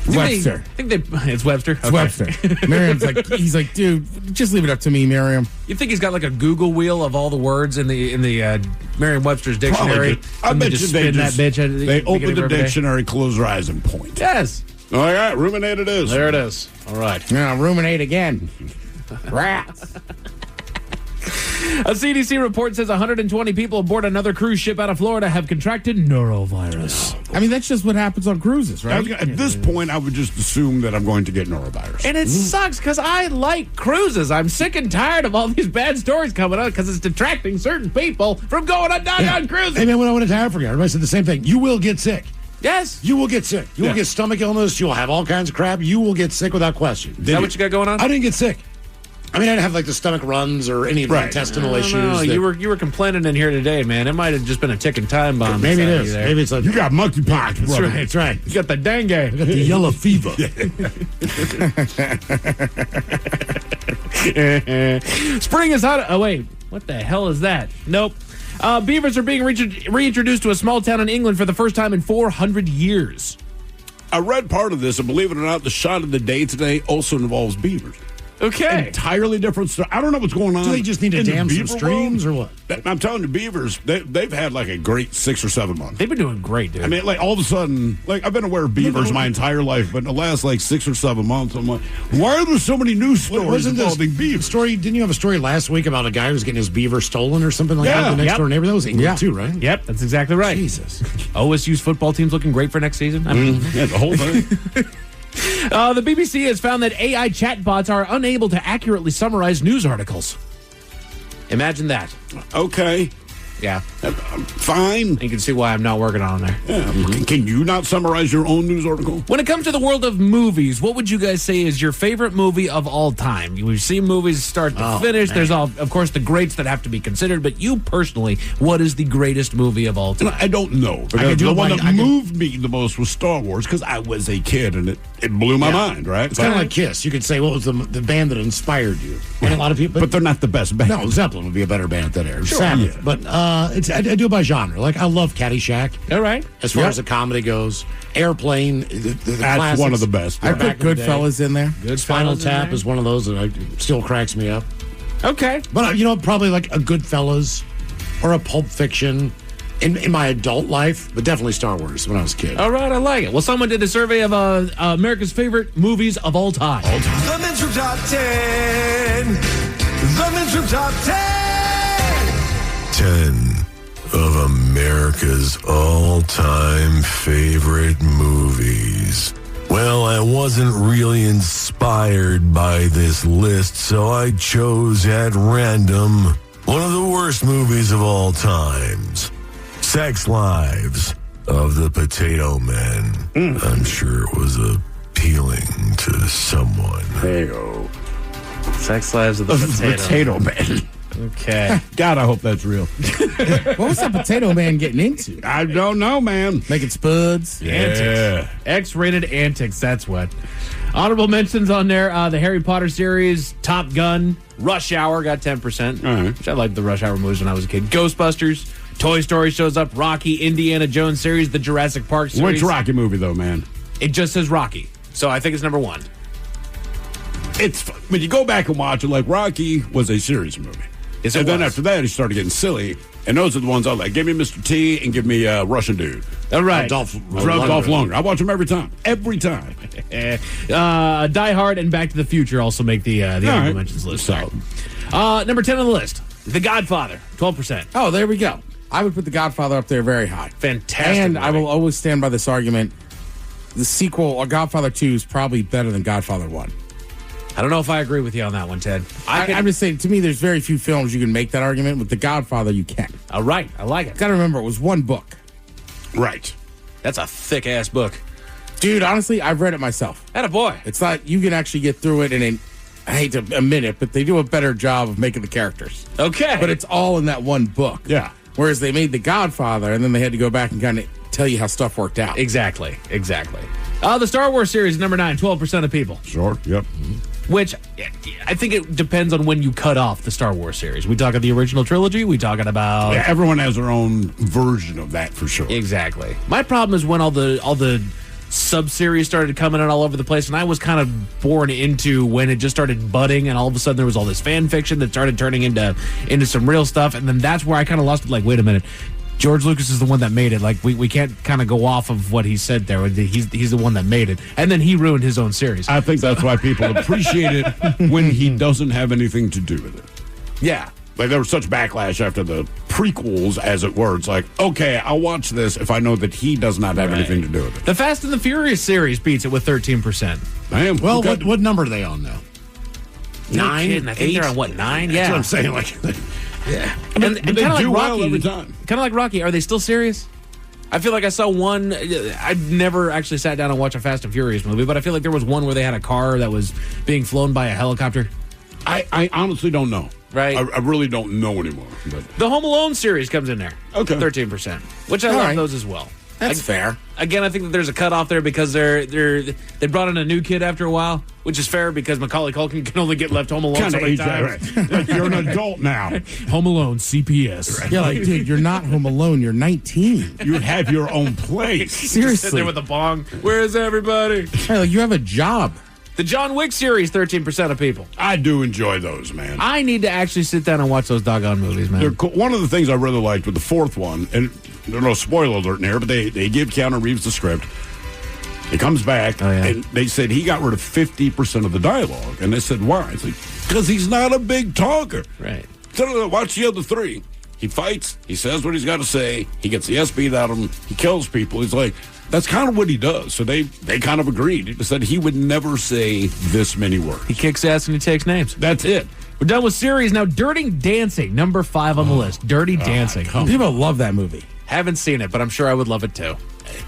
Webster. It's Webster? It's Webster. Miriam's he's like, dude, just leave it up to me, Miriam. You think he's got a Google wheel of all the words in the Merriam-Webster's dictionary? I bet you they open the dictionary, close their eyes, and point. Yes. All right, ruminate it is. There it is. All right. Now, ruminate again. Rats. A CDC report says 120 people aboard another cruise ship out of Florida have contracted norovirus. I mean, that's just what happens on cruises, right? At this point, I would just assume that I'm going to get norovirus. And it sucks because I like cruises. I'm sick and tired of all these bad stories coming out because it's detracting certain people from going on doggone cruises. Hey, man, when I went to Africa, everybody said the same thing. You will get sick. Yes. You will get sick. You will get stomach illness. You will have all kinds of crap. You will get sick without question. Is that what you got going on? I didn't get sick. I mean, I didn't have like the stomach runs or any of the intestinal issues. No, you were complaining in here today, man. It might have just been a ticking time bomb. Maybe it is. Maybe it's like You got monkeypox, That's brother. right. That's right. You got the dengue. I got the yellow fever. Spring is hot. Oh, wait. What the hell is that? Nope. Beavers are being reintroduced to a small town in England for the first time in 400 years. I read part of this, and believe it or not, the shot of the day today also involves beavers. Okay. Entirely different story. I don't know what's going on. Do they just need to in the dam some beaver streams world. or what? I'm telling you, beavers, they've had like a great 6 or 7 months. They've been doing great, dude. I mean, like all of a sudden, like I've been aware of beavers my entire life, but in the last like 6 or 7 months, I'm like, why are there so many news stories involving beavers? Didn't you have a story last week about a guy who was getting his beaver stolen or something like that? The next door neighbor, that was England too, right? Yep, that's exactly right. Jesus. OSU's football team's looking great for next season. I mean, Yeah, the whole thing. The BBC has found that AI chatbots are unable to accurately summarize news articles. Imagine that. Okay. Yeah. Fine. You can see why I'm not working on there. Yeah. Can you not summarize your own news article? When it comes to the world of movies, what would you guys say is your favorite movie of all time? We've seen movies start to finish. Man. There's, of course, the greats that have to be considered. But you personally, what is the greatest movie of all time? I don't know. Because the one that moved me the most was Star Wars because I was a kid and it blew my mind, right? It's kind of like Kiss. You could say, what was the band that inspired you? And a lot of people. But they're not the best band. No, Zeppelin would be a better band at that era. Sure, Sabbath. yeah. But I do it by genre. Like, I love Caddyshack. All right. As far as the comedy goes. Airplane. The That's classics. one of the best. I put Goodfellas in there. Spinal Tap is one of those that still cracks me up. Okay. But, probably like a Goodfellas or a Pulp Fiction in my adult life, but definitely Star Wars when I was a kid. All right, I like it. Well, someone did a survey of America's favorite movies of all time. The Men's Room Top 10. The Men's Room Top 10. 10 of America's all-time favorite movies. Well, I wasn't really inspired by this list, so I chose at random one of the worst movies of all times. Sex Lives of the Potato Men. I'm sure it was appealing to someone. Hey-o. Sex Lives of the Potato Man. Okay. God, I hope that's real. What was that Potato Man getting into? I don't know, man. Making spuds? Antics. X-rated antics, that's what. Honorable mentions on there, the Harry Potter series, Top Gun, Rush Hour got 10%, right. which I liked the Rush Hour movies when I was a kid. Ghostbusters, Toy Story shows up, Rocky, Indiana Jones series, the Jurassic Park series. Which Rocky movie, though, man? It just says Rocky, so I think it's number 1. It's when you go back and watch it, like Rocky was a serious movie. Yes, and it then was. after that, he started getting silly. And those are the ones I like. Give me Mr. T and give me Russian Dude. All right. Dolph Lundgren. I watch them every time. Every time. Die Hard and Back to the Future also make the honorable mentions list. So, number 10 on the list, The Godfather, 12%. Oh, there we go. I would put The Godfather up there very high. Fantastic. And movie. I will always stand by this argument. The sequel, or Godfather 2, is probably better than Godfather 1. I don't know if I agree with you on that one, Ted. I'm just saying, to me, there's very few films you can make that argument. With The Godfather, you can. All right. I like it. Got to remember, it was one book. Right. That's a thick-ass book. Dude, honestly, I've read it myself. Attaboy. It's not, you can actually get through it in I hate to admit it, but they do a better job of making the characters. Okay. But it's all in that one book. Yeah. Whereas they made The Godfather, and then they had to go back and kind of tell you how stuff worked out. Exactly. The Star Wars series, number 9, 12% of people. Sure. Yep. Which, I think it depends on when you cut off the Star Wars series. We talking the original trilogy? We talking about... Yeah, everyone has their own version of that for sure. Exactly. My problem is when all the sub-series started coming out all over the place, and I was kind of born into when it just started budding, and all of a sudden there was all this fan fiction that started turning into some real stuff, and then that's where I kind of lost it. Like, wait a minute. George Lucas is the one that made it. Like, we can't kind of go off of what he said there. He's the one that made it. And then he ruined his own series. I think that's why people appreciate it when he doesn't have anything to do with it. Yeah. Like, there was such backlash after the prequels, as it were. It's like, okay, I'll watch this if I know that he does not have anything to do with it. The Fast and the Furious series beats it with 13%. Damn. Well, what number are they on now? 9? I think they're on, what, 9? Yeah. That's what I'm saying. Like, yeah. I mean, and they kind of do like well Rocky, every time. Kind of like Rocky. Are they still serious? I feel like I saw one. I've never actually sat down and watched a Fast and Furious movie, but I feel like there was one where they had a car that was being flown by a helicopter. I honestly don't know. Right. I really don't know anymore. But. The Home Alone series comes in there. Okay. 13%, which I love those as well. That's fair. Again, I think that there's a cutoff there because they brought in a new kid after a while, which is fair because Macaulay Culkin can only get left home alone so many times. Right. Like you're an adult now. Home Alone, CPS. Right. Yeah, like, dude, you're not home alone. You're 19. You have your own place. Seriously. Just sit there with a bong. Where's everybody? Hey, like, you have a job. The John Wick series, 13% of people. I do enjoy those, man. I need to actually sit down and watch those doggone movies, man. They're cool. One of the things I really liked with the fourth one, and there's no spoiler alert in here, but they give Keanu Reeves the script. He comes back, and they said he got rid of 50% of the dialogue. And they said, why? It's like, because he's not a big talker. Right. So watch the other three. He fights. He says what he's got to say. He gets the S beat out of him. He kills people. He's like, that's kind of what he does. So they kind of agreed. He said he would never say this many words. He kicks ass and he takes names. That's it. We're done with series. Now, Dirty Dancing, number 5 on the list. Dirty Dancing. People love that movie. Haven't seen it, but I'm sure I would love it too.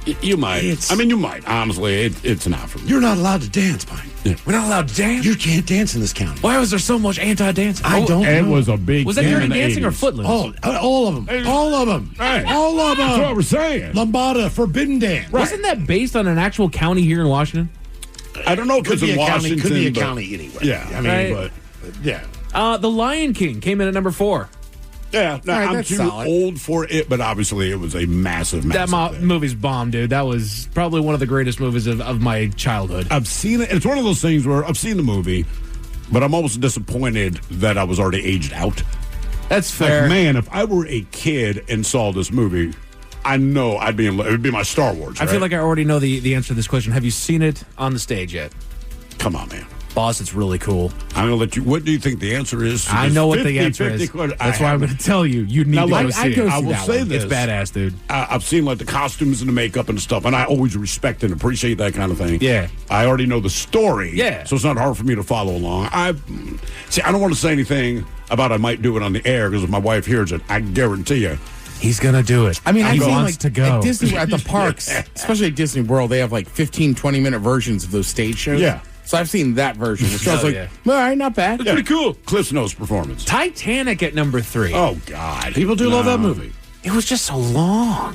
You might. You might. Honestly, it's not for me. You're not allowed to dance, Mike. Yeah. We're not allowed to dance? You can't dance in this county. Why was there so much anti-dancing? I don't know. It was a big Was that thing Dirty in the Dancing 80s. or Footloose? All of them. All of them. Right. All of them. That's what we're saying. Lambada, Forbidden Dance. Wasn't that based on an actual county here in Washington? I don't know if Could it's be in a county. Washington. Could be a but- county anyway. Yeah, I mean, Right. but yeah. The Lion King came in at number 4. Yeah, no, All right, I'm that's too solid. old for it, but obviously it was a massive That thing. movie's bomb, dude. That was probably one of the greatest movies of my childhood. I've seen it. It's one of those things where I've seen the movie, but I'm almost disappointed that I was already aged out. That's fair. Like, man, if I were a kid and saw this movie, I know I'd be in love. It would be my Star Wars. I Right? feel like I already know the answer to this question. Have you seen it on the stage yet? Come on, man. Boss, it's really cool. I'm going to let you. What do you think the answer is? I know what the answer is. That's why I'm going to tell you. You need to go see it. I will say this. It's badass, dude. I've seen like the costumes and the makeup and stuff, and I always respect and appreciate that kind of thing. Yeah. I already know the story. Yeah. So it's not hard for me to follow along. I don't want to say anything about I might do it on the air because if my wife hears it, I guarantee you. He's going to do it. I mean, he I've seen wants like to go. at Disney, at the parks, especially at Disney World, they have like 15, 20-minute versions of those stage shows. Yeah. So I've seen that version, which I was Oh, like, yeah. all right, not bad. It's pretty cool. Cliff Notes performance. Titanic at number 3. Oh, God. People do love that movie. It was just so long.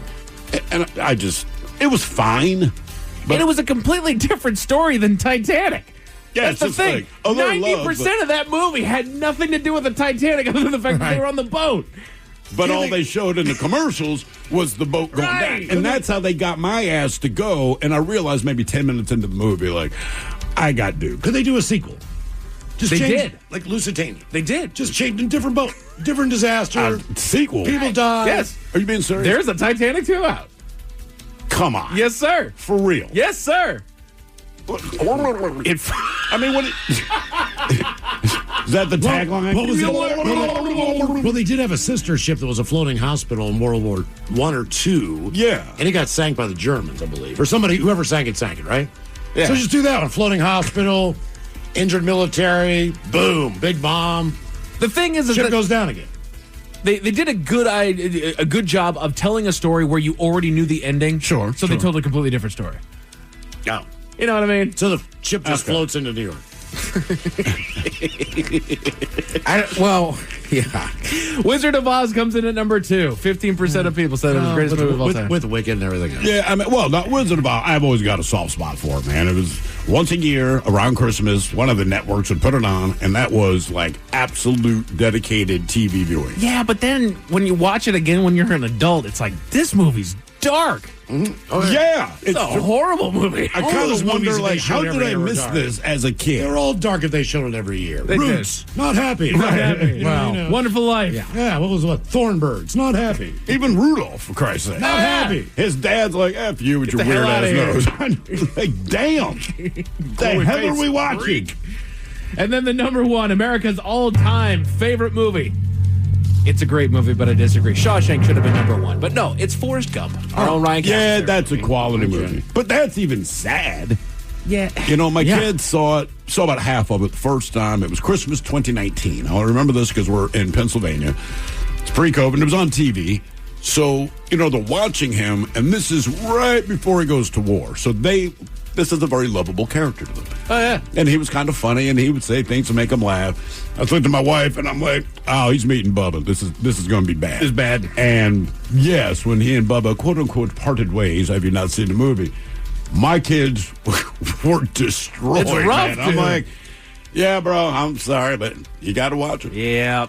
And it was fine. But And it was a completely different story than Titanic. Yeah, That's it's the just thing. like, oh, they're in love, 90% of that movie had nothing to do with the Titanic other than the fact that they were on the boat. But all they showed in the commercials was the boat going Right. down. And that's how they got my ass to go. And I realized maybe 10 minutes into the movie, like, I got duped. Could they do a sequel? Just They change, did. like Lusitania. They did. Just change a different boat, different disaster. Sequel? People die. Yes. Are you being serious? There's a Titanic 2 out. Come on. Yes, sir. For real. Yes, sir. I mean, what? Is that the tagline? What was it? Well, they did have a sister ship that was a floating hospital in World War I or II. Yeah. And it got sank by the Germans, I believe. Or somebody, whoever sank it, right? Yeah. So just do that one. Floating hospital, injured military, boom, big bomb. The thing is Ship that goes down again. they did a good job of telling a story where you already knew the ending. Sure. So they told a completely different story. No. You know what I mean? So the ship just floats into New York. Yeah. Wizard of Oz comes in at number 2. 15% of people said it was the greatest movie of all time. With Wicked and everything else. Yeah, I mean, well, not Wizard of Oz. I've always got a soft spot for it, man. It was once a year around Christmas, one of the networks would put it on, and that was like absolute dedicated TV viewing. Yeah, but then when you watch it again when you're an adult, it's like, this movie's dark. Oh, yeah. It's a horrible movie. I All kind those of wonder, movies that they like, how showed did every I year were miss dark. this as a kid? They're all dark if they showed it every year. They Roots, not happy. Not happy. Wow. Wow. Wonderful Life. Yeah, what was what? Thornbirds, not happy. Even Rudolph, for Christ's sake. Not happy. His dad's like, F you with your the weird hell ass outta nose. Like, damn. The hell are we watching? And then the number 1, America's all-time favorite movie. It's a great movie, but I disagree. Shawshank should have been number 1. But no, it's Forrest Gump. Our own Ryan Yeah, Gosling. that's a quality movie. But that's even sad. Yeah. You know, my kids saw about half of it the first time. It was Christmas 2019. I remember this because we're in Pennsylvania. It's pre-COVID. It was on TV. So, you know, they're watching him, and this is right before he goes to war. So they this is a very lovable character to them. Oh, yeah. And he was kind of funny, and he would say things to make him laugh. I looked at my wife, and I'm like, oh, he's meeting Bubba. This is going to be bad. It's bad. And yes, when he and Bubba, quote-unquote, parted ways, have you not seen the movie, my kids were destroyed, It's rough, man. I'm dude. like, yeah, bro, I'm sorry, but you got to watch it. Yeah.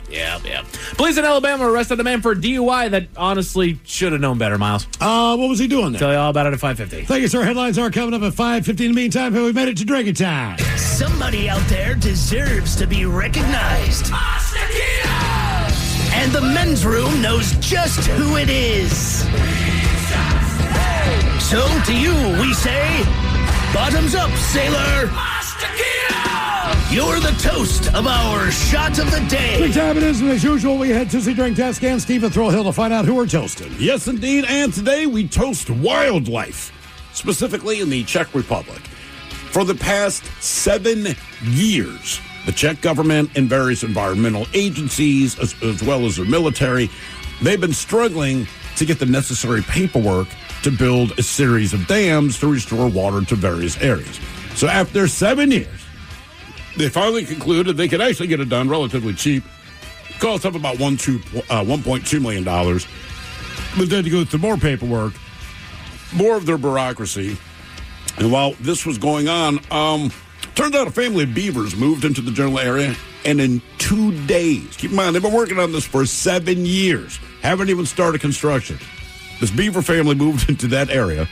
Police in Alabama arrested a man for DUI that honestly should have known better, Miles. What was he doing there? Tell you all about it at 5:50. Thank you, sir. Headlines are coming up at 5:50. In the meantime, we've made it to drinking time. Somebody out there deserves to be recognized. And the men's room knows just who it is. So to you, we say, bottoms up, sailor. You're the toast of our shot of the day. Big time it is, and as usual, we head to the drink test and Stephen Throwhill to find out who we're toasting. Yes, indeed. And today we toast wildlife, specifically in the Czech Republic. For the past 7 years, the Czech government and various environmental agencies, as well as their military, they've been struggling to get the necessary paperwork to build a series of dams to restore water to various areas. So after 7 years, they finally concluded they could actually get it done relatively cheap. It cost up about $1.2 million. But then to go through more paperwork, more of their bureaucracy. And while this was going on, turns out a family of beavers moved into the general area, and in 2 days, keep in mind, they've been working on this for 7 years, haven't even started construction. This beaver family moved into that area,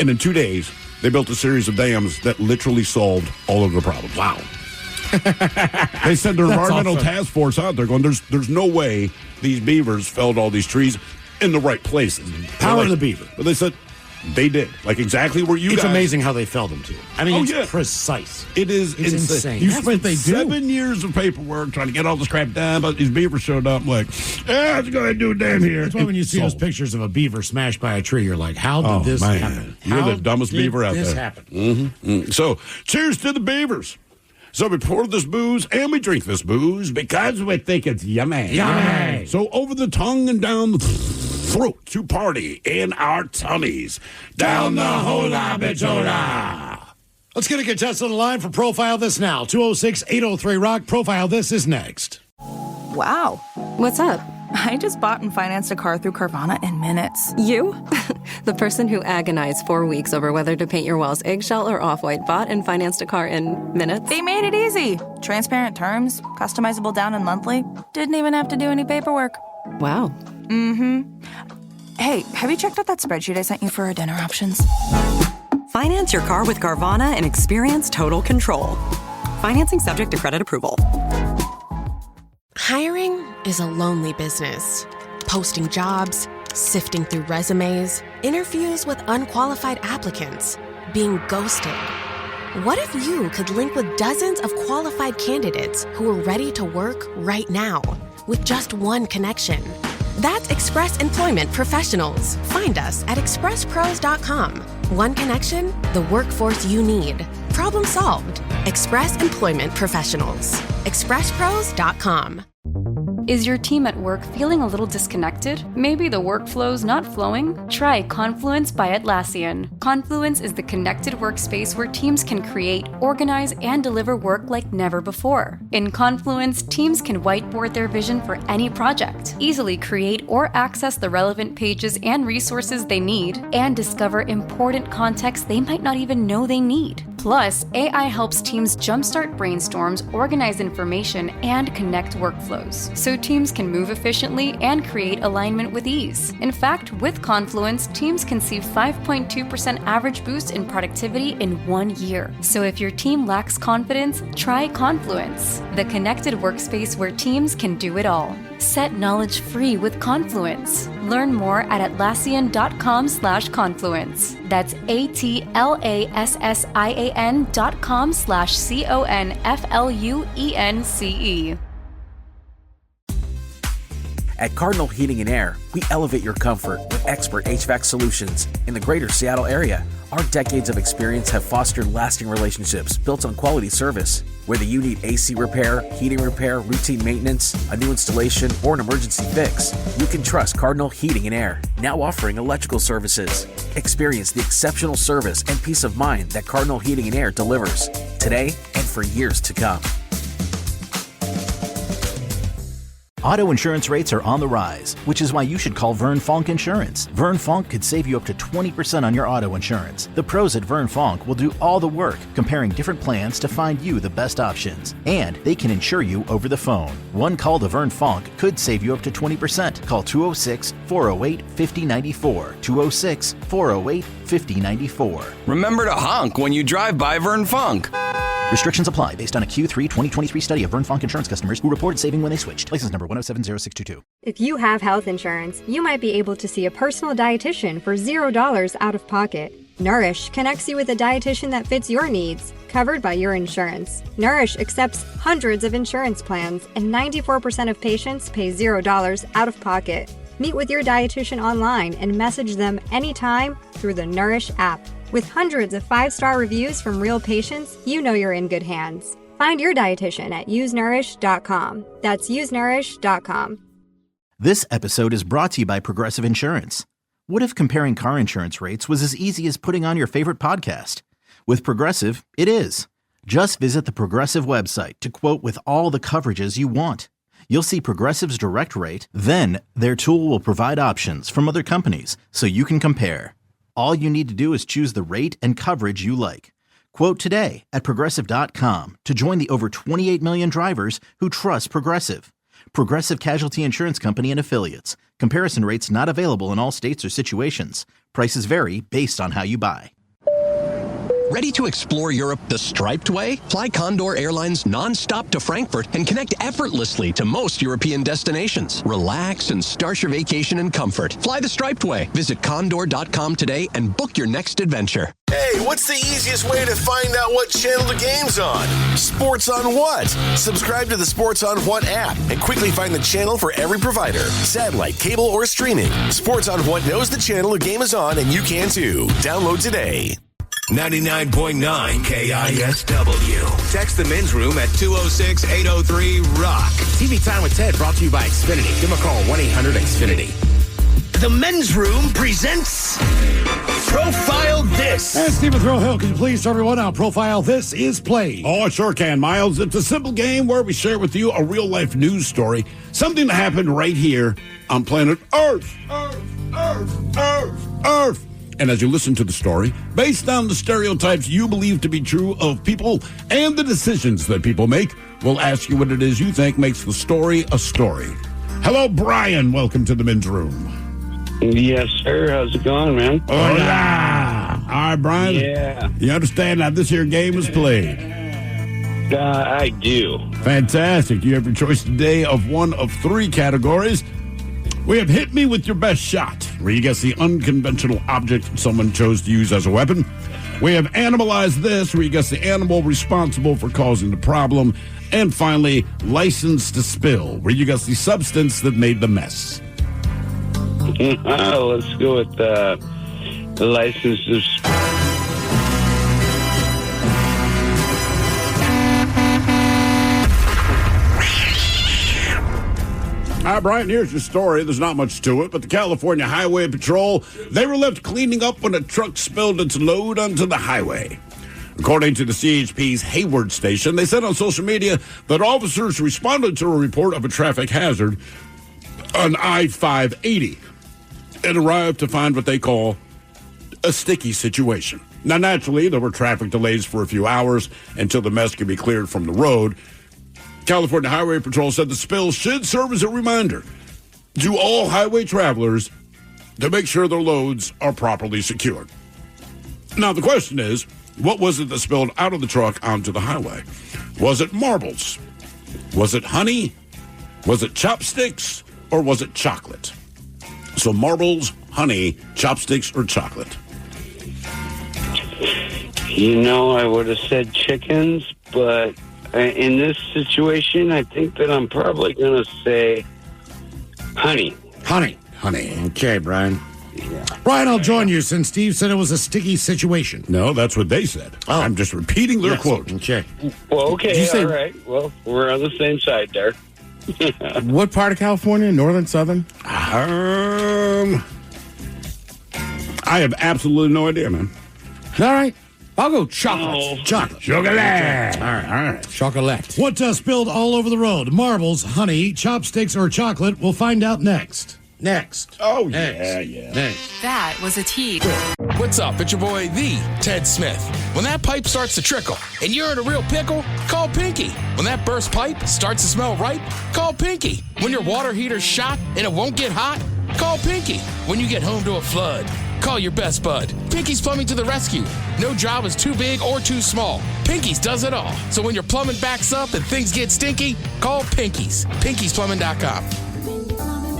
and in 2 days, they built a series of dams that literally solved all of the problems. Wow. They sent their environmental task force out there going, there's no way these beavers felled all these trees in the right places. Power of the beaver. But they said they did. Like exactly where you It's guys. amazing how they felled them, too. I mean, it's precise. It is It's insane. You That's spent what they do. 7 years of paperwork trying to get all this crap done, but these beavers showed up like, let's go ahead and do a dam here. That's why when you see those pictures of a beaver smashed by a tree, you're like, how did this happen? You're How the dumbest did beaver out this there. happen? Mm-hmm. So, cheers to the beavers. So we pour this booze and we drink this booze because we think it's yummy. Yummy. So over the tongue and down the throat to party in our tummies. Down the hola bichola. Let's get a contestant on the line for Profile This now. 206-803-ROCK. Profile This is next. Wow. What's up? I just bought and financed a car through Carvana in minutes. You? The person who agonized 4 weeks over whether to paint your walls eggshell or off-white bought and financed a car in minutes? They made it easy. Transparent terms, customizable down and monthly. Didn't even have to do any paperwork. Wow. Mm-hmm. Hey, have you checked out that spreadsheet I sent you for our dinner options? Finance your car with Carvana and experience total control. Financing subject to credit approval. Hiring is a lonely business. Posting jobs, sifting through resumes, interviews with unqualified applicants, being ghosted. What if you could link with dozens of qualified candidates who are ready to work right now with just one connection? That's Express Employment Professionals. Find us at expresspros.com. One connection, the workforce you need. Problem solved. Express Employment Professionals. expresspros.com. Is your team at work feeling a little disconnected? Maybe the workflow's not flowing? Try Confluence by Atlassian. Confluence is the connected workspace where teams can create, organize, and deliver work like never before. In Confluence, teams can whiteboard their vision for any project, easily create or access the relevant pages and resources they need, and discover important context they might not even know they need. Plus, AI helps teams jumpstart brainstorms, organize information, and connect workflows, so teams can move efficiently and create alignment with ease. In fact, with Confluence, teams can see 5.2% average boost in productivity in 1 year. So if your team lacks confidence, try Confluence, the connected workspace where teams can do it all. Set knowledge free with Confluence. Learn more at Atlassian.com/confluence. That's ATLASSIAN.com/CONFLUENCE. At Cardinal Heating and Air, we elevate your comfort with expert HVAC solutions in the greater Seattle area. Our decades of experience have fostered lasting relationships built on quality service. Whether you need AC repair, heating repair, routine maintenance, a new installation, or an emergency fix, you can trust Cardinal Heating and Air, now offering electrical services. Experience the exceptional service and peace of mind that Cardinal Heating and Air delivers today and for years to come. Auto insurance rates are on the rise, which is why you should call Vern Fonk Insurance. Vern Fonk could save you up to 20% on your auto insurance. The pros at Vern Fonk will do all the work, comparing different plans to find you the best options. And they can insure you over the phone. One call to Vern Fonk could save you up to 20%. Call 206-408-5094. 206-408-5094. Remember to honk when you drive by Vern Fonk. Restrictions apply based on a Q3 2023 study of Vern Fonk insurance customers who reported saving when they switched. License number 1070622. If you have health insurance, you might be able to see a personal dietitian for $0 out of pocket. Nourish connects you with a dietitian that fits your needs, covered by your insurance. Nourish accepts hundreds of insurance plans, and 94% of patients pay $0 out of pocket. Meet with your dietitian online and message them anytime through the Nourish app. With hundreds of 5-star reviews from real patients, you know you're in good hands. Find your dietitian at usenourish.com. That's usenourish.com. This episode is brought to you by Progressive Insurance. What if comparing car insurance rates was as easy as putting on your favorite podcast? With Progressive, it is. Just visit the Progressive website to quote with all the coverages you want. You'll see Progressive's direct rate, then their tool will provide options from other companies so you can compare. All you need to do is choose the rate and coverage you like. Quote today at Progressive.com to join the over 28 million drivers who trust Progressive. Progressive Casualty Insurance Company and Affiliates. Comparison rates not available in all states or situations. Prices vary based on how you buy. Ready to explore Europe the striped way? Fly Condor Airlines non-stop to Frankfurt and connect effortlessly to most European destinations. Relax and start your vacation in comfort. Fly the striped way. Visit condor.com today and book your next adventure. Hey, what's the easiest way to find out what channel the game's on? Sports on What? Subscribe to the Sports on What app and quickly find the channel for every provider. Satellite, cable, or streaming. Sports on What knows the channel the game is on, and you can too. Download today. 99.9 KISW. Text the men's room at 206-803-ROCK. TV Time with Ted brought to you by Xfinity. Give them a call, 1-800-XFINITY. The men's room presents Profile This. And Stephen Throwhill, can you please tell everyone how Profile This is played? Oh, I sure can, Miles. It's a simple game where we share with you a real-life news story, something that happened right here on planet Earth. Earth. And as you listen to the story, based on the stereotypes you believe to be true of people and the decisions that people make, we'll ask you what it is you think makes the story a story. Hello, Brian. Welcome to the men's room. Yes, sir. How's it going, man? Hola. All right, Brian. Yeah. You understand how this here game is played? I do. Fantastic. You have your choice today of one of 3 categories. We have Hit Me With Your Best Shot, where you guess the unconventional object someone chose to use as a weapon. We have Animalize This, where you guess the animal responsible for causing the problem. And finally, License to Spill, where you guess the substance that made the mess. Let's go with the License to Spill. All right, Brian, here's your story. There's not much to it, but the California Highway Patrol, they were left cleaning up when a truck spilled its load onto the highway. According to the CHP's Hayward station, they said on social media that officers responded to a report of a traffic hazard on I-580 and arrived to find what they call a sticky situation. Now, naturally, there were traffic delays for a few hours until the mess could be cleared from the road. California Highway Patrol said the spill should serve as a reminder to all highway travelers to make sure their loads are properly secured. Now, the question is, what was it that spilled out of the truck onto the highway? Was it marbles? Was it honey? Was it chopsticks? Or was it chocolate? So marbles, honey, chopsticks, or chocolate? You know, I would have said chickens, but in this situation, I think that I'm probably going to say Honey. Honey. Okay, Brian. Yeah. Brian, I'll join you since Steve said it was a sticky situation. No, that's what they said. Oh. I'm just repeating their quote. Okay. Well, okay, say- all right. Well, we're on the same side there. What part of California? Northern, southern? I have absolutely no idea, man. All right. I'll go chocolate. Chocolate. Chocolate. All right. Chocolate. What spilled all over the road? Marbles, honey, chopsticks, or chocolate? We'll find out next. Oh, Next. yeah. Next. That was a tease. What's up? It's your boy, the Ted Smith. When that pipe starts to trickle and you're in a real pickle, call Pinky. When that burst pipe starts to smell ripe, call Pinky. When your water heater's shot and it won't get hot, call Pinky. When you get home to a flood, call your best bud. Pinky's Plumbing to the rescue. No job is too big or too small. Pinky's does it all. So when your plumbing backs up and things get stinky, call Pinky's. Pinky'sPlumbing.com.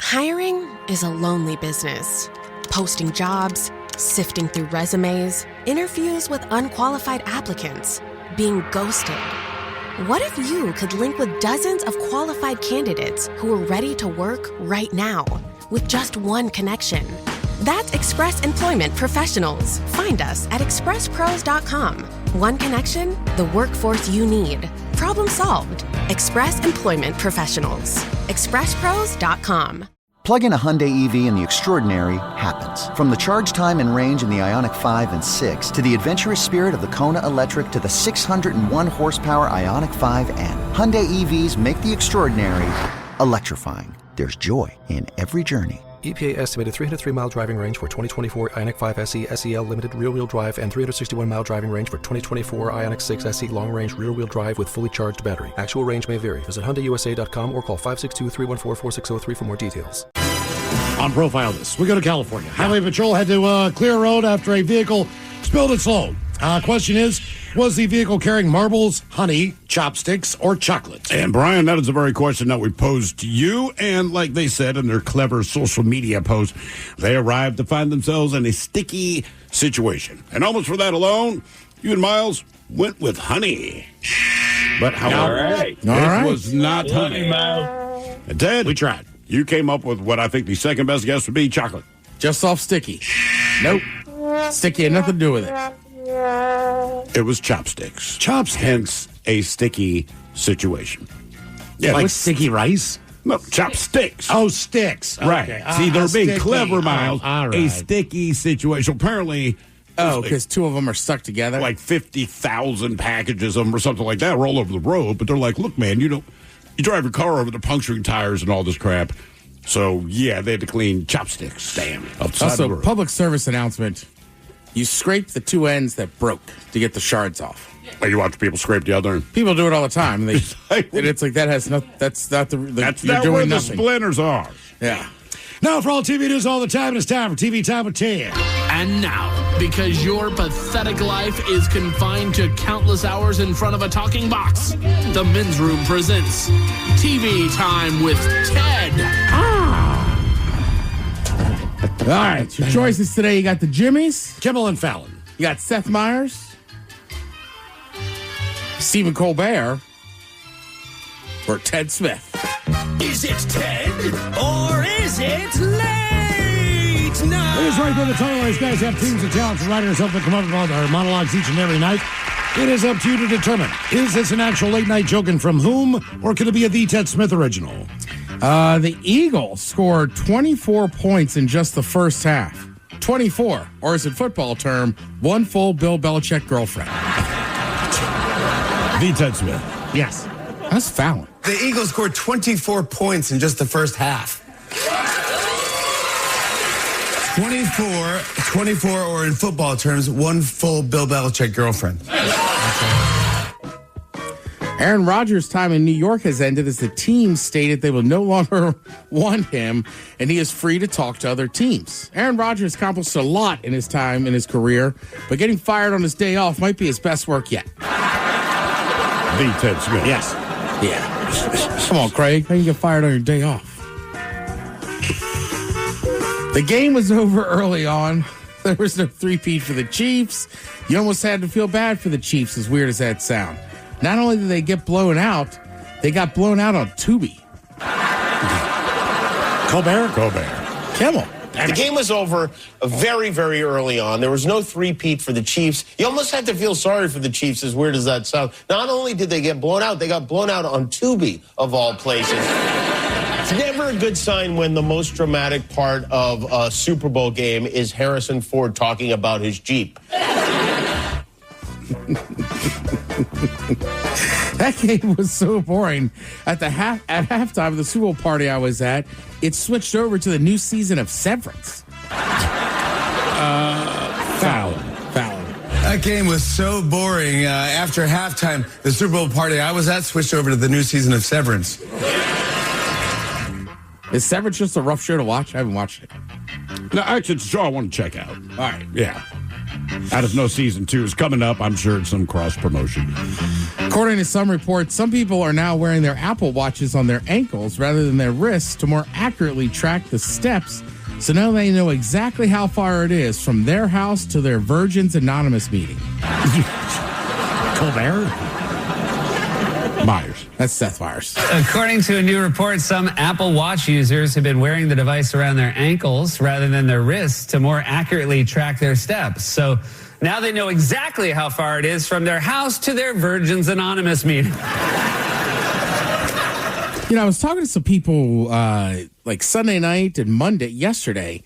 Hiring is a lonely business. Posting jobs, sifting through resumes, interviews with unqualified applicants, being ghosted. What if you could link with dozens of qualified candidates who are ready to work right now with just one connection? That's Express Employment Professionals. Find us at expresspros.com. One connection, the workforce you need. Problem solved. Express Employment Professionals. expresspros.com. Plug in a Hyundai EV and the extraordinary happens. From the charge time and range in the Ioniq 5 and 6 to the adventurous spirit of the Kona Electric to the 601 horsepower Ioniq 5N. Hyundai EVs make the extraordinary electrifying. There's joy in every journey. EPA estimated 303-mile driving range for 2024 Ioniq 5 SE SEL limited rear-wheel drive and 361-mile driving range for 2024 Ioniq 6 SE long-range rear-wheel drive with fully charged battery. Actual range may vary. Visit HyundaiUSA.com or call 562-314-4603 for more details. On Profile This, we go to California. Highway Patrol had to clear a road after a vehicle spilled its load. Question is, was the vehicle carrying marbles, honey, chopsticks, or chocolate? And Brian, that is the very question that we posed to you. And like they said in their clever social media post, they arrived to find themselves in a sticky situation. And almost for that alone, you and Miles went with honey. But however, it was not honey. And Ted, we tried. You came up with what I think the second best guess would be chocolate. Just off sticky. Nope. Sticky had nothing to do with it. It was chopsticks. Chopsticks. Hence a sticky situation. Yeah, like sticky rice? No, chopsticks. Oh, sticks. Right. Okay. See, they're being sticky. clever, Miles. All right. A sticky situation. Apparently, because two of them are stuck together. Like 50,000 packages of them or something like that were all over the road. But they're like, look, man, you drive your car over, they're puncturing tires and all this crap. So, yeah, they had to clean chopsticks. Damn. Also, public service announcement. You scrape the two ends that broke to get the shards off. Oh, you watch people scrape the other end? People do it all the time. And it's like that has no. That's not the. That's you're not doing where nothing. the splinters are. Yeah. Now for all TV news all the time, it's time for TV Time with Ted. And now, because your pathetic life is confined to countless hours in front of a talking box, the Men's Room presents TV Time with Ted. All right, your choices today. You got the Jimmies, Kimmel and Fallon. You got Seth Meyers, Stephen Colbert, or Ted Smith. Is it Ted or is it late night? It is right there. The title. These guys have teams of talents and writers help them come up with all their monologues each and every night. It is up to you to determine, is this an actual late night joke and from whom, or could it be a The Ted Smith original? The Eagles scored 24 points in just the first half. 24, or is it football term, one full Bill Belichick girlfriend. The Ted Smith. Yes. That's Fallon. The Eagles scored 24 points in just the first half. 24, or in football terms, one full Bill Belichick girlfriend. Aaron Rodgers' time in New York has ended as the team stated they will no longer want him, and he is free to talk to other teams. Aaron Rodgers accomplished a lot in his time in his career, but getting fired on his day off might be his best work yet. The Ted Smith. Yes. Yeah. Come on, Craig. How can you get fired on your day off? The game was over early on. There was no three-peat for the Chiefs. You almost had to feel bad for the Chiefs, as weird as that sounds. not only did they get blown out, they got blown out on Tubi. Colbert? Kimmel. The game was over very, very early on. There was no three-peat for the Chiefs. You almost had to feel sorry for the Chiefs, as weird as that sounds. Not only did they get blown out, they got blown out on Tubi, of all places. It's never a good sign when the most dramatic part of a Super Bowl game is Harrison Ford talking about his Jeep. That game was so boring. At halftime of the Super Bowl party I was at, it switched over to the new season of Severance. Foul. That game was so boring. After halftime, the Super Bowl party I was at switched over to the new season of Severance. Is Severance just a rough show to watch? I haven't watched it. No, actually, it's a show I want to check out. All right. Yeah. I just know season 2 is coming up. I'm sure it's some cross promotion. According to some reports, some people are now wearing their Apple Watches on their ankles rather than their wrists to more accurately track the steps. So now they know exactly how far it is from their house to their Virgin's Anonymous meeting. Colbert? Myers. That's Seth Myers. According to a new report, some Apple Watch users have been wearing the device around their ankles rather than their wrists to more accurately track their steps. So now they know exactly how far it is from their house to their Virgin's Anonymous meeting. You know, I was talking to some people like Sunday night and yesterday.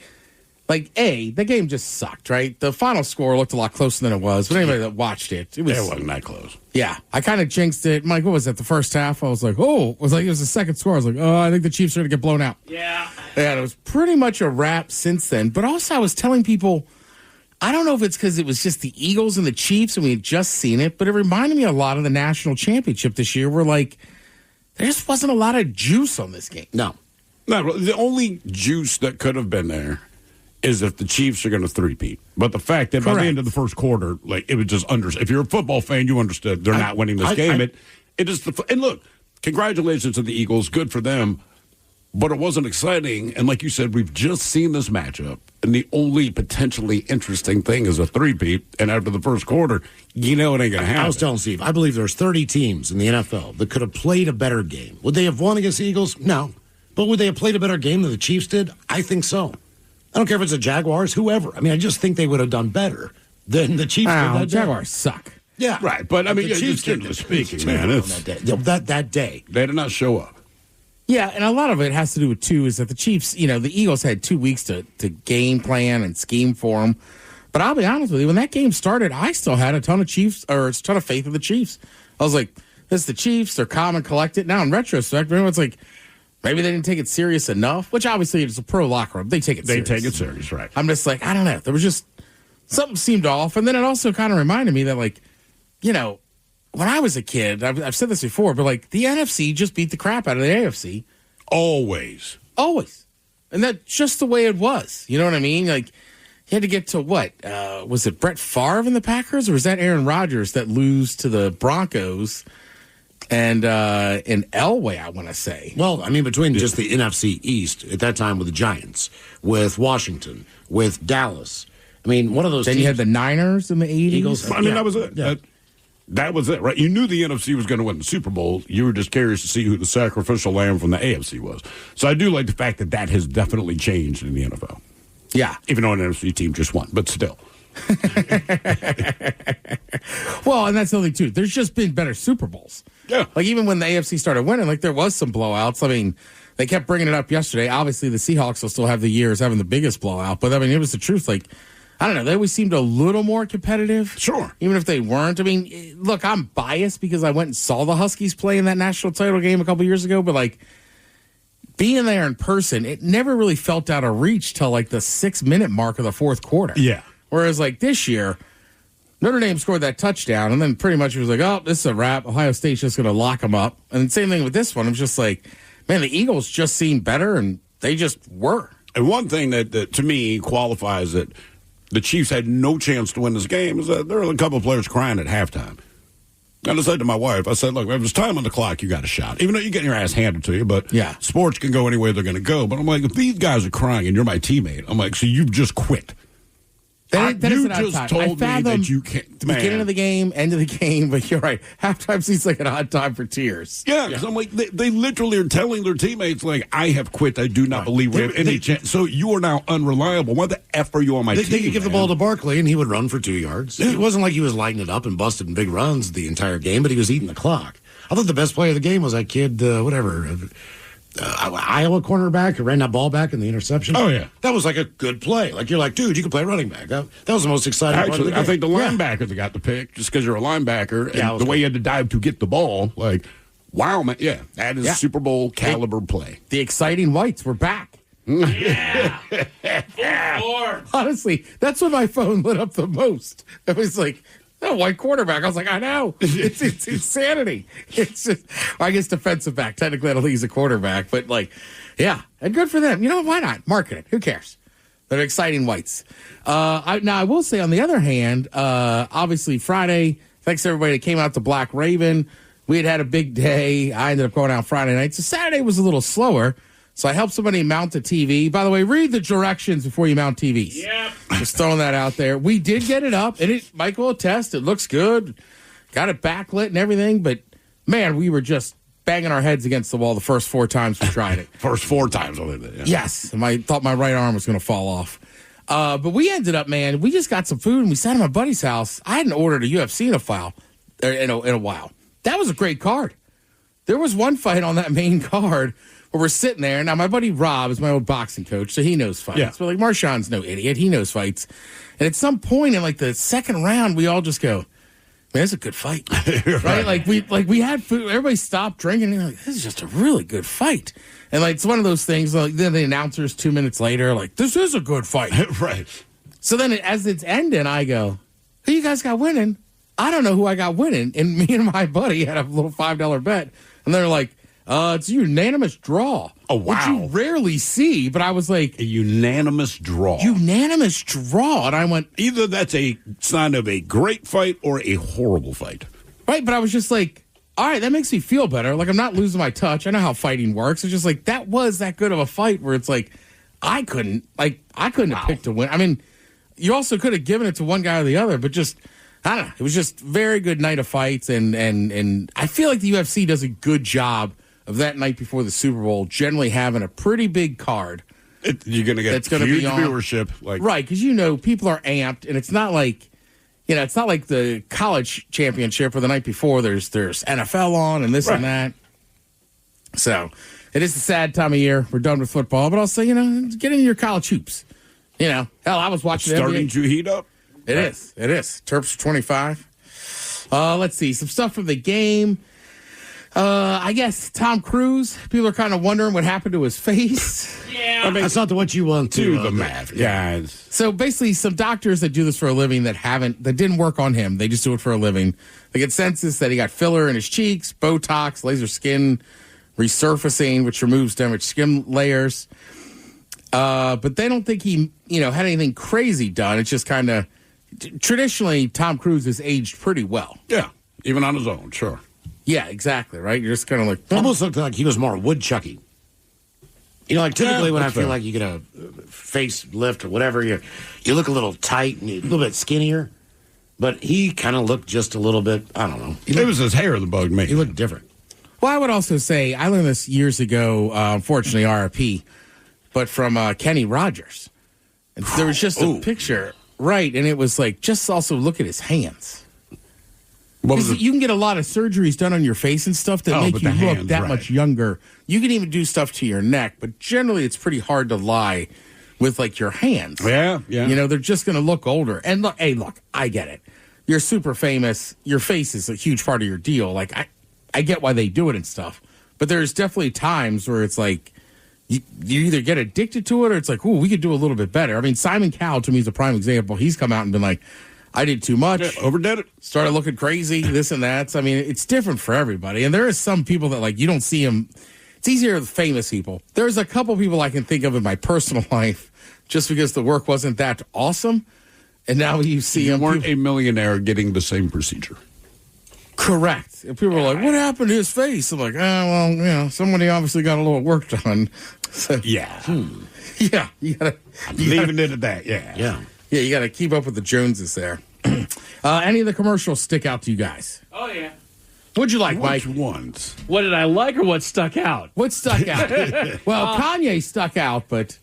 Like, the game just sucked, right? The final score looked a lot closer than it was, but anybody that watched it wasn't that close. Yeah, I kind of jinxed it. Mike, what was that, the first half? I was like, it was the second score. I was like, I think the Chiefs are going to get blown out. Yeah, it was pretty much a wrap since then. But also I was telling people, I don't know if it's because it was just the Eagles and the Chiefs and we had just seen it, but it reminded me a lot of the national championship this year where, like, there just wasn't a lot of juice on this game. No, the only juice that could have been there is if the Chiefs are going to three-peat. But the fact that by the end of the first quarter, like, it was just if you're a football fan, you understood they're not winning this game. It is and look, congratulations to the Eagles, good for them. But it wasn't exciting, and like you said, we've just seen this matchup, and the only potentially interesting thing is a three-peat. And after the first quarter, you know it ain't going to happen. I was telling Steve, I believe there's 30 teams in the NFL that could have played a better game. Would they have won against the Eagles? No. But would they have played a better game than the Chiefs did? I think so. I don't care if it's the Jaguars, whoever. I mean, I just think they would have done better than the Chiefs did that day. Jaguars suck. Yeah. Right, but I mean, just generally speaking, man, that day. They did not show up. Yeah, and a lot of it has to do with, too, is that the Chiefs, the Eagles had 2 weeks to game plan and scheme for them. But I'll be honest with you, when that game started, I still had a ton of faith in the Chiefs. I was like, this is the Chiefs, they're calm and collected. Now, in retrospect, everyone's like, maybe they didn't take it serious enough, which obviously it's a pro locker room. They take it serious. They take it serious, right. I'm just like, I don't know. There was just something seemed off. And then it also kind of reminded me that, like, when I was a kid, I've said this before, but, like, the NFC just beat the crap out of the AFC. Always. And that's just the way it was. You know what I mean? Like, you had to get to what? Was it Brett Favre in the Packers, or was that Aaron Rodgers that lose to the Broncos and in Elway, I want to say? Well, I mean, between just the NFC East at that time with the Giants, with Washington, with Dallas. I mean, one of those Then teams. you had the Niners in the 80s. Eagles. I mean, that was it. Yeah. That was it, right? You knew the NFC was going to win the Super Bowl. You were just curious to see who the sacrificial lamb from the AFC was. So I do like the fact that has definitely changed in the NFL. Yeah. Even though an NFC team just won, but still. Well, and that's the other thing, too. There's just been better Super Bowls. Yeah. Like, even when the AFC started winning, like, there was some blowouts. I mean, they kept bringing it up yesterday. Obviously, the Seahawks will still have the years having the biggest blowout. But, I mean, it was the truth. Like, I don't know. They always seemed a little more competitive. Sure. Even if they weren't. I mean, look, I'm biased because I went and saw the Huskies play in that national title game a couple years ago. But, like, being there in person, it never really felt out of reach till, like, the 6-minute mark of the fourth quarter. Yeah. Whereas, like, this year, Notre Dame scored that touchdown, and then pretty much it was like, oh, this is a wrap. Ohio State's just going to lock them up. And same thing with this one. It was just like, man, the Eagles just seemed better, and they just were. And one thing that to me qualifies that the Chiefs had no chance to win this game is that there were a couple of players crying at halftime. And I said to my wife, I said, look, if there's time on the clock, you got a shot. Even though you're getting your ass handed to you, but sports can go any way they're going to go. But I'm like, if these guys are crying and you're my teammate, I'm like, so you've just quit. That you is an odd just time. told I me fathom that you can't. beginning of the game, end of the game, but you're right. Halftime seems like an odd time for tears. Yeah, because I'm like, they literally are telling their teammates, like, I have quit. I do not believe we have any chance. So you are now unreliable. Why the F are you on my team? They could give the ball to Barkley, and he would run for 2 yards. Yeah. It wasn't like he was lighting it up and busting big runs the entire game, but he was eating the clock. I thought the best play of the game was that kid, Iowa cornerback who ran that ball back in the interception. Oh, yeah. That was like a good play. Like, you're like, dude, you can play running back. That was the most exciting part of the Actually, game. I think the linebacker that got the pick, just because you're a linebacker, Yeah, and the way you had to dive to get the ball, like, wow, man. Yeah, that is Yeah. Super Bowl caliber play. The exciting whites were back. Yeah. Honestly, that's when my phone lit up the most. It was like, oh, white quarterback. I was like, I know. It's insanity. It's just, I guess defensive back. Technically, I don't think he's a quarterback, but like, yeah, and good for them. You know, why not? Market it. Who cares? They're exciting whites. Now, I will say, on the other hand, obviously Friday, thanks to everybody that came out to Black Raven. We had a big day. I ended up going out Friday night. So Saturday was a little slower. So I helped somebody mount a TV. By the way, read the directions before you mount TVs. Yep. Just throwing that out there. We did get it up, and Mike will attest, it looks good. Got it backlit and everything, but man, we were just banging our heads against the wall the first 4 times we tried it. First 4 times I did it. Yeah. Yes. And I thought my right arm was going to fall off. But we ended up, man, we just got some food, and we sat at my buddy's house. I hadn't ordered a UFC in a while. That was a great card. There was one fight on that main card where we're sitting there. Now, my buddy Rob is my old boxing coach, so he knows fights. Yeah. But, like, Marshawn's no idiot. He knows fights. And at some point in, like, the second round, we all just go, man, that's a good fight. right? We had food. Everybody stopped drinking. And like, this is just a really good fight. And, like, it's one of those things, like, then the announcers 2 minutes later, like, this is a good fight. Right. So then as it's ending, I go, who you guys got winning? I don't know who I got winning. And me and my buddy had a little $5 bet. And they're like, it's a unanimous draw. Oh, wow. Which you rarely see, but I was like... A unanimous draw. Unanimous draw. And I went... Either that's a sign of a great fight or a horrible fight. Right, but I was just like, all right, that makes me feel better. Like, I'm not losing my touch. I know how fighting works. It's just like, that was that good of a fight where it's like, I couldn't have picked to win. I mean, you also could have given it to one guy or the other, but just... I don't know. It was just very good night of fights, and I feel like the UFC does a good job of that night before the Super Bowl, generally having a pretty big card. You're going to get huge viewership, right? Because people are amped, and it's not like it's not like the college championship where the night before there's NFL on and this and that. So it is a sad time of year. We're done with football, but I'll say get into your college hoops. Hell, I was watching starting to heat up. It is. Terps for 25. Let's see. Some stuff from the game. I guess Tom Cruise. People are kind of wondering what happened to his face. Yeah. I mean, that's not what you want to. Do the math, guys. So basically, some doctors that do this for a living that didn't work on him. They just do it for a living. They get consensus that he got filler in his cheeks, Botox, laser skin resurfacing, which removes damaged skin layers. But they don't think he, had anything crazy done. It's just kind of... Traditionally, Tom Cruise has aged pretty well. Yeah, even on his own, sure. Yeah, exactly, right? You're just kind of like... Almost looked like he was more woodchucky. Like typically when I feel like you get a face lift or whatever, you look a little tight and a little bit skinnier. But he kind of looked just a little bit, I don't know. It was his hair that bugged me. He looked different. Well, I would also say, I learned this years ago, unfortunately, RIP, but from Kenny Rogers. And there was just a picture... Right, and it was like, just also look at his hands. You can get a lot of surgeries done on your face and stuff that make you look that much younger. You can even do stuff to your neck, but generally it's pretty hard to lie with, like, your hands. Yeah. They're just going to look older. And look, I get it. You're super famous. Your face is a huge part of your deal. Like, I get why they do it and stuff. But there's definitely times where it's like, you either get addicted to it or it's like, ooh, we could do a little bit better. I mean, Simon Cowell, to me, is a prime example. He's come out and been like, I did too much. Yeah, overdid it. Started looking crazy, this and that. So, I mean, it's different for everybody. And there is some people that, like, you don't see them. It's easier with famous people. There's a couple people I can think of in my personal life just because the work wasn't that awesome. And now you see them. You weren't a millionaire getting the same procedure. Correct. And people are like, what happened to his face? I'm like, somebody obviously got a little work done. So, yeah. Yeah. You gotta leaving it at that. Yeah. Yeah, you got to keep up with the Joneses there. Any of the commercials stick out to you guys? Oh, yeah. What'd you like, Mike? Which ones? What did I like or what stuck out? What stuck out? Well, Kanye stuck out, but...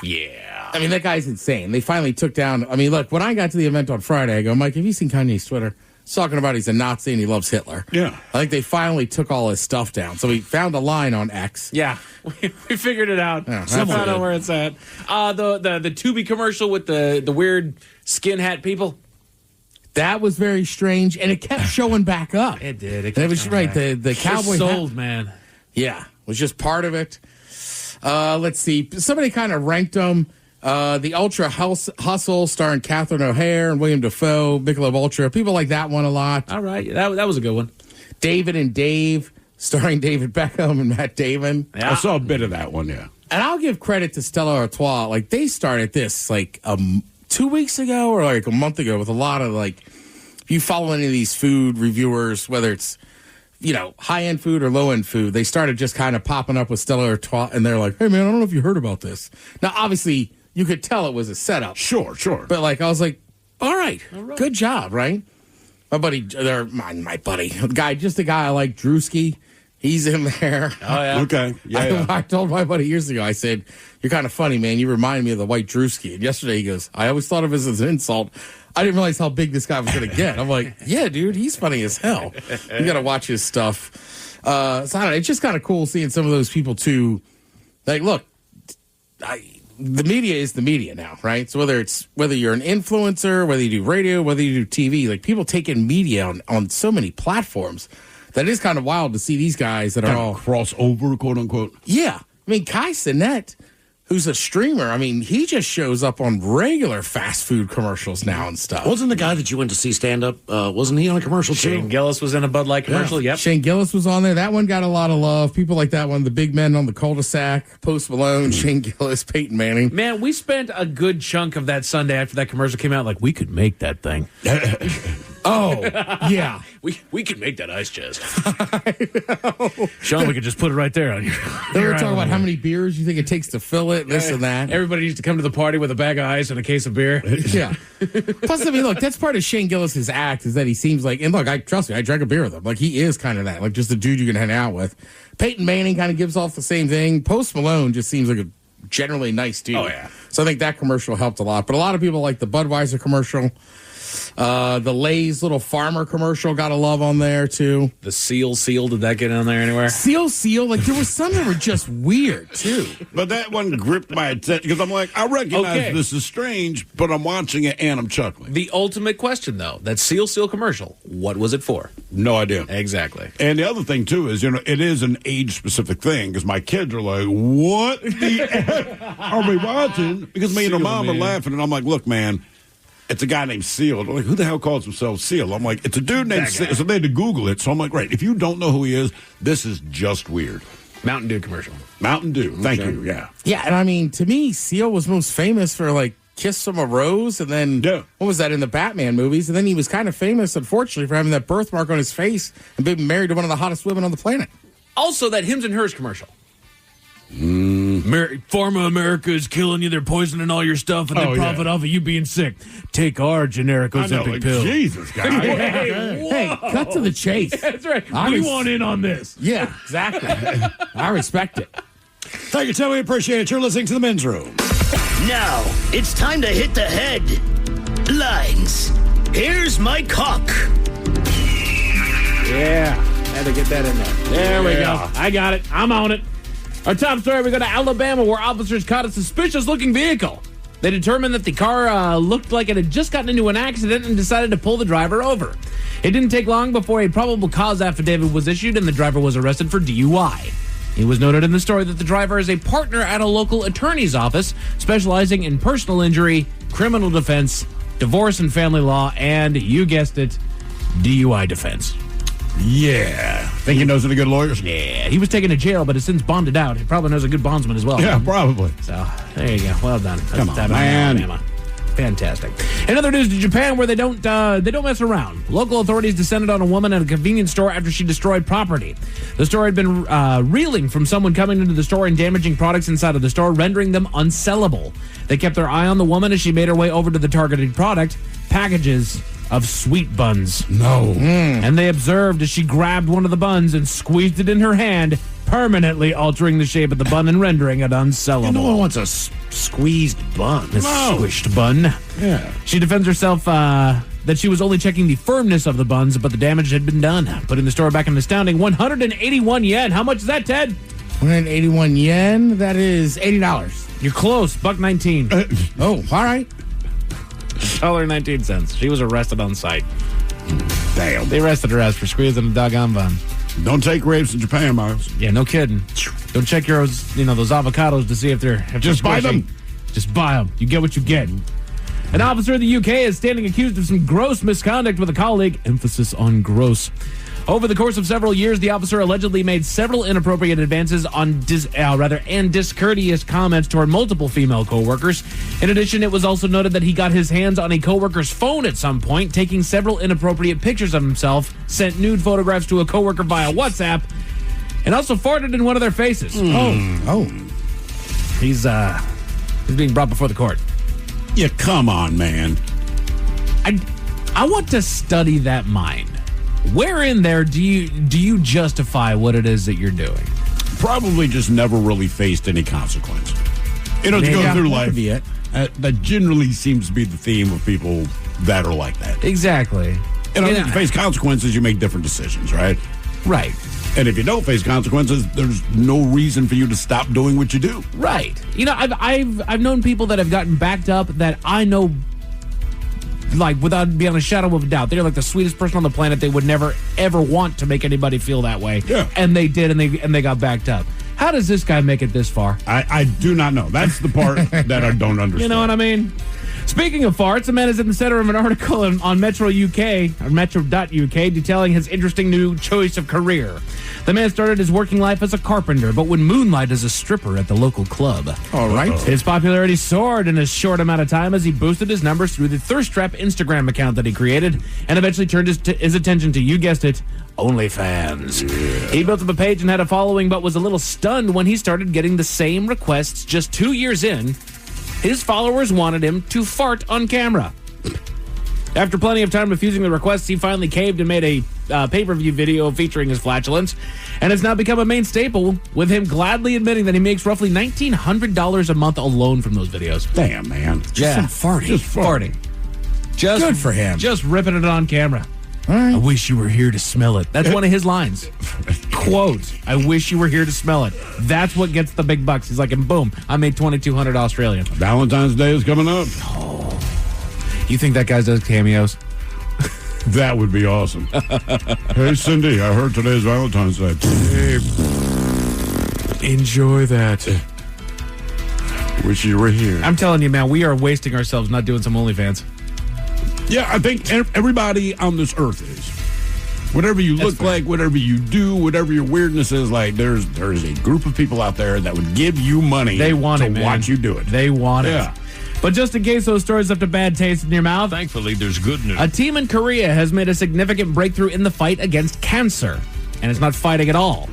Yeah. I mean, that guy's insane. They finally took down... I mean, look, when I got to the event on Friday, I go, Mike, have you seen Kanye's Twitter? He's talking about he's a Nazi and he loves Hitler. Yeah. I think they finally took all his stuff down. So he found a line on X. Yeah, we figured it out. Yeah, I found out where it's at. The Tubi commercial with the weird skin hat people. That was very strange, and it kept showing back up. It did. It was right. The cowboy sold, man. Yeah, was just part of it. Let's see. Somebody kind of ranked them. The Ultra Hustle, starring Catherine O'Hare and William Dafoe, Michelob Ultra. People like that one a lot. All right, that was a good one. David and Dave, starring David Beckham and Matt Damon. Yeah. I saw a bit of that one, yeah. And I'll give credit to Stella Artois. Like, they started this, 2 weeks ago or a month ago with a lot of, if you follow any of these food reviewers, whether it's, high-end food or low-end food, they started just kind of popping up with Stella Artois, and they're like, hey, man, I don't know if you heard about this. Now, obviously, you could tell it was a setup. Sure. But, I was like, all right, good job, right? My buddy, my buddy, a guy I like, Drewski, he's in there. Oh, yeah. Okay. Yeah, I told my buddy years ago, I said, you're kind of funny, man. You remind me of the white Drewski. And yesterday he goes, I always thought of it as an insult. I didn't realize how big this guy was going to get. I'm like, yeah, dude, he's funny as hell. You got to watch his stuff. So I don't know. It's just kind of cool seeing some of those people, too. Look, the media is the media now, right? So whether you're an influencer, whether you do radio, whether you do TV, people take in media on so many platforms that is kind of wild to see these guys that are all crossover, quote unquote. Yeah. I mean, Kai Cenat, who's a streamer, he just shows up on regular fast food commercials now and stuff. Wasn't the guy that you went to see stand up, wasn't he on a commercial too? Shane Gillis was in a Bud Light commercial, Yeah. Yep. Shane Gillis was on there. That one got a lot of love. People like that one, the big men on the cul-de-sac, Post Malone, Shane Gillis, Peyton Manning. Man, we spent a good chunk of that Sunday after that commercial came out, we could make that thing. Oh, yeah. We could make that ice chest. Sean, we could just put it right there on your. They were talking about how many beers you think it takes to fill it, this and that. Everybody needs to come to the party with a bag of ice and a case of beer. Yeah. Plus, look, that's part of Shane Gillis's act is that he seems and look, trust me, I drank a beer with him. He is kind of that, just a dude you can hang out with. Peyton Manning kind of gives off the same thing. Post Malone just seems like a generally nice dude. Oh, yeah. So I think that commercial helped a lot. But a lot of people like the Budweiser commercial. The Lay's little farmer commercial got a love on there, too. The Seal, did that get on there anywhere? Seal, there were some that were just weird, too. But that one gripped my attention because I'm like, I recognize this is strange, but I'm watching it and I'm chuckling. The ultimate question, though, that Seal commercial, what was it for? No idea. Exactly. And the other thing, too, is, it is an age-specific thing because my kids are like, what the F are we watching? Because me and the mom are laughing, and I'm like, look, man, it's a guy named Seal. They're like, who the hell calls himself Seal? I'm like, it's a dude named Seal. So they had to Google it. So I'm like, right, if you don't know who he is, this is just weird. Mountain Dew commercial. Mountain Dew. Thank you. Yeah. Yeah, and to me, Seal was most famous for, Kiss from a Rose, and then, what was that, in the Batman movies? And then he was kind of famous, unfortunately, for having that birthmark on his face and being married to one of the hottest women on the planet. Also, that Hims and Hers commercial. Pharma America is killing you. They're poisoning all your stuff, and they profit off of you being sick. Take our generic Ozempic pill. Jesus, guy. Hey, cut to the chase. That's right. We want in on this. Yeah, exactly. I respect it. Thank you, Tim. We appreciate it. You're listening to the Men's Room. Now, it's time to hit the headlines. Here's Mike Hawk. Yeah, had to get that in there. There we go. I got it. I'm on it. Our top story, we go to Alabama, where officers caught a suspicious-looking vehicle. They determined that the car looked like it had just gotten into an accident and decided to pull the driver over. It didn't take long before a probable cause affidavit was issued and the driver was arrested for DUI. It was noted in the story that the driver is a partner at a local attorney's office specializing in personal injury, criminal defense, divorce and family law, and, you guessed it, DUI defense. Yeah. Think he knows any good lawyers? Yeah. He was taken to jail, but has since bonded out. He probably knows a good bondsman as well. Yeah, probably. So, there you go. Well done. Come on, man. Fantastic. In other news, to Japan, where they don't mess around. Local authorities descended on a woman at a convenience store after she destroyed property. The store had been reeling from someone coming into the store and damaging products inside of the store, rendering them unsellable. They kept their eye on the woman as she made her way over to the targeted product, packages of sweet buns. No. And they observed as she grabbed one of the buns and squeezed it in her hand, permanently altering the shape of the bun and rendering it unsellable. No one wants a squeezed bun. A squished bun. Yeah. She defends herself that she was only checking the firmness of the buns, but the damage had been done, putting the store back in an astounding 181 yen. How much is that, Ted? 181 yen. That is $80. You're close. $1.19. Oh, all right. $1.19. She was arrested on site. Damn. They arrested her ass for squeezing a doggone bun. Don't take grapes in Japan, Miles. Yeah, no kidding. Don't check those avocados to see if they're just buy them. Just buy them. You get what you get. An officer in the UK is standing accused of some gross misconduct with a colleague. Emphasis on gross. Over the course of several years, the officer allegedly made several inappropriate advances and discourteous comments toward multiple female coworkers. In addition, it was also noted that he got his hands on a coworker's phone at some point, taking several inappropriate pictures of himself, sent nude photographs to a coworker via WhatsApp, and also farted in one of their faces. Oh. He's being brought before the court. Yeah, come on, man. I want to study that mind. Where in there do you justify what it is that you're doing? Probably just never really faced any consequence. To go through life. That generally seems to be the theme of people that are like that. Exactly. And if you face consequences, you make different decisions, right? Right. And if you don't face consequences, there's no reason for you to stop doing what you do. Right. I've known people that have gotten backed up that I know, like, without beyond a shadow of a doubt, they're like the sweetest person on the planet. They would never ever want to make anybody feel that way. Yeah. And they did, and they got backed up. How does this guy make it this far? I do not know. That's the part that I don't understand. You know what I mean? Speaking of farts, a man is in the center of an article on Metro UK, or Metro.uk, detailing his interesting new choice of career. The man started his working life as a carpenter, but would moonlight as a stripper at the local club. All right. His popularity soared in a short amount of time as he boosted his numbers through the Thirst Trap Instagram account that he created, and eventually turned his attention to, you guessed it, OnlyFans. Yeah. He built up a page and had a following, but was a little stunned when he started getting the same requests just 2 years in. His followers wanted him to fart on camera. After plenty of time refusing the requests, he finally caved and made a pay-per-view video featuring his flatulence, and it's now become a main staple, with him gladly admitting that he makes roughly $1,900 a month alone from those videos. Damn, man. Just some farting. Just farting. Just good for him. Just ripping it on camera. All right. I wish you were here to smell it. That's one of his lines. Quote, I wish you were here to smell it. That's what gets the big bucks. He's like, and boom, I made 2,200 Australian. Valentine's Day is coming up. Oh. You think that guy does cameos? That would be awesome. Hey, Cindy, I heard today's Valentine's Day. Hey, enjoy that. Wish you were here. I'm telling you, man, we are wasting ourselves not doing some OnlyFans. Yeah, I think everybody on this earth is. Whatever you look like, whatever you do, whatever your weirdness is, like there's a group of people out there that would give you money to watch you do it. They want it. Yeah. But just in case those stories left a bad taste in your mouth, thankfully there's good news. A team in Korea has made a significant breakthrough in the fight against cancer, and it's not fighting at all.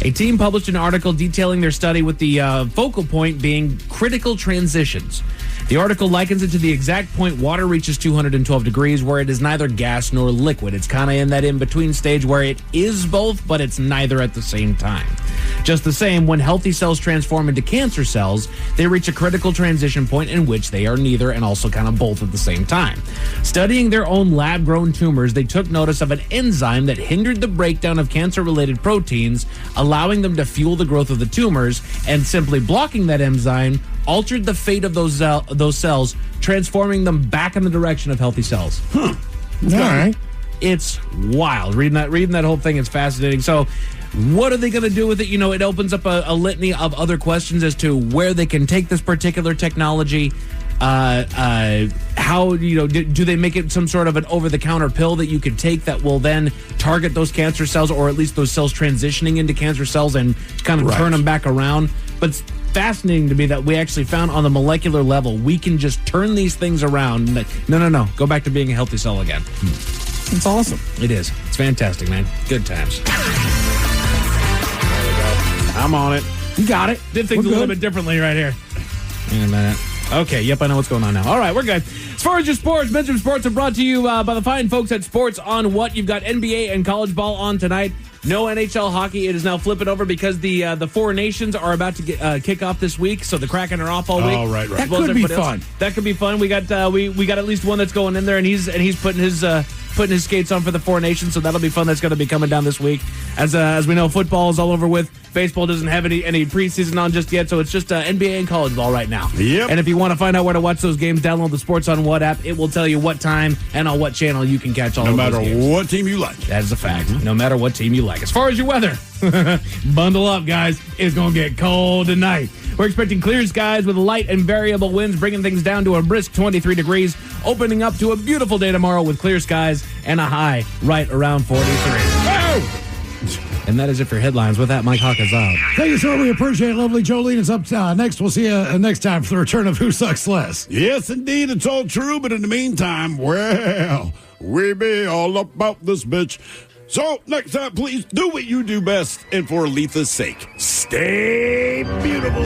A team published an article detailing their study with the focal point being critical transitions. The article likens it to the exact point water reaches 212 degrees, where it is neither gas nor liquid. It's kind of in that in-between stage where it is both, but it's neither at the same time. Just the same, when healthy cells transform into cancer cells, they reach a critical transition point in which they are neither and also kind of both at the same time. Studying their own lab-grown tumors, they took notice of an enzyme that hindered the breakdown of cancer-related proteins, allowing them to fuel the growth of the tumors, and simply blocking that enzyme altered the fate of those cells, transforming them back in the direction of healthy cells. Huh. All right. It's wild. Reading that whole thing is fascinating. So what are they going to do with it? You know, it opens up a litany of other questions as to where they can take this particular technology. How, you know, do they make it some sort of an over-the-counter pill that you could take that will then target those cancer cells, or at least those cells transitioning into cancer cells and kind of turn them back around? But fascinating to me that we actually found on the molecular level, we can just turn these things around. No. Go back to being a healthy cell again. It's awesome. It is. It's fantastic, man. Good times. I'm on it. You got it. Did things a little bit differently right here. Wait a minute. Okay, yep, I know what's going on now. All right, we're good. As far as your sports, Men's Room Sports are brought to you by the fine folks at Sports on What. You've got NBA and college ball on tonight. No NHL hockey. It is now flipping over because the Four Nations are about to kick off this week, so the Kraken are off all week. Oh, right. That could be fun. That could be fun. We got we got at least one that's going in there, and he's putting his skates on for the Four Nations, so that'll be fun. That's going to be coming down this week. As we know, football is all over with. Baseball doesn't have any preseason on just yet, so it's just NBA and college ball right now. Yep. And if you want to find out where to watch those games, download the Sports on What app. It will tell you what time and on what channel you can catch all of those games. No matter what team you like. That is a fact. No matter what team you like. As far as your weather, bundle up, guys. It's going to get cold tonight. We're expecting clear skies with light and variable winds, bringing things down to a brisk 23 degrees, opening up to a beautiful day tomorrow with clear skies and a high right around 43. Whoa! And that is it for headlines. With that, Mike Hawk is out. Thank you, sir. We appreciate it. Lovely Jolene is up next. We'll see you next time for the return of Who Sucks Less. Yes, indeed. It's all true. But in the meantime, well, we be all about this bitch. So next time, please do what you do best. And for Aletha's sake, stay beautiful.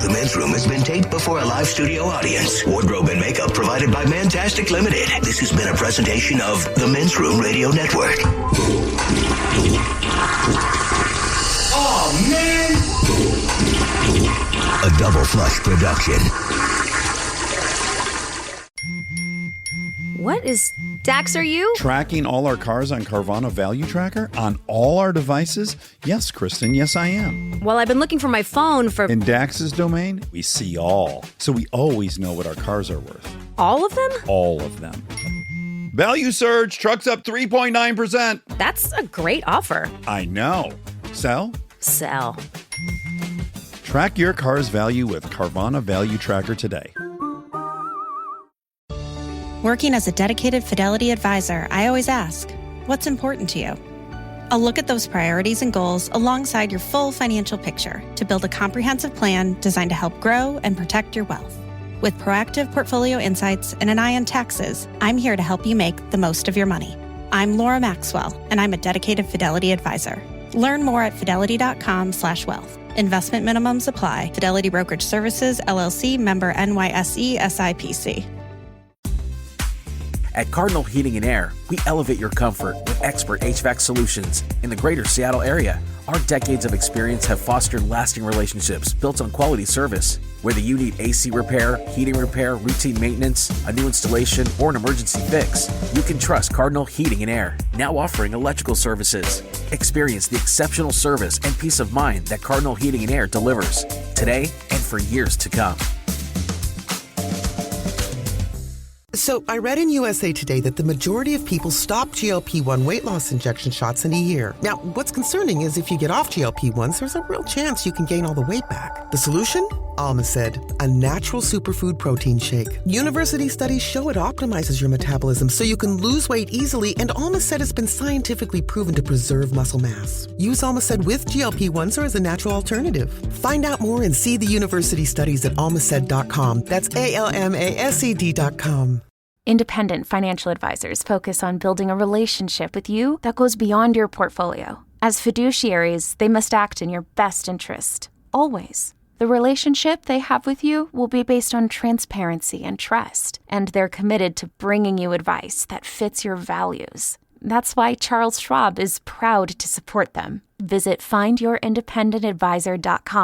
The Men's Room has been taped before a live studio audience. Wardrobe and makeup provided by Mantastic Limited. This has been a presentation of the Men's Room Radio Network. Oh, man! A Double Flush production. What is... Dax, are you? Tracking all our cars on Carvana Value Tracker on all our devices? Yes, Kristen, yes, I am. Well, I've been looking for my phone for... In Dax's domain, we see all. So we always know what our cars are worth. All of them? All of them. Value surge, trucks up 3.9%. That's a great offer. I know. Sell? Sell. Track your car's value with Carvana Value Tracker today. Working as a dedicated Fidelity advisor, I always ask, what's important to you? I'll look at those priorities and goals alongside your full financial picture to build a comprehensive plan designed to help grow and protect your wealth. With proactive portfolio insights and an eye on taxes, I'm here to help you make the most of your money. I'm Laura Maxwell, and I'm a dedicated Fidelity advisor. Learn more at fidelity.com/wealth. Investment minimums apply. Fidelity Brokerage Services, LLC, member NYSE, SIPC. At Cardinal Heating and Air, we elevate your comfort with expert HVAC solutions in the greater Seattle area. Our decades of experience have fostered lasting relationships built on quality service. Whether you need AC repair, heating repair, routine maintenance, a new installation, or an emergency fix, you can trust Cardinal Heating and Air, now offering electrical services. Experience the exceptional service and peace of mind that Cardinal Heating and Air delivers today and for years to come. So I read in USA Today that the majority of people stop GLP-1 weight loss injection shots in a year. Now, what's concerning is if you get off GLP-1s, there's a real chance you can gain all the weight back. The solution? Alma said, a natural superfood protein shake. University studies show it optimizes your metabolism so you can lose weight easily, and Alma said it's been scientifically proven to preserve muscle mass. Use Alma said with GLP-1s or as a natural alternative. Find out more and see the university studies at almased.com. That's ALMASED.com. Independent financial advisors focus on building a relationship with you that goes beyond your portfolio. As fiduciaries, they must act in your best interest, always. The relationship they have with you will be based on transparency and trust, and they're committed to bringing you advice that fits your values. That's why Charles Schwab is proud to support them. Visit findyourindependengadvisor.com